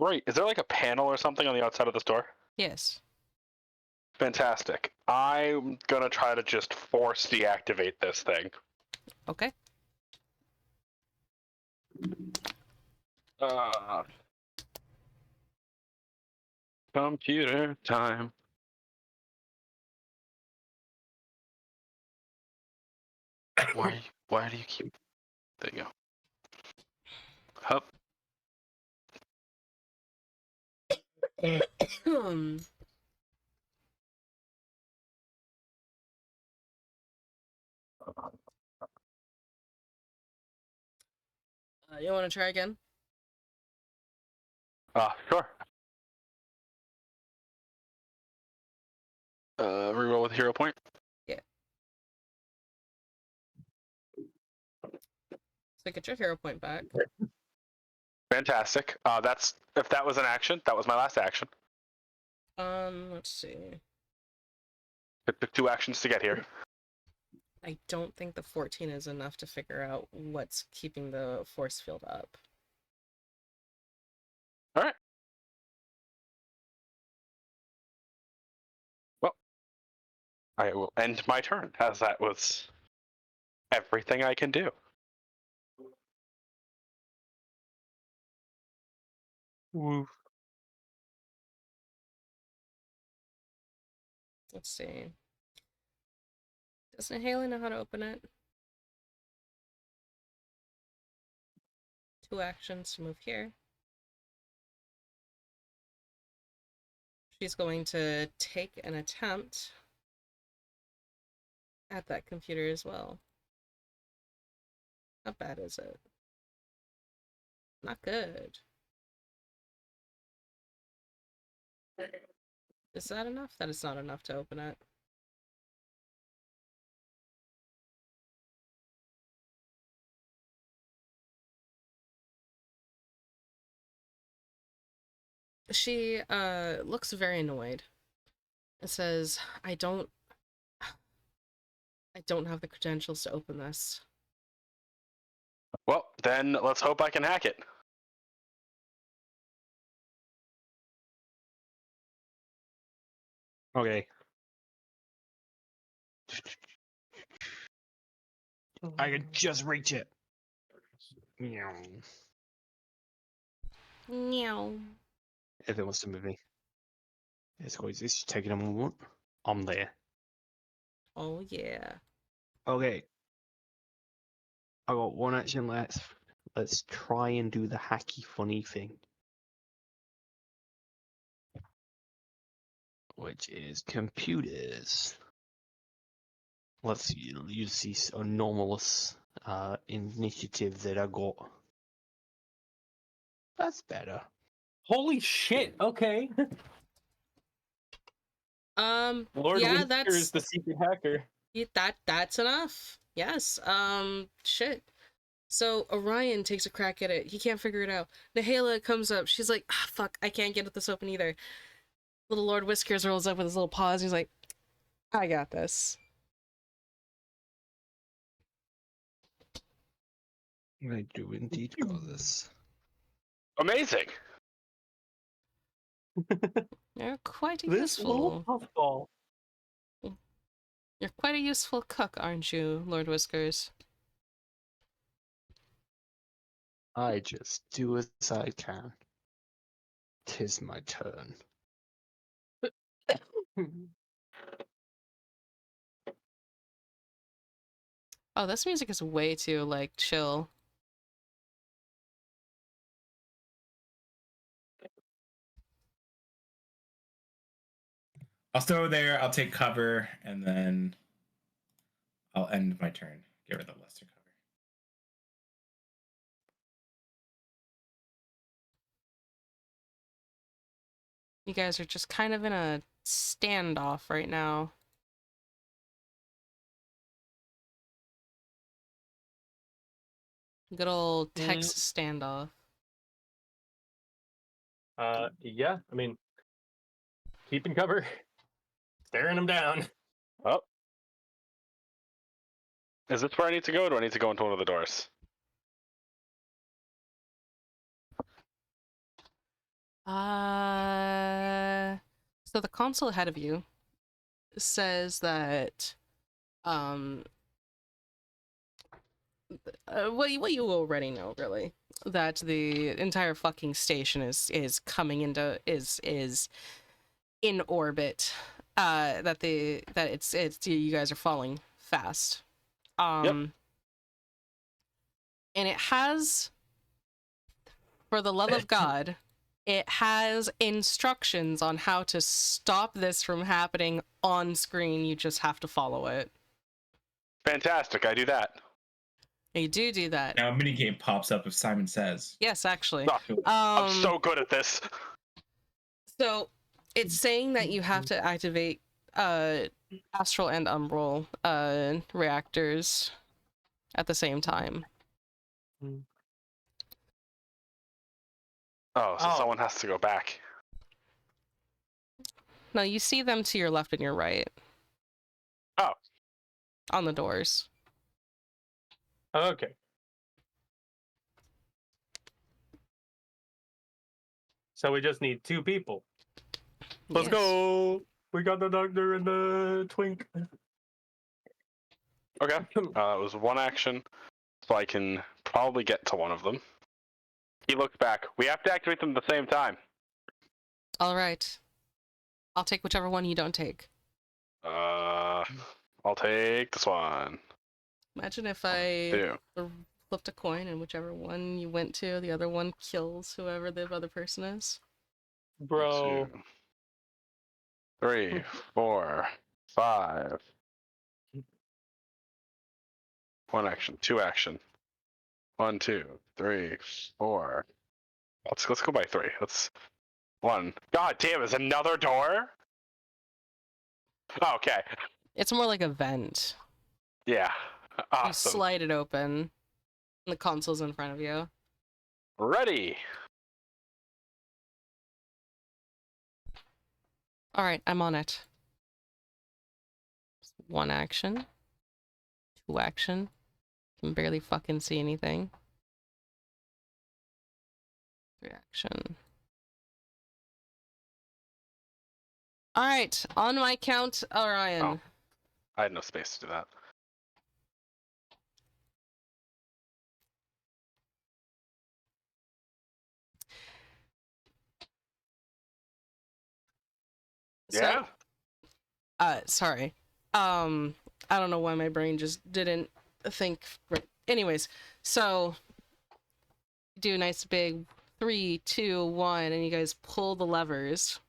[SPEAKER 4] Right. Is there like a panel or something on the outside of this door?
[SPEAKER 1] Yes.
[SPEAKER 4] Fantastic. I'm gonna try to just force deactivate this thing.
[SPEAKER 1] Okay.
[SPEAKER 4] Computer time. Why do you keep? There you go. Hup.
[SPEAKER 1] You want to try again?
[SPEAKER 4] Sure. Reroll with hero point.
[SPEAKER 1] Yeah. So get your hero point back.
[SPEAKER 4] Fantastic. That's if that was an action. That was my last action.
[SPEAKER 1] Let's see.
[SPEAKER 4] It took 2 actions to get here.
[SPEAKER 1] I don't think the 14 is enough to figure out what's keeping the force field up.
[SPEAKER 4] All right. Well, I will end my turn, as that was everything I can do.
[SPEAKER 3] Woo.
[SPEAKER 1] Let's see. Doesn't Haley know how to open it? 2 actions to move here. She's going to take an attempt at that computer as well. How bad is it? Not good. Is that enough? That is not enough to open it. She looks very annoyed. It says, I don't have the credentials to open this.
[SPEAKER 4] Well, then let's hope I can hack it.
[SPEAKER 3] Okay. I can just reach it. Meow.
[SPEAKER 1] Meow.
[SPEAKER 3] If it wants to move me. It's quite easy. It's taking a moment. I'm there.
[SPEAKER 1] Oh yeah.
[SPEAKER 3] Okay. I got 1 action left. Let's try and do the hacky funny thing. Which is computers. Let's use this anomalous initiative that I got. That's better.
[SPEAKER 5] Holy shit! Okay. Lord
[SPEAKER 1] Yeah,
[SPEAKER 5] Whiskers is the secret hacker.
[SPEAKER 1] that's enough. Yes. Shit. So Orion takes a crack at it. He can't figure it out. Nahala comes up. She's like, ah, fuck, I can't get this open either. Little Lord Whiskers rolls up with his little paws. He's like, I got this.
[SPEAKER 3] I do indeed got this.
[SPEAKER 4] Amazing.
[SPEAKER 1] You're quite a
[SPEAKER 5] This little
[SPEAKER 1] useful.
[SPEAKER 5] puffball.
[SPEAKER 1] You're quite a useful cook, aren't you, Lord Whiskers?
[SPEAKER 3] I just do as I can. 'Tis my turn.
[SPEAKER 1] Oh, this music is way too, like, chill.
[SPEAKER 2] I'll stay over there. I'll take cover, and then I'll end my turn. Get rid of the lesser cover.
[SPEAKER 1] You guys are just kind of in a standoff right now. Good old Texas standoff.
[SPEAKER 5] Yeah, I mean, keeping cover, staring him down.
[SPEAKER 4] Oh. Is this where I need to go, or do I need to go into one of the doors?
[SPEAKER 1] So the console ahead of you says that, what you already know, really, that the entire fucking station is coming into is in orbit. That it's you guys are falling fast. And it has, for the love of God, it has instructions on how to stop this from happening on screen. You just have to follow it.
[SPEAKER 4] Fantastic. I do that.
[SPEAKER 1] You do that.
[SPEAKER 2] Now a minigame pops up if Simon says.
[SPEAKER 1] Yes, actually.
[SPEAKER 4] Oh, I'm so good at this.
[SPEAKER 1] So it's saying that you have to activate astral and umbral reactors at the same time.
[SPEAKER 4] Oh, so someone has to go back.
[SPEAKER 1] No, you see them to your left and your right.
[SPEAKER 4] Oh.
[SPEAKER 1] On the doors.
[SPEAKER 5] Okay. So we just need 2 people. Let's
[SPEAKER 1] Yes.
[SPEAKER 5] go. We got the doctor and the twink.
[SPEAKER 4] Okay. It was one action, so I can probably get to one of them. He looked back. We have to activate them at the same time.
[SPEAKER 1] All right. I'll take whichever one you don't take.
[SPEAKER 4] I'll take this one.
[SPEAKER 1] Imagine if I
[SPEAKER 4] Two.
[SPEAKER 1] flipped a coin and whichever one you went to, the other one kills whoever the other person is.
[SPEAKER 5] Bro.
[SPEAKER 4] 2, 3, 4, 5. One action, 2 action. 1, 2, 3, 4. Let's go by 3. That's 1. God damn, is another door? Okay.
[SPEAKER 1] It's more like a vent.
[SPEAKER 4] Yeah.
[SPEAKER 1] You
[SPEAKER 4] Awesome.
[SPEAKER 1] slide it open, and the console's in front of you.
[SPEAKER 4] Ready.
[SPEAKER 1] All right, I'm on it. 1 action. 2 action. Can barely fucking see anything. 3 action. All right, on my count, Orion.
[SPEAKER 4] Oh. I had no space to do that.
[SPEAKER 1] So,
[SPEAKER 4] Yeah.
[SPEAKER 1] Sorry. I don't know why my brain just didn't think. Anyways, so do a nice big 3, 2, 1, and you guys pull the levers.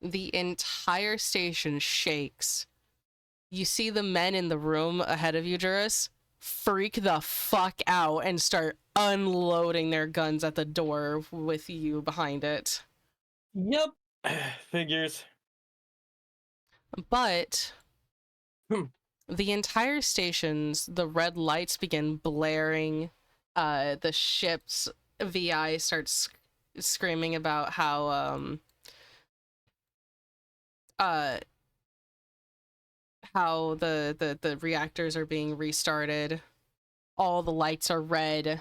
[SPEAKER 1] The entire station shakes. You see the men in the room ahead of you, Juras, freak the fuck out and start unloading their guns at the door with you behind it.
[SPEAKER 5] Yep. Figures.
[SPEAKER 1] But the entire station's, the red lights begin blaring the ship's VI starts screaming about how the reactors are being restarted. All the lights are red.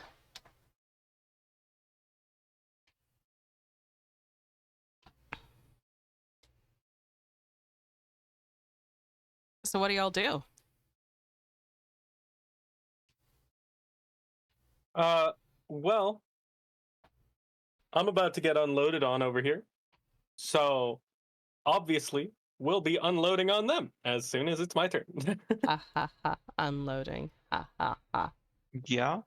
[SPEAKER 1] So what do y'all do?
[SPEAKER 5] Well, I'm about to get unloaded on over here. So, obviously, we'll be unloading on them as soon as it's my turn.
[SPEAKER 1] Ha ha ha. Unloading. Ha ha ha.
[SPEAKER 3] Yeah.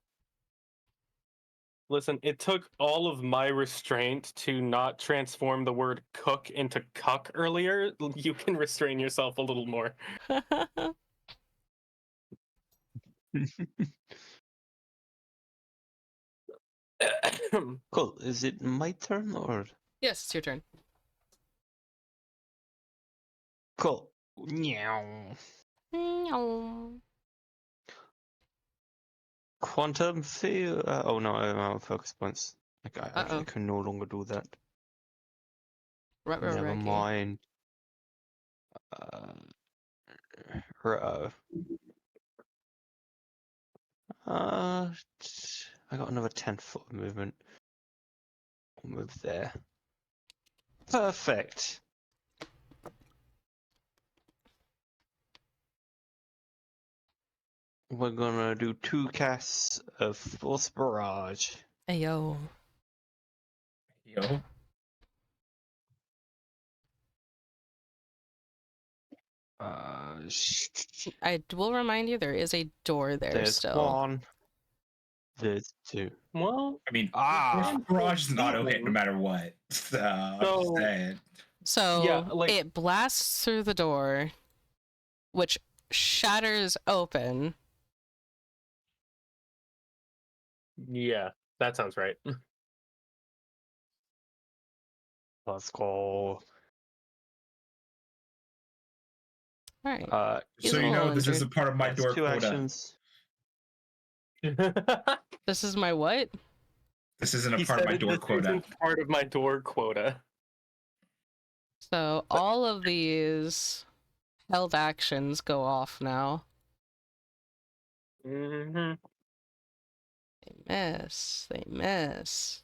[SPEAKER 5] Listen, it took all of my restraint to not transform the word cook into cuck earlier. You can restrain yourself a little more.
[SPEAKER 3] Cool. Is it my turn or?
[SPEAKER 1] Yes, it's your turn.
[SPEAKER 3] Cool. Meow. Quantum field. Oh no, I'm out of focus points. I
[SPEAKER 1] Uh-oh.
[SPEAKER 3] can no longer do that.
[SPEAKER 1] Ruh-roh
[SPEAKER 3] Never
[SPEAKER 1] Reggie.
[SPEAKER 3] mind. I got another 10-foot movement. I'll move there. Perfect. We're gonna do 2 casts of Force Barrage.
[SPEAKER 1] Ayo.
[SPEAKER 2] Yo.
[SPEAKER 1] I will remind you there is a door there
[SPEAKER 3] There's
[SPEAKER 1] still.
[SPEAKER 3] 1. There's 2.
[SPEAKER 5] Well,
[SPEAKER 2] I mean,
[SPEAKER 3] Ah!
[SPEAKER 2] Barrage is an auto hit no matter what. So, I'm just
[SPEAKER 5] So-
[SPEAKER 2] saying.
[SPEAKER 1] So
[SPEAKER 5] Yeah, like-
[SPEAKER 1] it blasts through the door, which shatters open.
[SPEAKER 5] yeah, that sounds right.
[SPEAKER 3] Let's go.
[SPEAKER 1] All right. He's
[SPEAKER 2] So
[SPEAKER 1] a
[SPEAKER 2] you know,
[SPEAKER 1] little
[SPEAKER 2] this is a
[SPEAKER 1] injured.
[SPEAKER 2] part of my
[SPEAKER 3] That's
[SPEAKER 2] door
[SPEAKER 3] 2
[SPEAKER 2] quota.
[SPEAKER 3] actions.
[SPEAKER 1] This is my what?
[SPEAKER 2] This isn't a
[SPEAKER 5] He
[SPEAKER 2] part of
[SPEAKER 5] said
[SPEAKER 2] my door
[SPEAKER 5] this
[SPEAKER 2] quota.
[SPEAKER 5] isn't part of my door quota.
[SPEAKER 1] So all of these held actions go off now.
[SPEAKER 5] Mm-hmm.
[SPEAKER 1] They miss. They miss.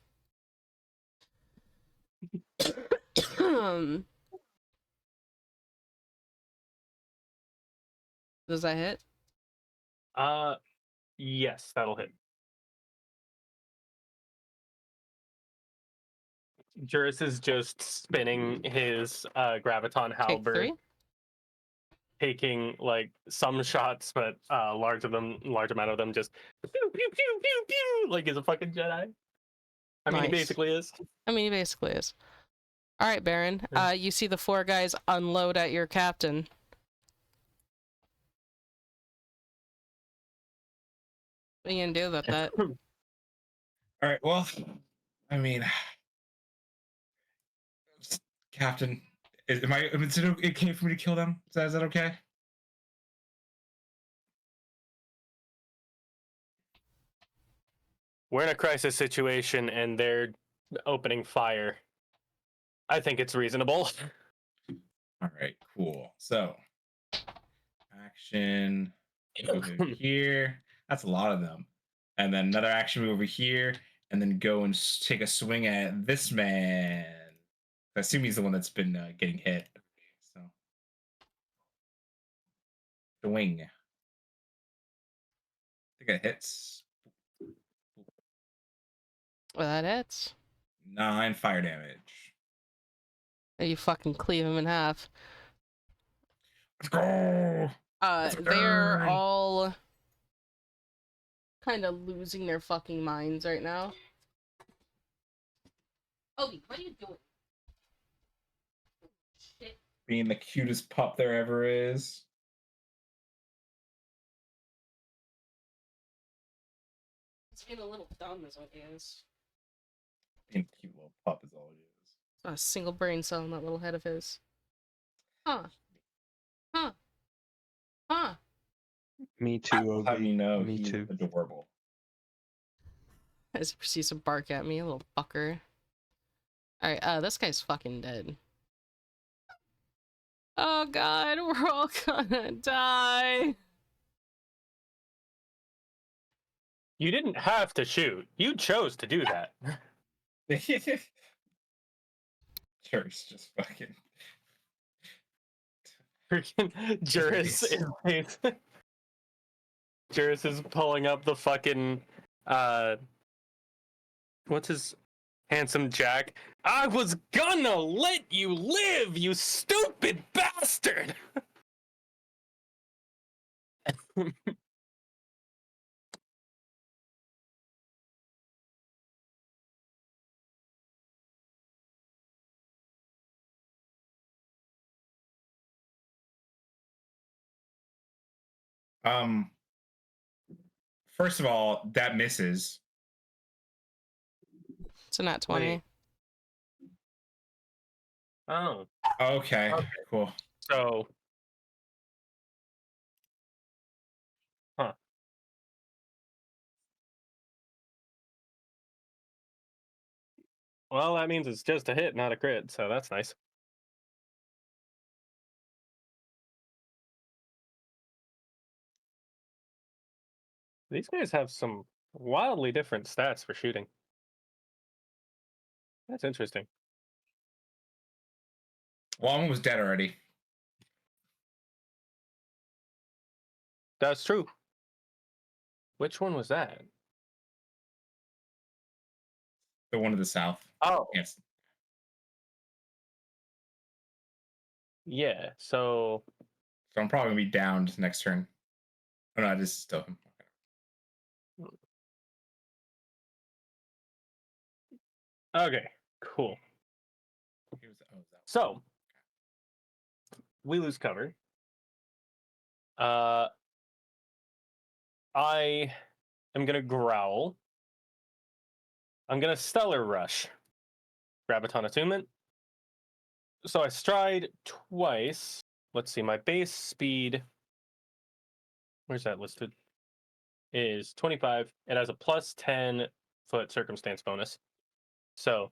[SPEAKER 1] Does that hit?
[SPEAKER 5] Yes, that'll hit. Juras is just spinning his graviton
[SPEAKER 1] Take
[SPEAKER 5] halberd,
[SPEAKER 1] 3.
[SPEAKER 5] taking like some shots, but large amount of them just pew pew pew pew pew, like he's a fucking Jedi. I mean, he
[SPEAKER 1] Nice.
[SPEAKER 5] basically is.
[SPEAKER 1] I mean, he basically is. All right, Baron.
[SPEAKER 5] Yeah.
[SPEAKER 1] You see the 4 guys unload at your captain. What are you gonna do about that?
[SPEAKER 2] All right. Well, I mean, Captain, is it okay for me to kill them? Is that okay?
[SPEAKER 5] We're in a crisis situation, and they're opening fire. I think it's reasonable.
[SPEAKER 2] All right. Cool. So, action over here. That's a lot of them. And then another action move over here, and then go and take a swing at this man. I assume he's the one that's been getting hit. So, swing. I think it hits.
[SPEAKER 1] Well, that hits.
[SPEAKER 2] 9 fire damage.
[SPEAKER 1] You fucking cleave him in half.
[SPEAKER 2] Let's go.
[SPEAKER 1] They're
[SPEAKER 2] burn.
[SPEAKER 1] all kind of losing their fucking minds right now. Obi, what are you doing? Shit.
[SPEAKER 2] Being the cutest pup there ever is.
[SPEAKER 1] It's being a little dumb is what it is.
[SPEAKER 2] Being a cute little pup is all it is.
[SPEAKER 1] Not a single brain cell in that little head of his. Huh. Huh. Huh.
[SPEAKER 3] Me too,
[SPEAKER 2] I'll have
[SPEAKER 3] Obi.
[SPEAKER 2] you know
[SPEAKER 3] Me
[SPEAKER 2] he's
[SPEAKER 3] too.
[SPEAKER 2] adorable.
[SPEAKER 1] as he proceeds to bark at me, a little fucker. Alright, this guy's fucking dead. Oh god, we're all gonna die.
[SPEAKER 5] You didn't have to shoot. You chose to do that.
[SPEAKER 2] Church just fucking.
[SPEAKER 5] Freaking Juras is Juras is pulling up the fucking what's his handsome Jack? I was gonna let you live, you stupid bastard.
[SPEAKER 2] First of all, that misses.
[SPEAKER 1] It's a nat 20.
[SPEAKER 5] Wait. Oh,
[SPEAKER 2] Okay,
[SPEAKER 5] Okay.
[SPEAKER 2] cool.
[SPEAKER 5] so well, that means it's just a hit, not a crit, so that's nice. These guys have some wildly different stats for shooting. That's interesting.
[SPEAKER 2] One was dead already.
[SPEAKER 5] That's true. Which one was that?
[SPEAKER 2] The one to the south.
[SPEAKER 5] Oh,
[SPEAKER 2] Yes.
[SPEAKER 5] yeah. So
[SPEAKER 2] So I'm probably gonna be downed next turn. Oh no, this is still him.
[SPEAKER 5] okay, cool.
[SPEAKER 2] He was, oh, that
[SPEAKER 5] So we lose cover. I am gonna growl. I'm gonna stellar rush. Grab a ton attunement. So I stride twice. Let's see, my base speed. Where's that listed? Is 25. It has a plus 10 foot circumstance bonus. So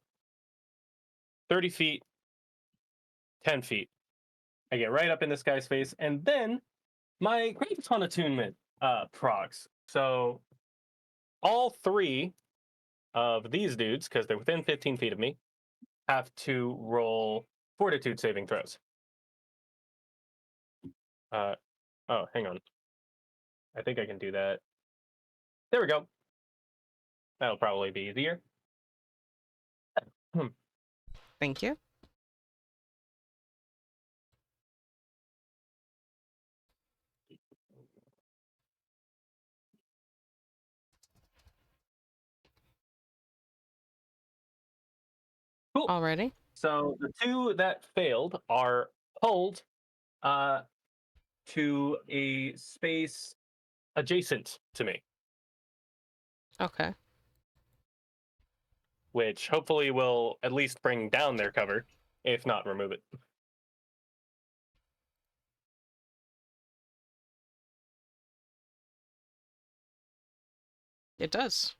[SPEAKER 5] 30 feet, 10 feet. I get right up in this guy's face, and then my graviton attunement procs. So all three of these dudes, because they're within 15 feet of me, have to roll fortitude saving throws. Oh, hang on. I think I can do that. There we go. That'll probably be easier.
[SPEAKER 1] Thank you.
[SPEAKER 5] Cool.
[SPEAKER 1] Alrighty.
[SPEAKER 5] So the two that failed are pulled to a space adjacent to me,
[SPEAKER 1] Okay.
[SPEAKER 5] which hopefully will at least bring down their cover, if not remove it.
[SPEAKER 1] It does.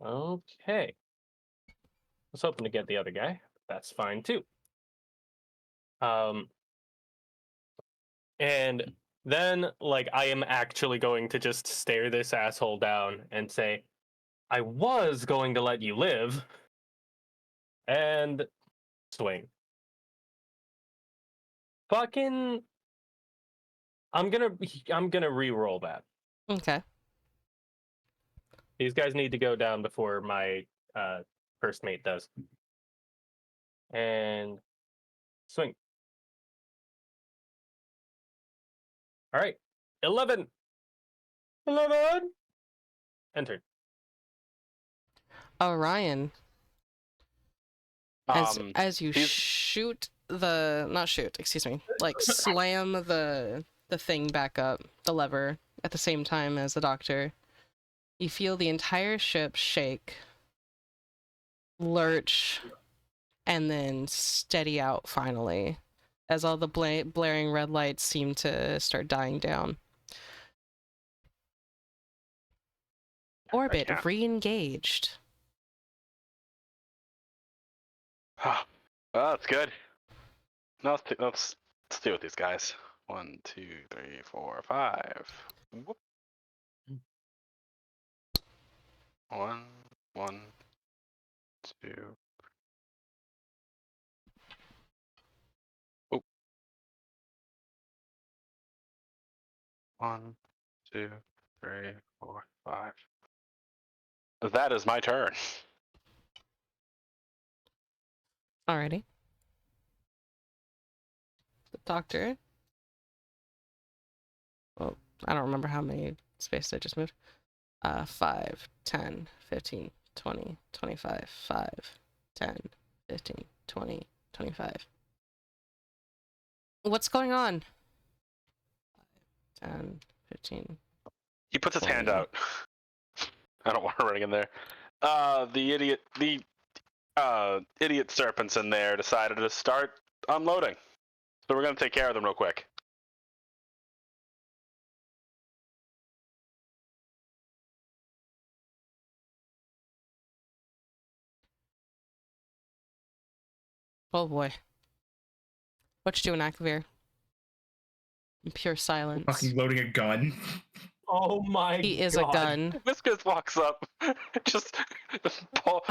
[SPEAKER 5] Okay. I was hoping to get the other guy. That's fine too. And then, like, I am actually going to just stare this asshole down and say, I was going to let you live. And swing. Fucking I'm gonna re-roll that.
[SPEAKER 1] Okay.
[SPEAKER 5] These guys need to go down before my first mate does. And swing. All right. 11. 11. Enter.
[SPEAKER 1] Orion, as you
[SPEAKER 4] he's-
[SPEAKER 1] shoot the not shoot, excuse me, like slam the thing back up, the lever, at the same time as the doctor, you feel the entire ship shake, lurch, and then steady out finally, as all the blaring red lights seem to start dying down. Orbit
[SPEAKER 4] can't.
[SPEAKER 1] re-engaged.
[SPEAKER 4] Oh, that's good. No, let's deal with these guys. 1, 2, 3, 4, 5. Whoop. 1, 1, 2. Oh. 1, 2, 3, 4, 5. That is my turn.
[SPEAKER 1] Alrighty. The doctor. Well, I don't remember how many spaces I just moved. 5, 10, 15, 20, 25, 5, 10, 15, 20, 25. What's going on? 10, 15.
[SPEAKER 4] He puts his hand
[SPEAKER 1] 20.
[SPEAKER 4] out. I don't want her running in there. The idiot serpents in there decided to start unloading. So we're gonna take care of them real quick.
[SPEAKER 1] Oh boy. What you doing, Aakavir? In pure silence.
[SPEAKER 2] Fucking loading a gun.
[SPEAKER 5] Oh my
[SPEAKER 1] He is
[SPEAKER 5] god.
[SPEAKER 1] a gun.
[SPEAKER 4] Whiskers walks up, just pulls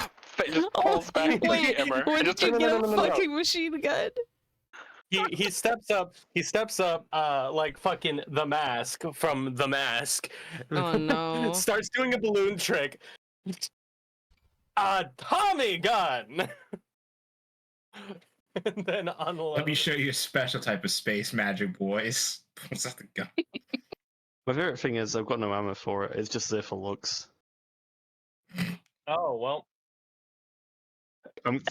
[SPEAKER 1] Oh,
[SPEAKER 4] back the
[SPEAKER 1] wait,
[SPEAKER 4] hammer.
[SPEAKER 1] when
[SPEAKER 4] and
[SPEAKER 1] did
[SPEAKER 4] just
[SPEAKER 1] you get a
[SPEAKER 5] no.
[SPEAKER 1] fucking machine gun?
[SPEAKER 5] He steps up like fucking the mask from The Mask.
[SPEAKER 1] Oh no.
[SPEAKER 5] Starts doing a balloon trick. A Tommy gun. And then unload.
[SPEAKER 2] Let me show you a special type of space magic, boys. Pulls out the gun.
[SPEAKER 3] My favorite thing is I've got no ammo for it. It's just there for looks.
[SPEAKER 5] Oh well.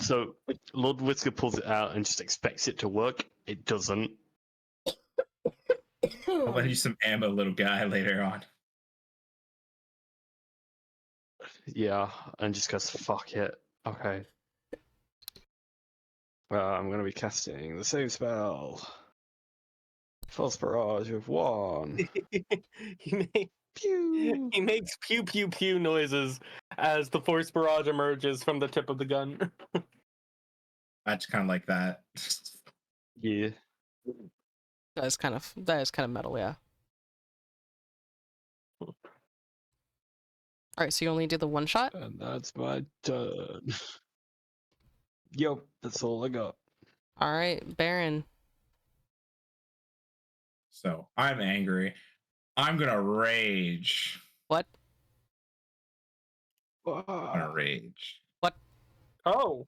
[SPEAKER 3] So Lord Whisker pulls it out and just expects it to work. It doesn't.
[SPEAKER 2] I'll lend you some ammo, little guy, later on.
[SPEAKER 3] Yeah, and just goes, fuck it. Okay. I'm going to be casting the same spell. False Barrage with 1. Pew!
[SPEAKER 5] He makes pew pew pew noises as the force barrage emerges from the tip of the gun.
[SPEAKER 2] That's kind of like that.
[SPEAKER 3] Yeah.
[SPEAKER 1] That is kind of metal, yeah. Alright, so you only do the one shot?
[SPEAKER 3] And that's my turn. Yep, that's all I got.
[SPEAKER 1] Alright, Baron.
[SPEAKER 2] So I'm angry. I'm gonna rage.
[SPEAKER 1] What?
[SPEAKER 2] I'm gonna rage.
[SPEAKER 5] Oh.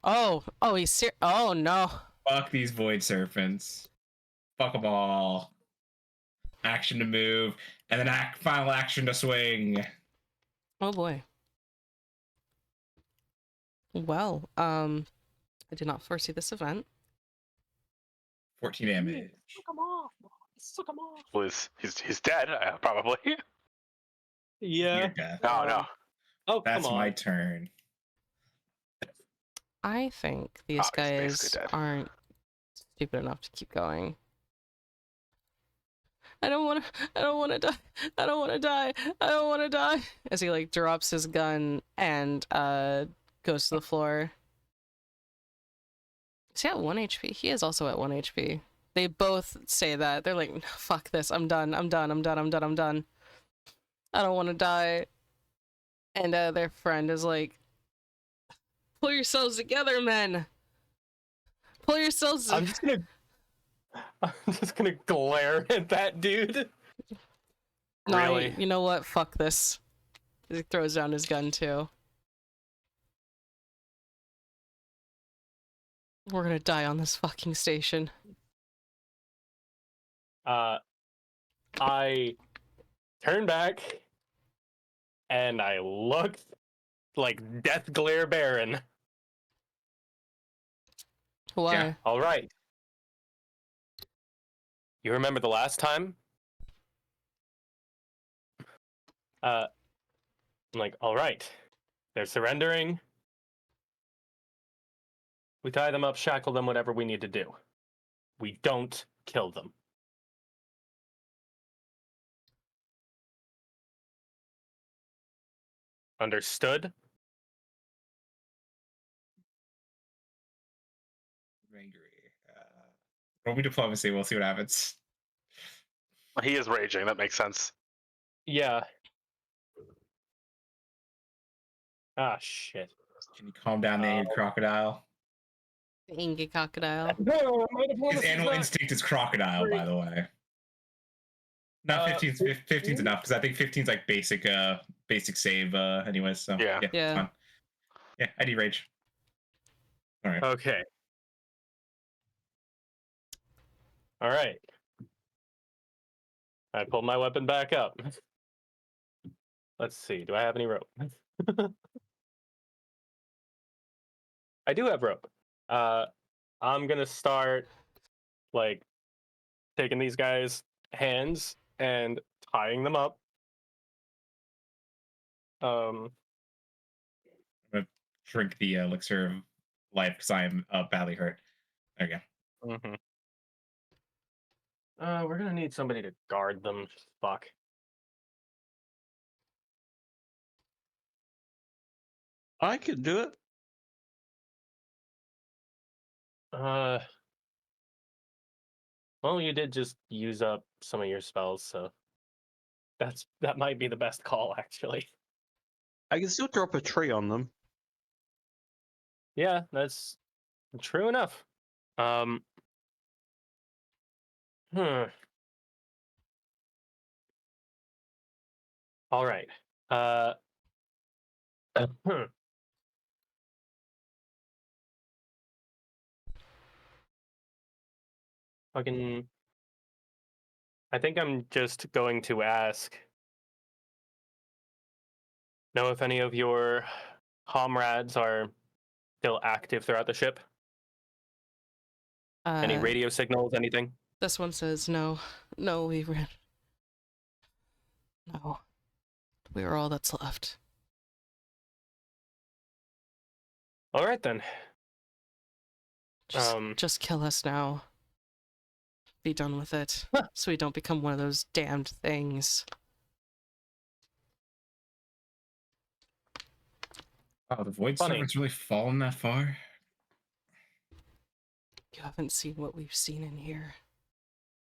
[SPEAKER 1] Oh, he's oh no.
[SPEAKER 2] Fuck these void serpents. Fuck them all. Action to move, and then final action to swing.
[SPEAKER 1] Oh boy. Well, I did not foresee this event.
[SPEAKER 2] 14 damage.
[SPEAKER 5] Suck him off. Suck him off.
[SPEAKER 4] Well, he's dead, probably.
[SPEAKER 5] Yeah.
[SPEAKER 2] You're dead.
[SPEAKER 4] Oh no.
[SPEAKER 5] Oh,
[SPEAKER 2] That's
[SPEAKER 5] come on.
[SPEAKER 2] my turn.
[SPEAKER 1] I think these
[SPEAKER 4] He's
[SPEAKER 1] guys
[SPEAKER 4] basically dead.
[SPEAKER 1] aren't stupid enough to keep going. I don't want to die. I don't want to die. I don't want to die. As he like drops his gun and goes to the floor. Is he at 1 HP? He is also at 1 HP. They both say that. They're like, fuck this. I'm done. I'm done. I'm done. I'm done. I'm done. I don't want to die. And their friend is like, pull yourselves together, men. Pull yourselves.
[SPEAKER 5] I'm just gonna glare at that dude.
[SPEAKER 1] No,
[SPEAKER 5] Really?
[SPEAKER 1] you know what? Fuck this. He throws down his gun too. We're gonna die on this fucking station.
[SPEAKER 5] I turn back and I look like Death Glare Baron.
[SPEAKER 1] Why?
[SPEAKER 2] Yeah.
[SPEAKER 5] All right. You remember the last time? I'm like, all right. They're surrendering. We tie them up, shackle them, whatever we need to do. We don't kill them. Understood?
[SPEAKER 2] Angry. Roll me diplomacy. We'll see what happens.
[SPEAKER 4] He is raging. That makes sense.
[SPEAKER 5] Yeah. Ah, shit.
[SPEAKER 2] Can you calm down the angry crocodile?
[SPEAKER 1] The Ingy crocodile.
[SPEAKER 5] No, my
[SPEAKER 2] His
[SPEAKER 5] diplomacy's
[SPEAKER 2] animal
[SPEAKER 5] not
[SPEAKER 2] instinct is crocodile, by
[SPEAKER 5] great.
[SPEAKER 2] the way. Not 15. 15's enough because I think 15's like basic save. Anyways, so
[SPEAKER 4] Yeah.
[SPEAKER 2] it's
[SPEAKER 1] Yeah.
[SPEAKER 2] fine. Yeah, I need rage. All right.
[SPEAKER 5] Okay. All right. I pulled my weapon back up. Let's see. Do I have any rope? I do have rope. I'm gonna start like taking these guys' hands and tying them up.
[SPEAKER 2] I'm gonna drink the elixir of life because I am badly hurt. There you go.
[SPEAKER 5] Mm-hmm. We're gonna need somebody to guard them. Fuck.
[SPEAKER 3] I could do it.
[SPEAKER 5] Well, you did just use up some of your spells, so that might be the best call, actually.
[SPEAKER 3] I can still drop a tree on them.
[SPEAKER 5] Yeah, that's true enough. Hmm. All right. Hmm. Fucking. I think I'm just going to ask. Know if any of your comrades are still active throughout the ship? Any radio signals? Anything?
[SPEAKER 1] This one says no. No, we ran. No. We are all that's left.
[SPEAKER 5] All right then.
[SPEAKER 1] Just kill us now. Be done with it. So we don't become one of those damned things.
[SPEAKER 2] Oh, the void
[SPEAKER 5] Funny.
[SPEAKER 2] serpent's really fallen that far.
[SPEAKER 1] You haven't seen what we've seen in here.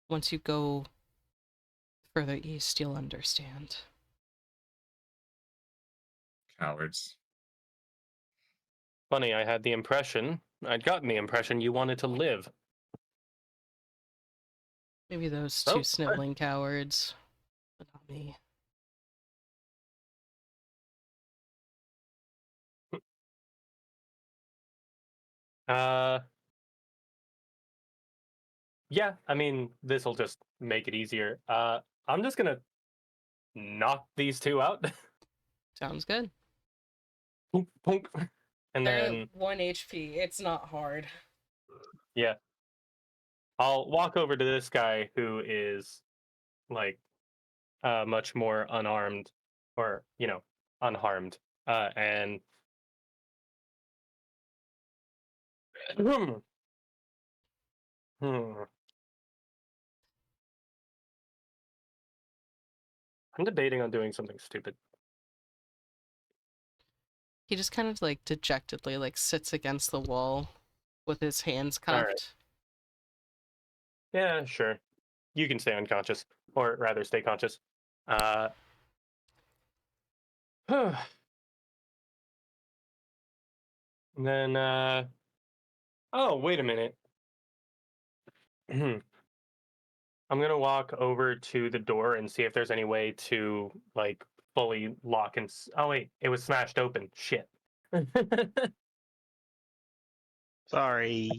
[SPEAKER 1] Once you go further east, you'll understand.
[SPEAKER 2] Cowards.
[SPEAKER 5] Funny, I'd gotten the impression you wanted to live.
[SPEAKER 1] Maybe those
[SPEAKER 5] Oh.
[SPEAKER 1] two sniveling cowards, but not me.
[SPEAKER 5] Yeah, I mean, this'll just make it easier. I'm just gonna knock these two out.
[SPEAKER 1] Sounds good.
[SPEAKER 5] Boom, boom. And
[SPEAKER 1] They're
[SPEAKER 5] then,
[SPEAKER 1] at 1 HP. It's not hard.
[SPEAKER 5] yeah. I'll walk over to this guy who is, like, much more unarmed, or, unharmed. And... Hmm. I'm debating on doing something stupid.
[SPEAKER 1] He just kind of like dejectedly like sits against the wall with his hands
[SPEAKER 5] All right.
[SPEAKER 1] cupped.
[SPEAKER 5] Yeah, sure. You can stay unconscious, or rather, stay conscious. And then, oh, wait a minute. I'm gonna walk over to the door and see if there's any way to like fully lock and. Oh wait, it was smashed open. Shit.
[SPEAKER 3] Sorry.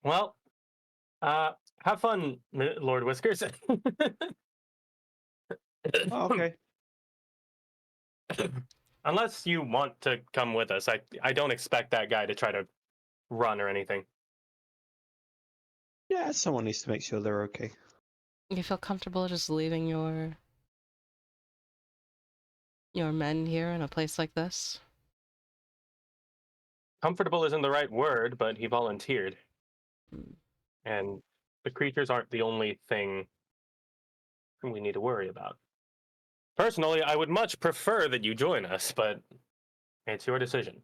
[SPEAKER 5] Well, have fun, Lord Whiskers.
[SPEAKER 3] Oh, okay.
[SPEAKER 5] Unless you want to come with us, I don't expect that guy to try to run or anything.
[SPEAKER 3] Yeah, someone needs to make sure they're okay.
[SPEAKER 1] You feel comfortable just leaving your men here in a place like this?
[SPEAKER 5] Comfortable isn't the right word, but he volunteered.
[SPEAKER 1] Hmm.
[SPEAKER 5] And the creatures aren't the only thing we need to worry about. Personally, I would much prefer that you join us, but it's your decision.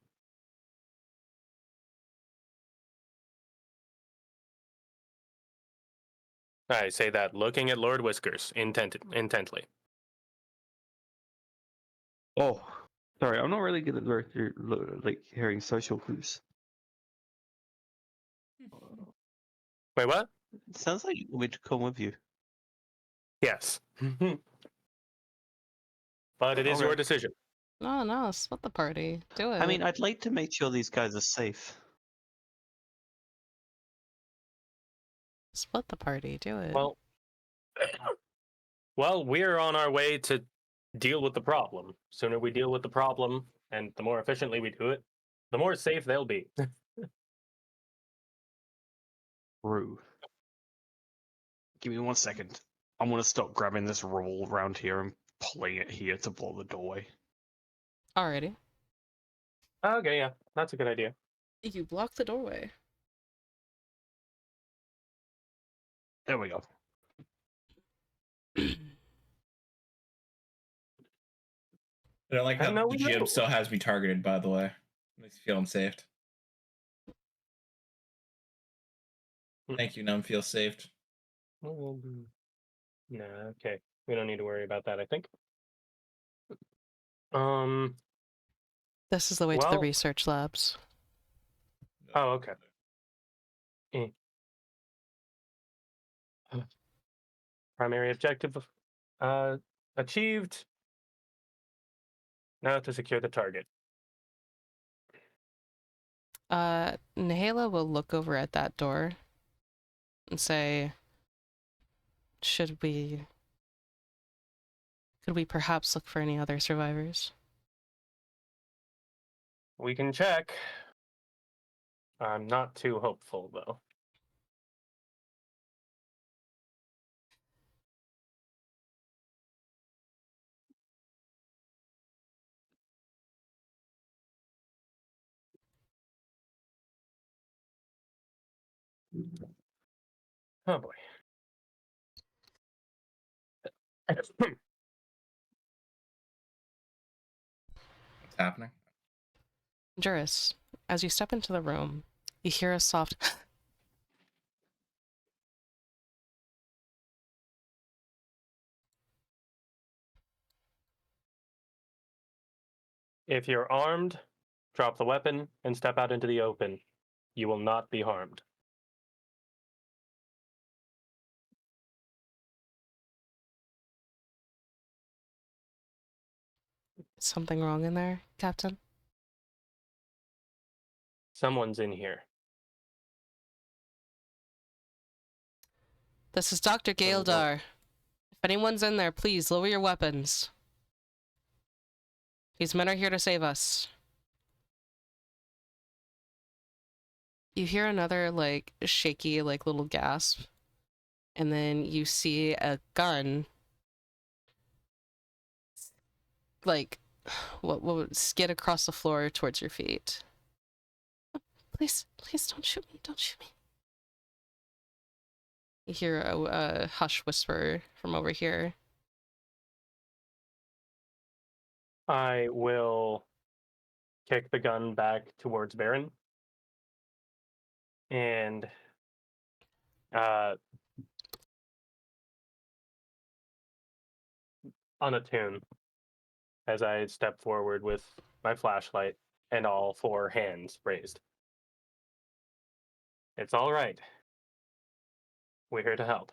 [SPEAKER 5] I say that looking at Lord Whiskers intently.
[SPEAKER 3] Oh, sorry, I'm not really good at like hearing social clues.
[SPEAKER 5] Wait, what?
[SPEAKER 3] It sounds like we'd come with you.
[SPEAKER 5] Yes. But it is your
[SPEAKER 3] Okay.
[SPEAKER 5] decision.
[SPEAKER 1] No, no, split the party. Do it.
[SPEAKER 3] I mean, I'd like to make sure these guys are safe.
[SPEAKER 1] Split the party. Do it.
[SPEAKER 5] Well, well, we're on our way to deal with the problem. Sooner we deal with the problem, and the more efficiently we do it, the more safe they'll be.
[SPEAKER 3] True. Give me 1 second. I'm gonna stop grabbing this roll around here and pulling it here to blow the doorway.
[SPEAKER 1] Alrighty.
[SPEAKER 5] Okay, yeah, that's a good idea.
[SPEAKER 1] You block the doorway.
[SPEAKER 3] There we go.
[SPEAKER 2] I don't like
[SPEAKER 5] I
[SPEAKER 2] how
[SPEAKER 5] know
[SPEAKER 2] the
[SPEAKER 5] we
[SPEAKER 2] GM
[SPEAKER 5] know.
[SPEAKER 2] still has me targeted, by the way. Makes me feel unsafe. Thank you, Num. Feel saved.
[SPEAKER 5] No, okay. We don't need to worry about that, I think.
[SPEAKER 1] This is the way to the
[SPEAKER 5] Well-
[SPEAKER 1] research labs.
[SPEAKER 5] Oh, okay. Primary objective achieved. Now to secure the target.
[SPEAKER 1] Nahela will look over at that door and say, could we perhaps look for any other survivors?
[SPEAKER 5] We can check. I'm not too hopeful, though. Oh boy.
[SPEAKER 2] What's happening?
[SPEAKER 1] Juras, as you step into the room, you hear a soft
[SPEAKER 5] If you're armed, drop the weapon and step out into the open. You will not be harmed.
[SPEAKER 1] something wrong in there, Captain?
[SPEAKER 5] Someone's in here.
[SPEAKER 1] This is Dr. Gaildar. If anyone's in there, please lower your weapons. These men are here to save us. You hear another, like, shaky, like, little gasp. And then you see a gun, like, what would skid across the floor towards your feet. Please, please don't shoot me, don't shoot me. You hear a hush whisper from over here.
[SPEAKER 5] I will kick the gun back towards Baron. And unattune as I step forward with my flashlight and all four hands raised. It's all right. We're here to help.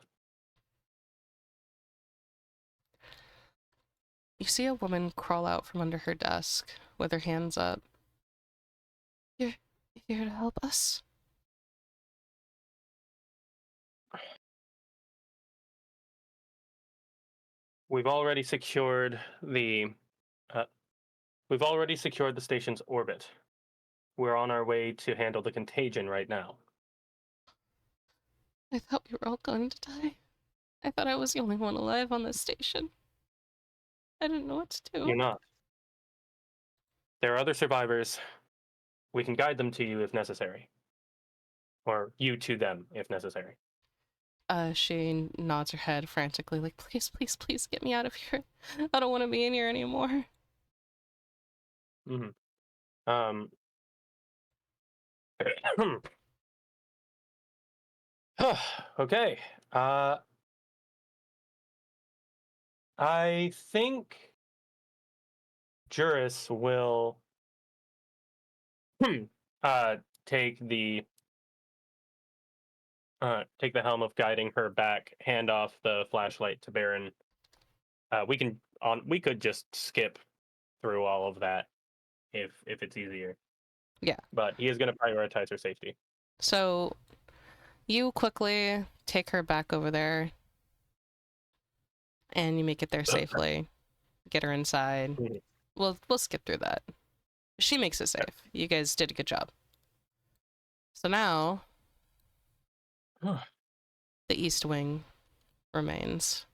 [SPEAKER 1] You see a woman crawl out from under her desk with her hands up. You're here to help us?
[SPEAKER 5] We've already secured the station's orbit. We're on our way to handle the contagion right now.
[SPEAKER 1] I thought we were all going to die. I thought I was the only one alive on this station. I didn't know what to do.
[SPEAKER 5] You're not. There are other survivors. We can guide them to you if necessary. Or you to them if necessary.
[SPEAKER 1] She nods her head frantically, like, please, please, please get me out of here. I don't want to be in here anymore.
[SPEAKER 5] Um. Okay. I think Juras will take the helm of guiding her back, hand off the flashlight to Baron. We could just skip through all of that if it's easier.
[SPEAKER 1] Yeah.
[SPEAKER 5] But he is going to prioritize her safety.
[SPEAKER 1] So you quickly take her back over there and you make it there safely. Get her inside.
[SPEAKER 5] Mhm.
[SPEAKER 1] We'll skip through that. She makes it safe. You guys did a good job. So now the East Wing remains.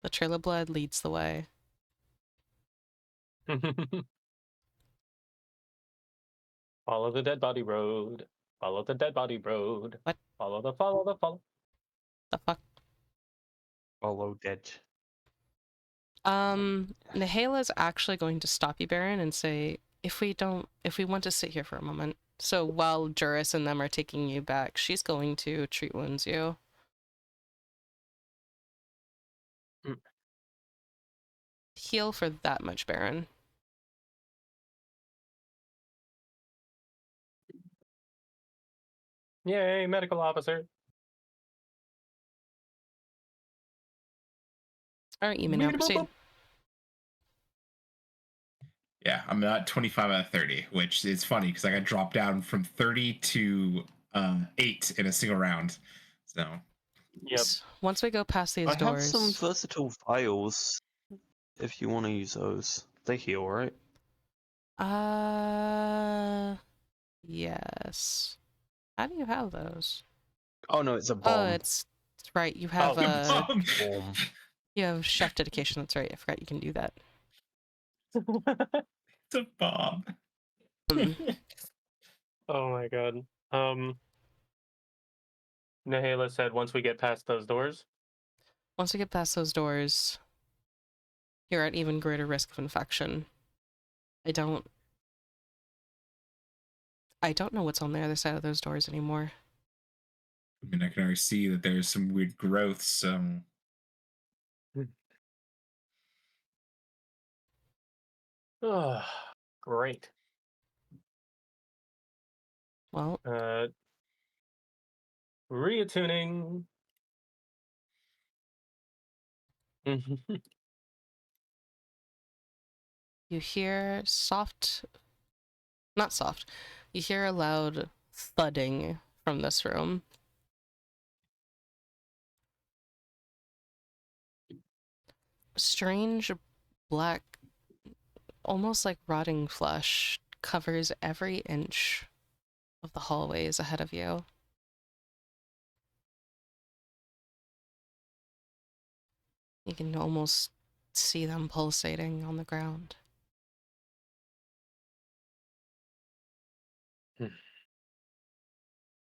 [SPEAKER 1] The Trail of Blood leads the way.
[SPEAKER 5] Follow the dead body road. Follow the dead body road.
[SPEAKER 1] What?
[SPEAKER 5] Follow.
[SPEAKER 1] The fuck?
[SPEAKER 3] Follow dead.
[SPEAKER 1] Nihala's actually going to stop you, Baron, and say, if we want to sit here for a moment. So while Juras and them are taking you back, she's going to treat wounds you. Heal for that much, Baron.
[SPEAKER 5] Yay, medical officer.
[SPEAKER 1] All right, you may now proceed.
[SPEAKER 2] Yeah, I'm at 25 out of 30, which is funny because I got dropped down from 30 to 8 in a single round. So,
[SPEAKER 5] Yep.
[SPEAKER 1] Once we go past these
[SPEAKER 3] I
[SPEAKER 1] doors,
[SPEAKER 3] have some versatile vials if you want to use those. They heal, right?
[SPEAKER 1] yes. How do you have those?
[SPEAKER 3] Oh no, it's a
[SPEAKER 1] Oh,
[SPEAKER 3] bomb.
[SPEAKER 1] it's right. You have
[SPEAKER 3] Bomb.
[SPEAKER 1] you have chef dedication. That's right. I forgot you can do that.
[SPEAKER 2] it's a bomb.
[SPEAKER 5] Oh my god. Nahala said once we get past those doors.
[SPEAKER 1] Once we get past those doors, you're at even greater risk of infection. I don't know what's on the other side of those doors anymore.
[SPEAKER 2] I mean, I can already see that there's some weird growths.
[SPEAKER 5] Oh, great.
[SPEAKER 1] Well,
[SPEAKER 5] reattuning.
[SPEAKER 1] you hear you hear a loud thudding from this room. Strange black, almost like rotting flesh, covers every inch of the hallways ahead of you. You can almost see them pulsating on the ground.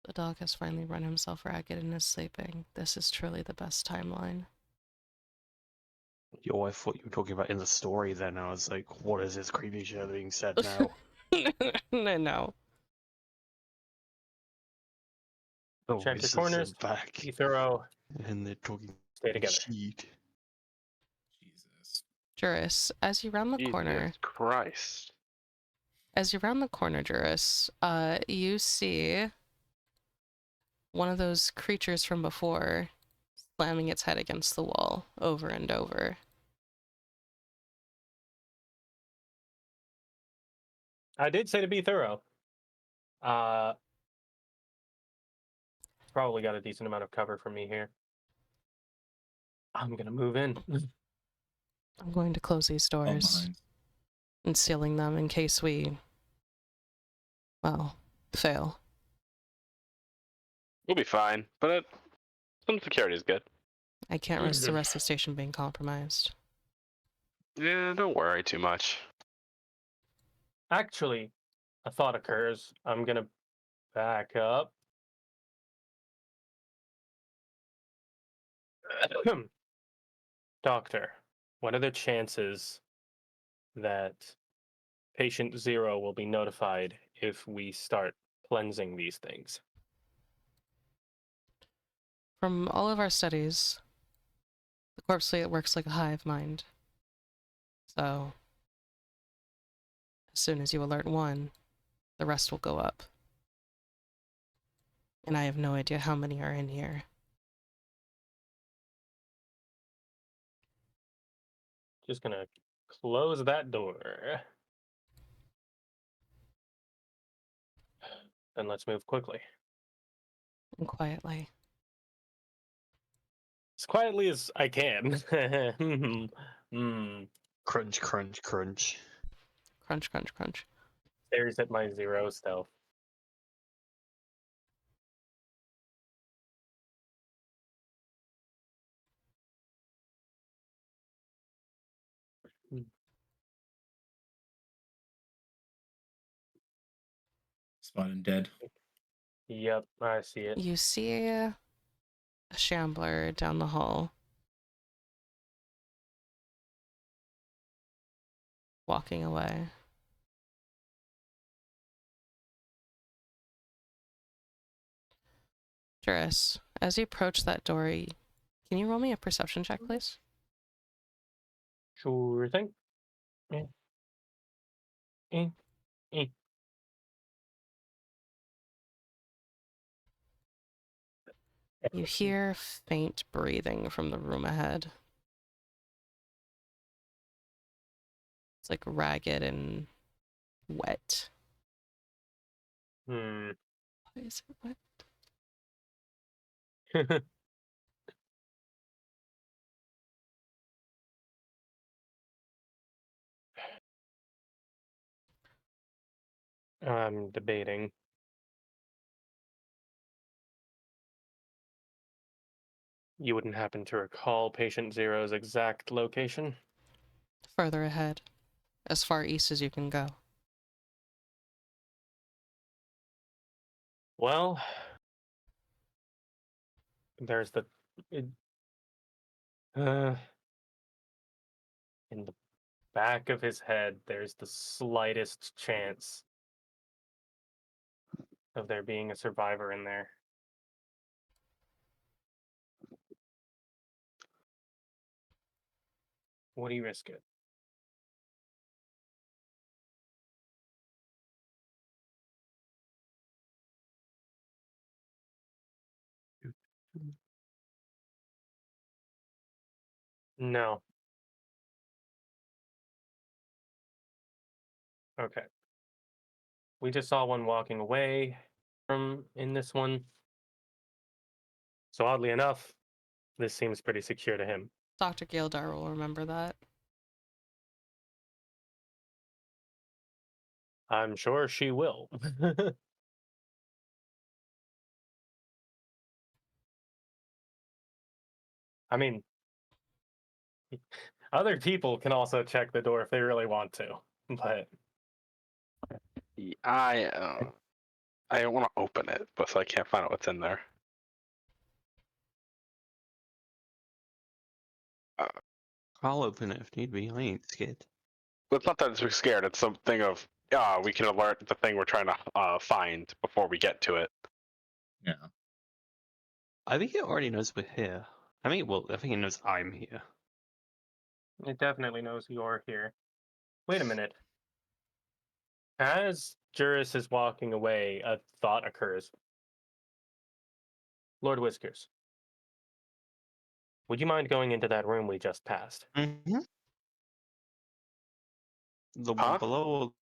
[SPEAKER 1] The dog has finally run himself ragged and is sleeping. This is truly the best timeline.
[SPEAKER 3] Yo, I thought you were talking about in the story then. I was like, what is this creepy shit being said now?
[SPEAKER 1] No.
[SPEAKER 3] Oh,
[SPEAKER 5] Check your
[SPEAKER 3] voices
[SPEAKER 5] corners.
[SPEAKER 3] are back.
[SPEAKER 5] Be thorough.
[SPEAKER 3] And they're talking
[SPEAKER 5] Stay together.
[SPEAKER 3] shit.
[SPEAKER 2] Jesus.
[SPEAKER 1] Juras, as you round the corner,
[SPEAKER 4] Jesus Christ.
[SPEAKER 1] Juras, you see one of those creatures from before slamming its head against the wall over and over.
[SPEAKER 5] I did say to be thorough. Probably got a decent amount of cover from me here. I'm gonna move in.
[SPEAKER 1] I'm going to close these doors and sealing them in case we, well, fail.
[SPEAKER 4] We'll be fine, but some security is good.
[SPEAKER 1] I can't risk the rest of the station being compromised.
[SPEAKER 4] Yeah, don't worry too much.
[SPEAKER 5] Actually, a thought occurs. I'm gonna back up Doctor, what are the chances that patient 0 will be notified if we start cleansing these things?
[SPEAKER 1] From all of our studies, the corpse fleet works like a hive mind. So, as soon as you alert one, the rest will go up. And I have no idea how many are in here.
[SPEAKER 5] Just gonna close that door. And let's move quickly.
[SPEAKER 1] And quietly.
[SPEAKER 5] As quietly as I can.
[SPEAKER 3] Crunch, crunch, crunch.
[SPEAKER 1] Crunch, crunch, crunch.
[SPEAKER 5] Stares at my 0 stealth.
[SPEAKER 2] Spotted dead.
[SPEAKER 5] Yep, I see it.
[SPEAKER 1] You see a shambler down the hall. Walking away. Juras, as you approach that door, can you roll me a perception check, please?
[SPEAKER 5] Sure thing. Eh. Eh. Eh.
[SPEAKER 1] You hear faint breathing from the room ahead. It's like ragged and wet.
[SPEAKER 5] Hmm.
[SPEAKER 1] Why is it wet?
[SPEAKER 5] I'm debating. You wouldn't happen to recall patient 0's exact location?
[SPEAKER 1] Further ahead. As far east as you can go.
[SPEAKER 5] Well, there's the... Uh, in the back of his head, there's the slightest chance of there being a survivor in there. What do you risk it? No. Okay. We just saw one walking away from in this one. So oddly enough, this seems pretty secure to him.
[SPEAKER 1] Dr. Gildar will remember that.
[SPEAKER 5] I'm sure she will. I mean, other people can also check the door if they really want to, but
[SPEAKER 4] I don't want to open it, but so I can't find out what's in there.
[SPEAKER 3] I'll open it if need be. I ain't scared.
[SPEAKER 4] It's not that we're scared. It's something of we can alert the thing we're trying to find before we get to it.
[SPEAKER 2] Yeah.
[SPEAKER 3] I think it already knows we're here. I think it knows I'm here.
[SPEAKER 5] it definitely knows you're here. Wait a minute. As Juras is walking away, a thought occurs. Lord Whiskers, would you mind going into that room we just passed?
[SPEAKER 3] Mm-hmm. The
[SPEAKER 4] Huh?
[SPEAKER 3] one below.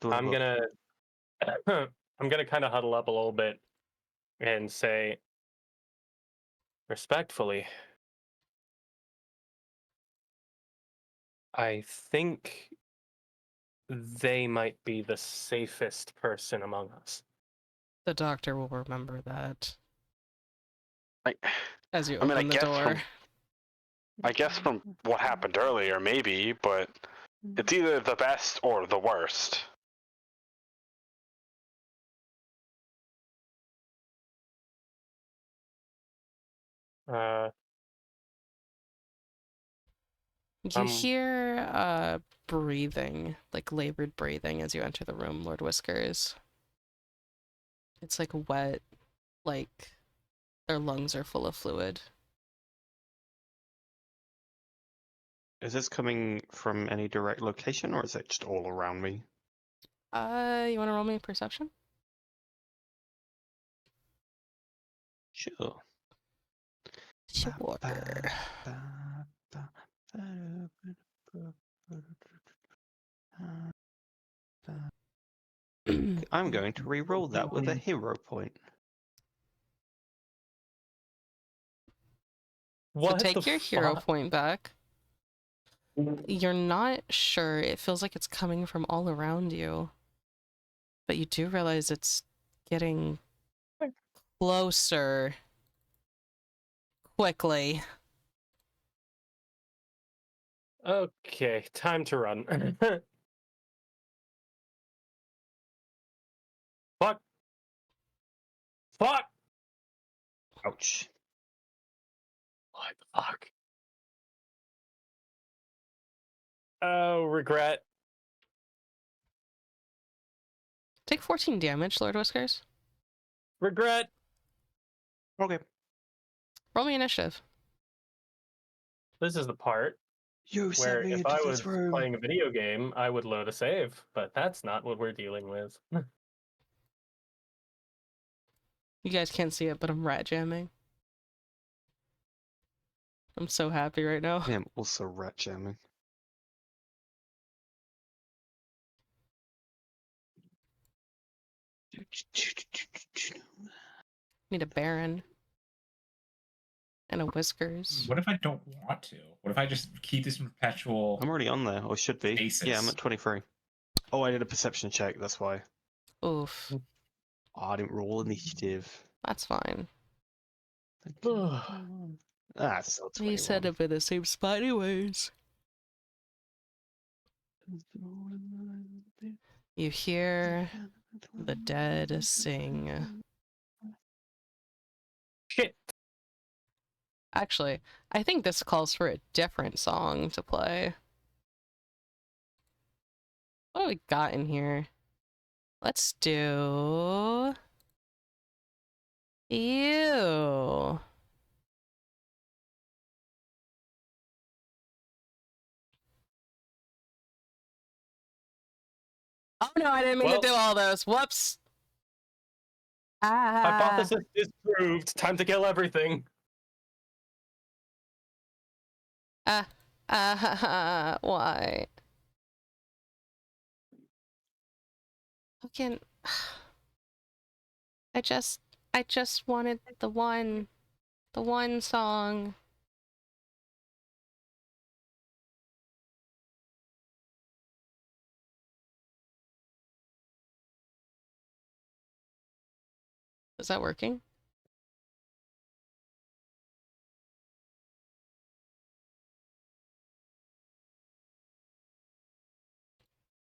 [SPEAKER 5] I'm gonna I'm gonna kind of huddle up a little bit and say respectfully, I think they might be the safest person among us.
[SPEAKER 1] The doctor will remember that
[SPEAKER 4] I
[SPEAKER 1] as you
[SPEAKER 4] I mean,
[SPEAKER 1] open the door.
[SPEAKER 4] I guess from what happened earlier, maybe, but it's either the best or the worst.
[SPEAKER 1] You hear breathing, like labored breathing as you enter the room, Lord Whiskers. It's like wet, like their lungs are full of fluid.
[SPEAKER 3] Is this coming from any direct location, or is it just all around me?
[SPEAKER 1] You want to roll me a perception?
[SPEAKER 3] Sure.
[SPEAKER 1] Sure.
[SPEAKER 3] I'm going to re-roll that with a hero point.
[SPEAKER 1] So take your hero point back. You're not sure. It feels like it's coming from all around you. But you do realize it's getting closer quickly.
[SPEAKER 5] Okay, time to run. Fuck! Fuck!
[SPEAKER 3] Ouch.
[SPEAKER 5] What the fuck? Oh, regret.
[SPEAKER 1] Take 14 damage, Lord Whiskers.
[SPEAKER 5] Regret.
[SPEAKER 3] Okay.
[SPEAKER 1] Roll me initiative.
[SPEAKER 5] This is the part
[SPEAKER 3] You sent
[SPEAKER 5] where
[SPEAKER 3] me
[SPEAKER 5] if
[SPEAKER 3] into
[SPEAKER 5] I
[SPEAKER 3] this
[SPEAKER 5] was
[SPEAKER 3] room.
[SPEAKER 5] playing a video game, I would load a save, but that's not what we're dealing with.
[SPEAKER 1] You guys can't see it, but I'm rat jamming. I'm so happy right now.
[SPEAKER 3] I am also rat jamming.
[SPEAKER 1] Need a Baron. And a Whiskers.
[SPEAKER 2] What if I don't want to? What if I just keep this in perpetual?
[SPEAKER 3] I'm already on there, or should be.
[SPEAKER 2] Stasis.
[SPEAKER 3] Yeah, I'm at 23. Oh, I did a perception check, that's why.
[SPEAKER 1] Oof.
[SPEAKER 3] Oh, I didn't roll initiative.
[SPEAKER 1] That's fine.
[SPEAKER 3] Still 21.
[SPEAKER 1] He said I'm in the same spot anyways. You hear the dead sing.
[SPEAKER 5] Shit.
[SPEAKER 1] Actually, I think this calls for a different song to play. What do we got in here? Let's do... Ew. Oh no, I didn't mean to do all those. Whoops.
[SPEAKER 5] Hypothesis disproved. Time to kill everything.
[SPEAKER 1] Why? Fucking... I just wanted the one song. Is that working?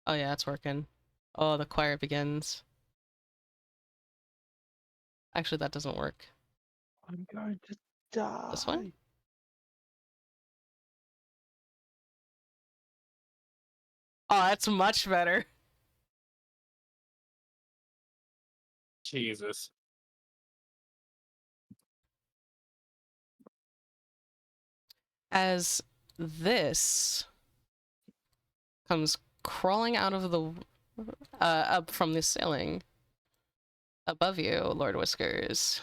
[SPEAKER 1] Oh yeah, it's working. Oh, the choir begins. Actually, that doesn't work.
[SPEAKER 3] I'm going to die.
[SPEAKER 1] This one? Oh, that's much better.
[SPEAKER 5] Jesus.
[SPEAKER 1] As this comes crawling out of the up from the ceiling above you, Lord Whiskers.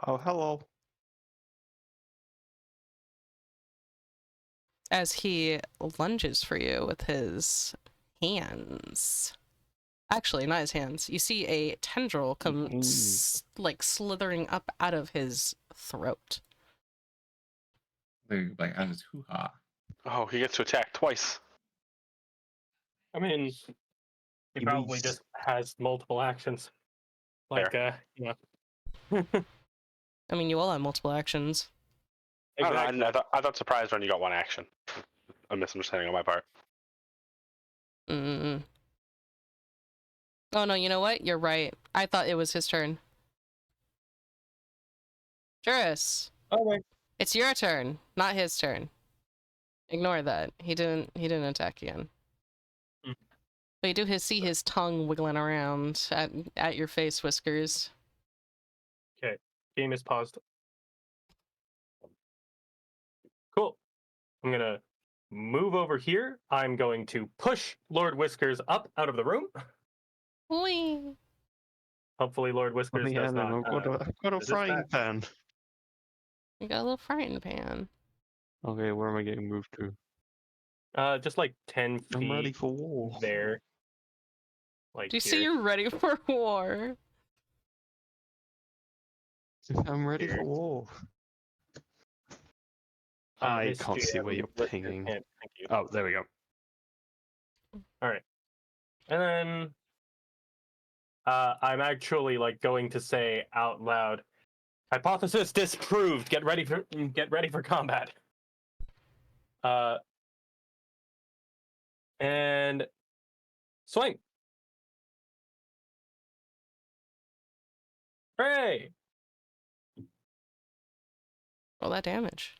[SPEAKER 3] Oh, hello.
[SPEAKER 1] As he lunges for you with his hands. Actually, not his hands. You see a tendril come like slithering up out of his throat.
[SPEAKER 2] Like out of his hoo-ha.
[SPEAKER 4] Oh, he gets to attack twice.
[SPEAKER 5] I mean, he
[SPEAKER 3] You
[SPEAKER 5] probably
[SPEAKER 3] mean-
[SPEAKER 5] just has multiple actions. Like, you know.
[SPEAKER 1] I mean, you all have multiple actions.
[SPEAKER 5] Exactly.
[SPEAKER 4] I thought surprised when you got one action. A misunderstanding on my part.
[SPEAKER 1] Oh no, you know what? You're right. I thought it was his turn. Juras,
[SPEAKER 5] Okay.
[SPEAKER 1] it's your turn, not his turn. Ignore that. He didn't attack again.
[SPEAKER 5] Hmm.
[SPEAKER 1] But you do see his tongue wiggling around at your face, Whiskers.
[SPEAKER 5] Okay. Game is paused. Cool. I'm gonna move over here. I'm going to push Lord Whiskers up out of the room.
[SPEAKER 1] Whee!
[SPEAKER 5] Hopefully, Lord
[SPEAKER 3] Oh,
[SPEAKER 5] Whiskers
[SPEAKER 3] yeah,
[SPEAKER 5] does
[SPEAKER 3] then
[SPEAKER 5] not.
[SPEAKER 3] I've got a
[SPEAKER 5] resist
[SPEAKER 3] frying
[SPEAKER 5] that.
[SPEAKER 3] pan.
[SPEAKER 1] You got a little frying pan.
[SPEAKER 3] Okay, where am I getting moved to?
[SPEAKER 5] Just like 10
[SPEAKER 3] I'm ready
[SPEAKER 5] feet
[SPEAKER 3] for war.
[SPEAKER 5] there. Like
[SPEAKER 1] Do you
[SPEAKER 5] here.
[SPEAKER 1] see you're ready for war?
[SPEAKER 3] I'm ready
[SPEAKER 5] Here.
[SPEAKER 3] for war. I
[SPEAKER 5] Miss
[SPEAKER 3] can't see where
[SPEAKER 5] GM,
[SPEAKER 3] you're
[SPEAKER 5] Whiskers
[SPEAKER 3] pinging.
[SPEAKER 5] can't. Thank you.
[SPEAKER 3] Oh, there we go.
[SPEAKER 5] All right. And then I'm actually like going to say out loud, hypothesis disproved. Get ready for combat. And swing. Hooray!
[SPEAKER 1] Roll that damage.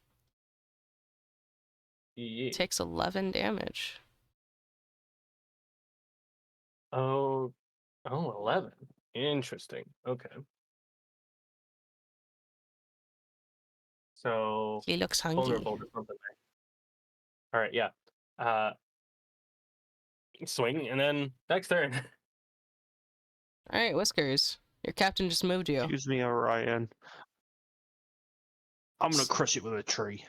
[SPEAKER 5] Yeah.
[SPEAKER 1] Takes 11 damage.
[SPEAKER 5] Oh, 11. Interesting. Okay. So
[SPEAKER 1] He looks hungry.
[SPEAKER 5] vulnerable to something there. All right, yeah. Swing and then next turn.
[SPEAKER 1] All right, Whiskers. Your captain just moved you.
[SPEAKER 3] Excuse me, Orion. I'm gonna crush it with a tree.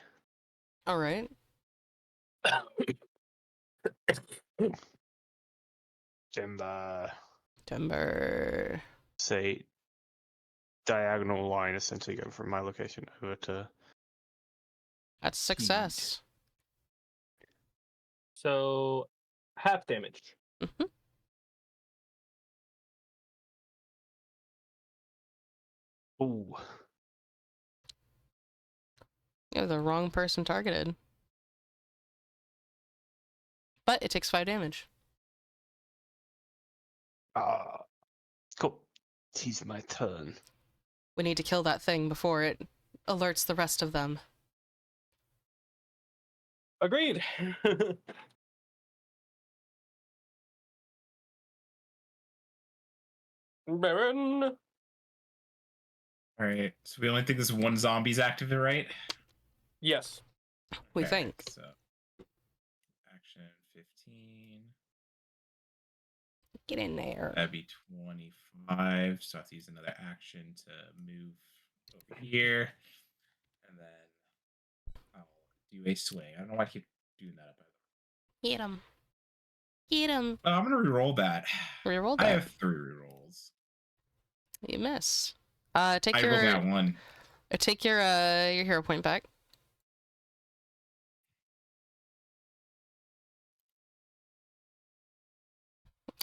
[SPEAKER 1] All right.
[SPEAKER 3] Timber.
[SPEAKER 1] Timber.
[SPEAKER 3] Say diagonal line essentially going from my location over to
[SPEAKER 1] That's success.
[SPEAKER 5] So half damage.
[SPEAKER 1] Mhm.
[SPEAKER 3] Ooh.
[SPEAKER 1] You have the wrong person targeted. But it takes 5 damage.
[SPEAKER 3] Cool. It's my turn.
[SPEAKER 1] We need to kill that thing before it alerts the rest of them.
[SPEAKER 5] Agreed. Baron.
[SPEAKER 2] All right. So we only think this one zombie's active, right?
[SPEAKER 5] Yes.
[SPEAKER 1] We
[SPEAKER 2] Okay,
[SPEAKER 1] think.
[SPEAKER 2] So action 15.
[SPEAKER 1] Get in there.
[SPEAKER 2] That'd be 25. So I have to use another action to move over here. And then I'll do a swing. I don't know why I keep doing that.
[SPEAKER 1] Get him. Get him.
[SPEAKER 2] Oh, I'm going to reroll that.
[SPEAKER 1] Reroll
[SPEAKER 2] I
[SPEAKER 1] that.
[SPEAKER 2] have 3 rerolls.
[SPEAKER 1] You miss. Take
[SPEAKER 2] I
[SPEAKER 1] your
[SPEAKER 2] rolled that one.
[SPEAKER 1] take your hero point back.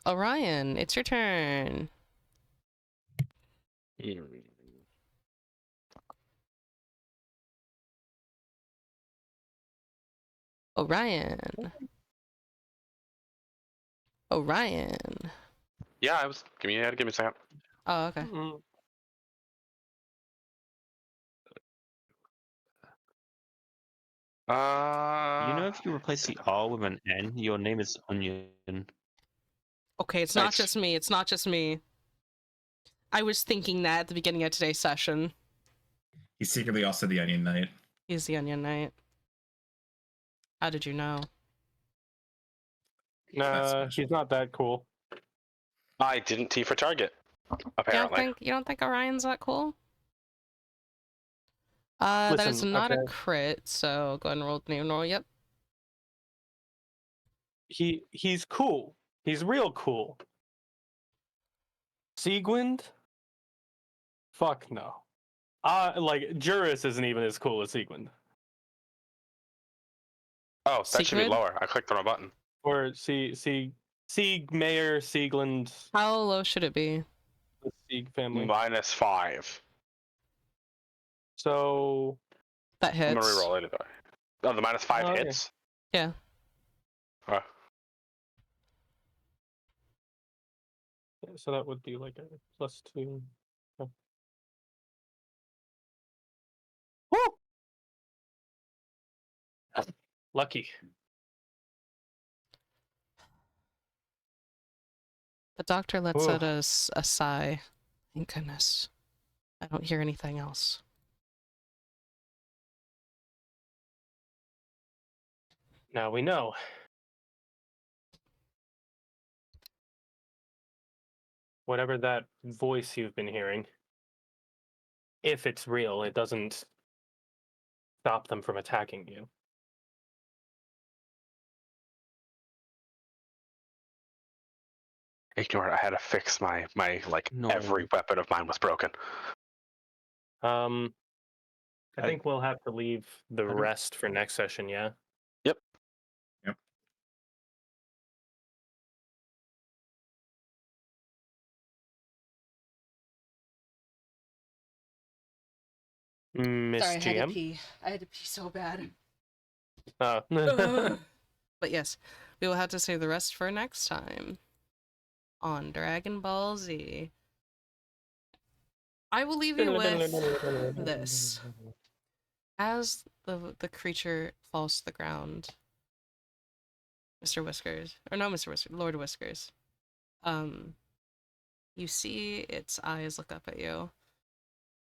[SPEAKER 1] Orion, it's your turn. Orion. Orion.
[SPEAKER 4] Yeah, I was. Give me a second.
[SPEAKER 1] Oh, okay.
[SPEAKER 5] Mm.
[SPEAKER 3] You know, if you replace the R with an N, your name is Onion.
[SPEAKER 1] Okay, it's not
[SPEAKER 4] Nice.
[SPEAKER 1] just me. It's not just me. I was thinking that at the beginning of today's session.
[SPEAKER 2] He's secretly also the Onion Knight.
[SPEAKER 1] He's the Onion Knight. How did you know?
[SPEAKER 2] That's
[SPEAKER 5] Nah,
[SPEAKER 2] special.
[SPEAKER 5] he's not that cool.
[SPEAKER 4] I didn't T for target. Apparently.
[SPEAKER 1] You don't think Orion's that cool? That is
[SPEAKER 5] Listen,
[SPEAKER 1] not a
[SPEAKER 5] okay.
[SPEAKER 1] crit, so go ahead and roll the name roll. Yep.
[SPEAKER 5] He's cool. He's real cool. Siegwind? Fuck no. Like Juras isn't even as cool as Siegwind.
[SPEAKER 4] Oh, that should be
[SPEAKER 1] Secret?
[SPEAKER 4] lower. I clicked the wrong button.
[SPEAKER 5] Or Sieg Mayor, Siegland,
[SPEAKER 1] How low should it be?
[SPEAKER 5] the Sieg family.
[SPEAKER 4] -5.
[SPEAKER 5] So
[SPEAKER 1] That
[SPEAKER 4] I'm gonna
[SPEAKER 1] hits.
[SPEAKER 4] reroll it. Oh, the -5
[SPEAKER 5] Okay.
[SPEAKER 4] hits.
[SPEAKER 1] Yeah.
[SPEAKER 5] So that would be like a +2. Okay. Woo! Lucky.
[SPEAKER 1] The doctor lets
[SPEAKER 5] Ooh.
[SPEAKER 1] out a sigh. Thank goodness. I don't hear anything else.
[SPEAKER 5] Now we know. Whatever that voice you've been hearing, if it's real, it doesn't stop them from attacking you.
[SPEAKER 4] Ignore it. I had to fix my like
[SPEAKER 3] No.
[SPEAKER 4] every weapon of mine was broken.
[SPEAKER 5] I think we'll have to leave the
[SPEAKER 3] don't-
[SPEAKER 5] rest for next session, yeah?
[SPEAKER 4] Yep.
[SPEAKER 2] Yep.
[SPEAKER 5] Miss
[SPEAKER 1] Sorry, I had to
[SPEAKER 5] GM?
[SPEAKER 1] pee. I had to pee so bad.
[SPEAKER 5] Oh.
[SPEAKER 1] But yes, we will have to save the rest for next time on Dragon Ball Z. I will leave you with this. As the creature falls to the ground, Mr. Whiskers, or not Mr. Whiskers, Lord Whiskers, you see its eyes look up at you,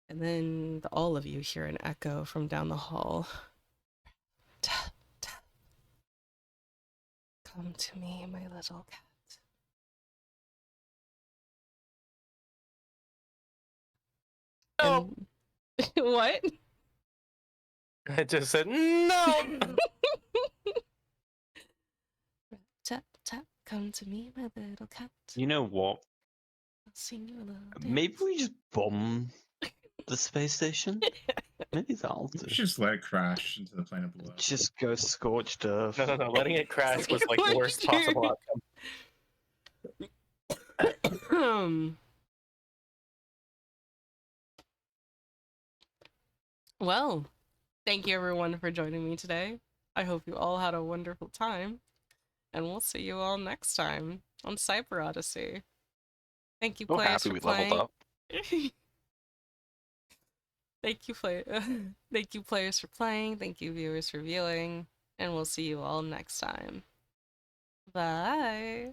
[SPEAKER 1] and then all of you hear an echo from down the hall. Tap, tap. Come to me, my little cat.
[SPEAKER 5] No!
[SPEAKER 1] And... What?
[SPEAKER 5] I just said, no!
[SPEAKER 1] Tap, tap, come to me, my little cat.
[SPEAKER 3] You know what?
[SPEAKER 1] I'll sing you a little
[SPEAKER 3] Maybe
[SPEAKER 1] dance.
[SPEAKER 3] we just bomb the space station? Maybe that'll
[SPEAKER 2] We
[SPEAKER 3] do.
[SPEAKER 2] should just let it crash into the planet below.
[SPEAKER 3] Just go scorched earth.
[SPEAKER 5] No. Letting it crash was like the worst possible outcome.
[SPEAKER 1] Well, thank you everyone for joining me today. I hope you all had a wonderful time, and we'll see you all next time on Cyber Odyssey. Thank you,
[SPEAKER 4] So
[SPEAKER 1] players,
[SPEAKER 4] happy
[SPEAKER 1] for
[SPEAKER 4] we
[SPEAKER 1] playing.
[SPEAKER 4] leveled up.
[SPEAKER 1] Thank you, players, for playing. Thank you, viewers, for viewing, and we'll see you all next time. Bye.